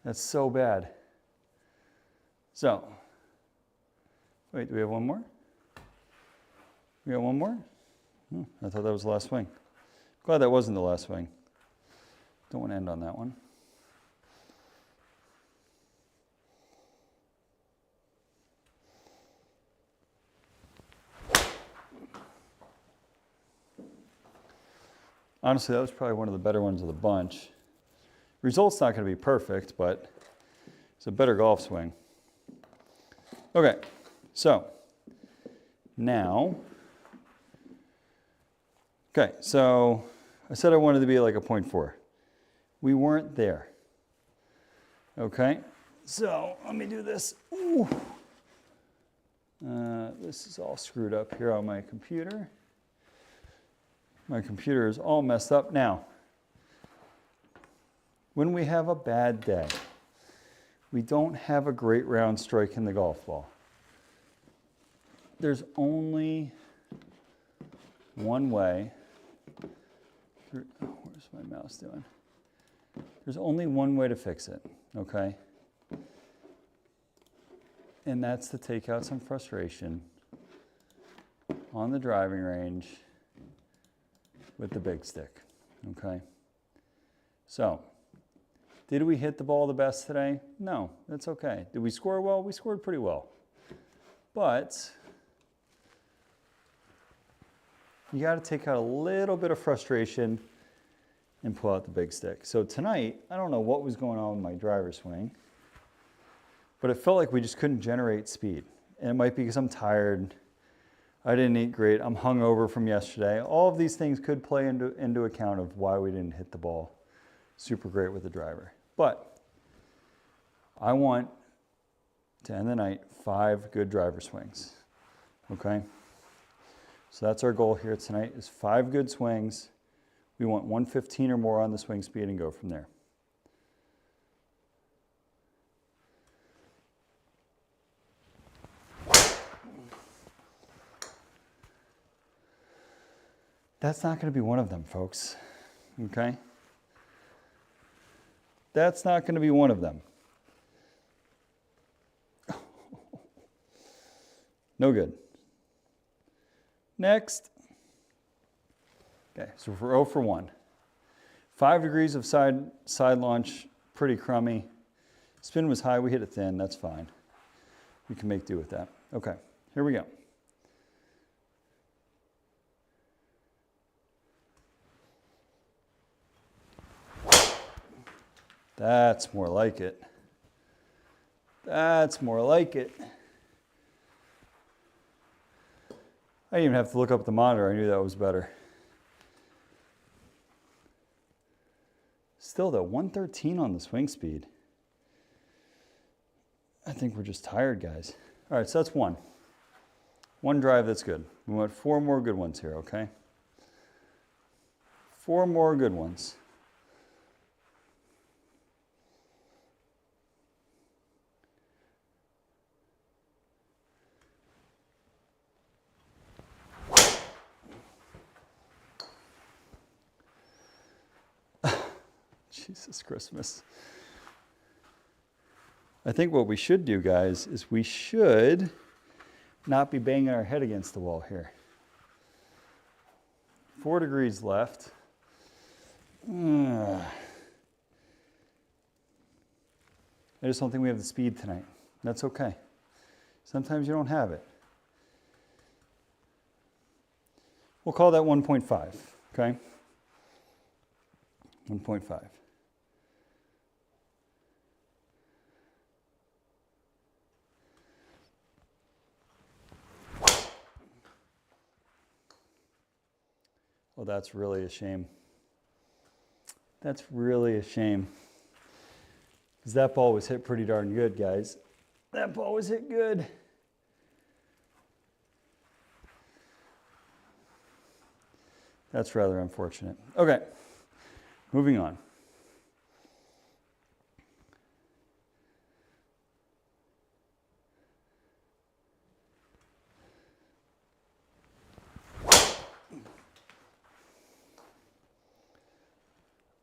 That's so bad. So, wait, do we have one more? We got one more? I thought that was the last swing. Glad that wasn't the last swing. Don't want to end on that one. Honestly, that was probably one of the better ones of the bunch. Result's not going to be perfect, but it's a better golf swing. Okay, so now, okay, so I said I wanted to be like a 0.4. We weren't there. Okay, so let me do this. Ooh. This is all screwed up here on my computer. My computer is all messed up now. When we have a bad day, we don't have a great round strike in the golf ball. There's only one way. Where's my mouse doing? There's only one way to fix it, okay? And that's to take out some frustration on the driving range with the big stick, okay? So, did we hit the ball the best today? No, that's okay. Did we score well? We scored pretty well. But you got to take out a little bit of frustration and pull out the big stick. So tonight, I don't know what was going on with my driver swing, but it felt like we just couldn't generate speed. And it might be because I'm tired, I didn't eat great, I'm hungover from yesterday. All of these things could play into account of why we didn't hit the ball super great with the driver. But I want to end the night 5 good driver swings, okay? So that's our goal here tonight, is 5 good swings. We want 115 or more on the swing speed and go from there. That's not going to be one of them, folks, okay? That's not going to be one of them. No good. Next. Okay, so we're 0 for 1. 5 degrees of side launch, pretty crummy. Spin was high, we hit it thin, that's fine. We can make do with that. Okay, here we go. That's more like it. That's more like it. I didn't even have to look up the monitor, I knew that was better. Still though, 113 on the swing speed. I think we're just tired, guys. All right, so that's one. One drive that's good. We want 4 more good ones here, okay? 4 more good ones. Jesus Christmas. I think what we should do, guys, is we should not be banging our head against the wall here. 4 degrees left. I just don't think we have the speed tonight. That's okay. Sometimes you don't have it. We'll call that 1.5, okay? 1.5. Oh, that's really a shame. That's really a shame. Because that ball was hit pretty darn good, guys. That ball was hit good. That's rather unfortunate. Okay, moving on.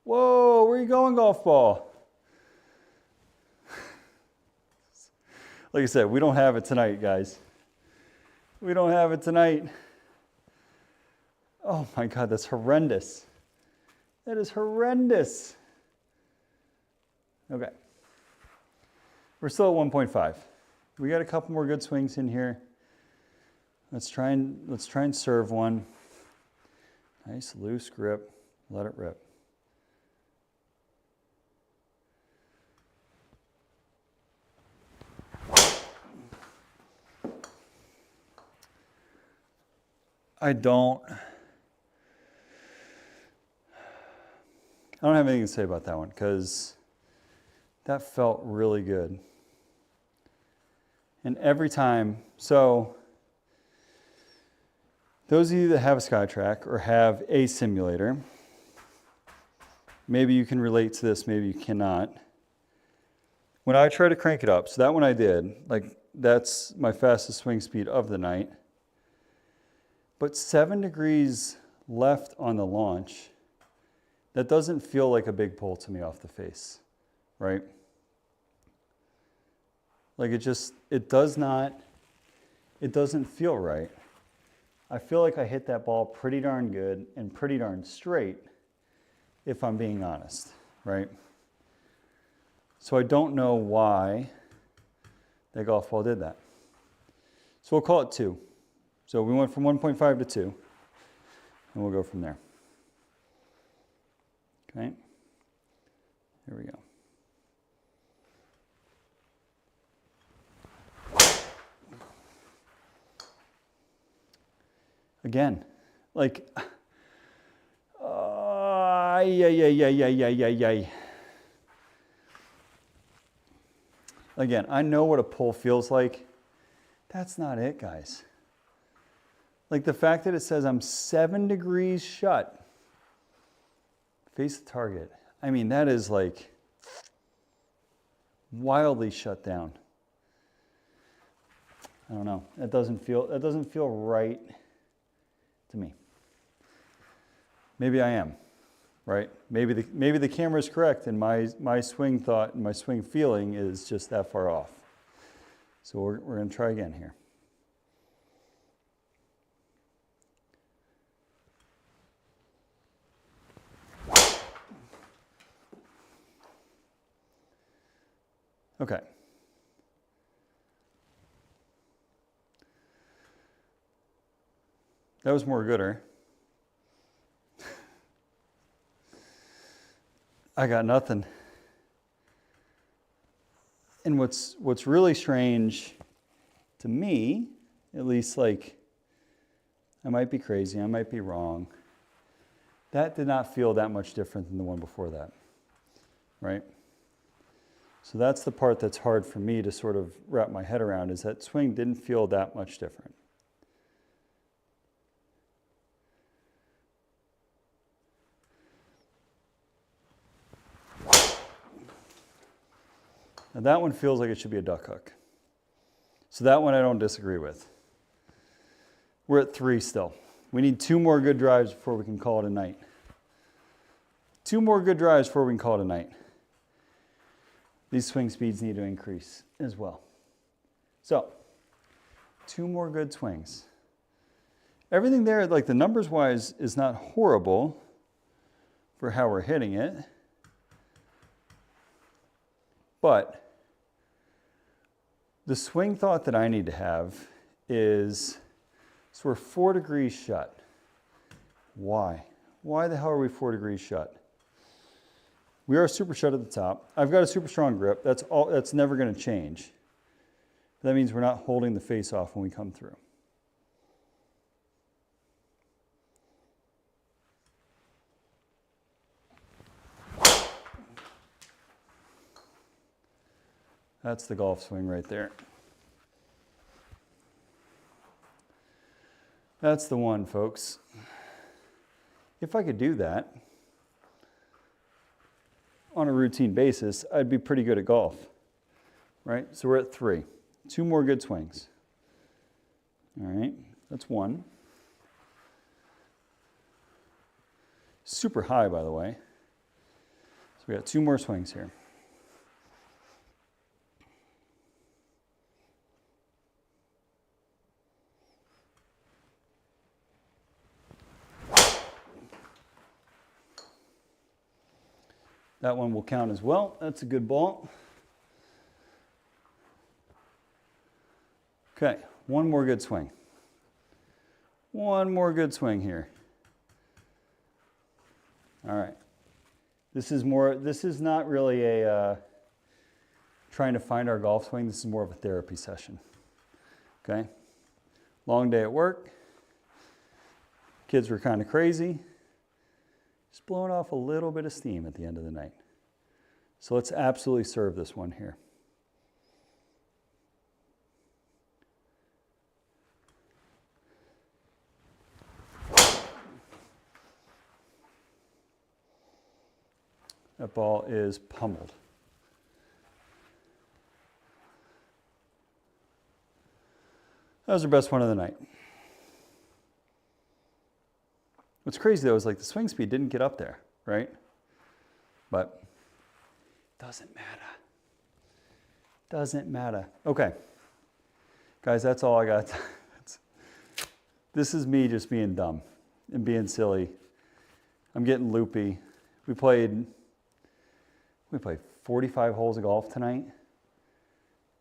Whoa, where are you going, golf ball? Like I said, we don't have it tonight, guys. We don't have it tonight. Oh my God, that's horrendous. That is horrendous. Okay. We're still at 1.5. We got a couple more good swings in here. Let's try and serve one. Nice loose grip. Let it rip. I don't have anything to say about that one because that felt really good. And every time, so those of you that have a Skytrak or have a simulator, maybe you can relate to this, maybe you cannot. When I try to crank it up, so that one I did, like that's my fastest swing speed of the night. But 7 degrees left on the launch, that doesn't feel like a big pull to me off the face, right? Like it doesn't feel right. I feel like I hit that ball pretty darn good and pretty darn straight, if I'm being honest, right? So I don't know why that golf ball did that. So we'll call it 2. So we went from 1.5 to 2, and we'll go from there. Okay, here we go. Again, like, Again, I know what a pull feels like. That's not it, guys. Like the fact that it says I'm 7 degrees shut, face the target. I mean, that is like wildly shut down. I don't know. That doesn't feel right to me. Maybe I am, right? Maybe the camera is correct and my swing thought and my swing feeling is just that far off. So we're going to try again here. Okay. That was more gooder. I got nothing. And what's really strange to me, at least, like, I might be crazy, I might be wrong. That did not feel that much different than the one before that, right? So that's the part that's hard for me to sort of wrap my head around, is that swing didn't feel that much different. Now that one feels like it should be a duck hook. So that one I don't disagree with. We're at 3 still. We need 2 more good drives before we can call it a night. 2 more good drives before we can call it a night. These swing speeds need to increase as well. So, 2 more good swings. Everything there, like the numbers wise, is not horrible for how we're hitting it. But the swing thought that I need to have is, so we're 4 degrees shut. Why? Why the hell are we 4 degrees shut? We are super shut at the top. I've got a super strong grip. That's never going to change. That means we're not holding the face off when we come through. That's the golf swing right there. That's the one, folks. If I could do that on a routine basis, I'd be pretty good at golf, right? So we're at 3. 2 more good swings. All right, that's 1. Super high, by the way. So we got 2 more swings here. That one will count as well. That's a good ball. Okay, 1 more good swing. 1 more good swing here. All right. This is not really a trying to find our golf swing. This is more of a therapy session. Okay? Long day at work. Kids were kind of crazy. Just blowing off a little bit of steam at the end of the night. So let's absolutely serve this one here. That ball is pummeled. That was our best one of the night. What's crazy though is like the swing speed didn't get up there, right? But doesn't matter. Doesn't matter. Okay. Guys, that's all I got. This is me just being dumb and being silly. I'm getting loopy. We played 45 holes of golf tonight.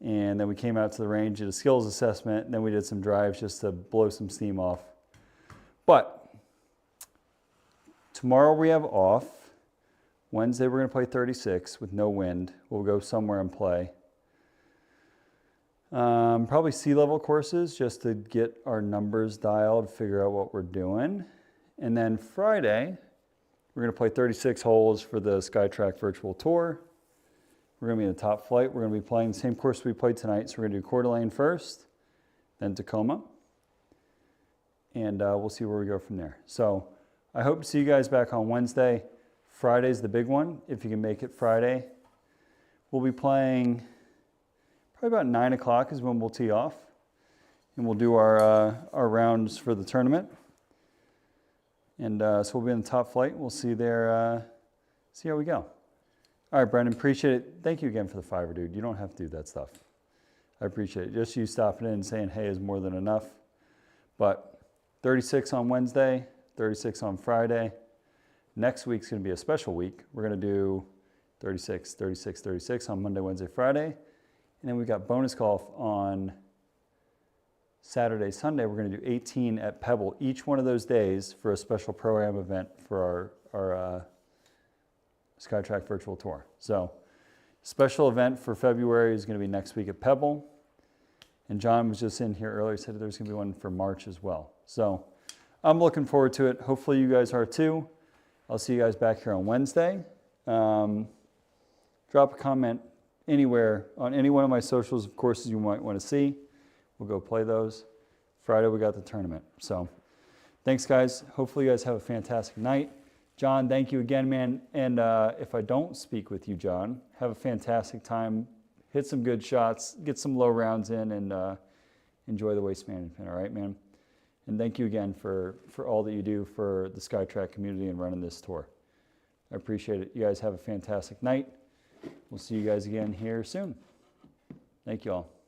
And then we came out to the range, did a skills assessment, and then we did some drives just to blow some steam off. But tomorrow we have off. Wednesday we're going to play 36 with no wind. We'll go somewhere and play. Probably sea-level courses just to get our numbers dialed, figure out what we're doing. And then Friday, we're going to play 36 holes for the Skytrak virtual tour. We're going to be in the top flight. We're going to be playing the same course we played tonight. So we're going to do Coeur d'Alene first, then Tacoma. And we'll see where we go from there. So I hope to see you guys back on Wednesday. Friday's the big one, if you can make it Friday. We'll be playing probably about 9 o'clock is when we'll tee off. And we'll do our rounds for the tournament. And so we'll be in the top flight. We'll see there, see how we go. All right, Brendan, appreciate it. Thank you again for the $5, dude. You don't have to do that stuff. I appreciate it. Just you stopping in and saying, hey, is more than enough. But 36 on Wednesday, 36 on Friday. Next week's going to be a special week. We're going to do 36, 36, 36 on Monday, Wednesday, Friday. And then we've got bonus golf on Saturday, Sunday. We're going to do 18 at Pebble each one of those days for a special Pro-Am event for our Skytrak virtual tour. So special event for February is going to be next week at Pebble. And John was just in here earlier, said there's going to be one for March as well. So I'm looking forward to it. Hopefully you guys are too. I'll see you guys back here on Wednesday. Drop a comment anywhere on any one of my socials of courses you might want to see. We'll go play those. Friday we got the tournament. So thanks guys. Hopefully you guys have a fantastic night. John, thank you again, man. And if I don't speak with you, John, have a fantastic time. Hit some good shots, get some low rounds in, and enjoy the waste management, all right, man? And thank you again for all that you do for the Skytrak community and running this tour. I appreciate it. You guys have a fantastic night. We'll see you guys again here soon. Thank you all.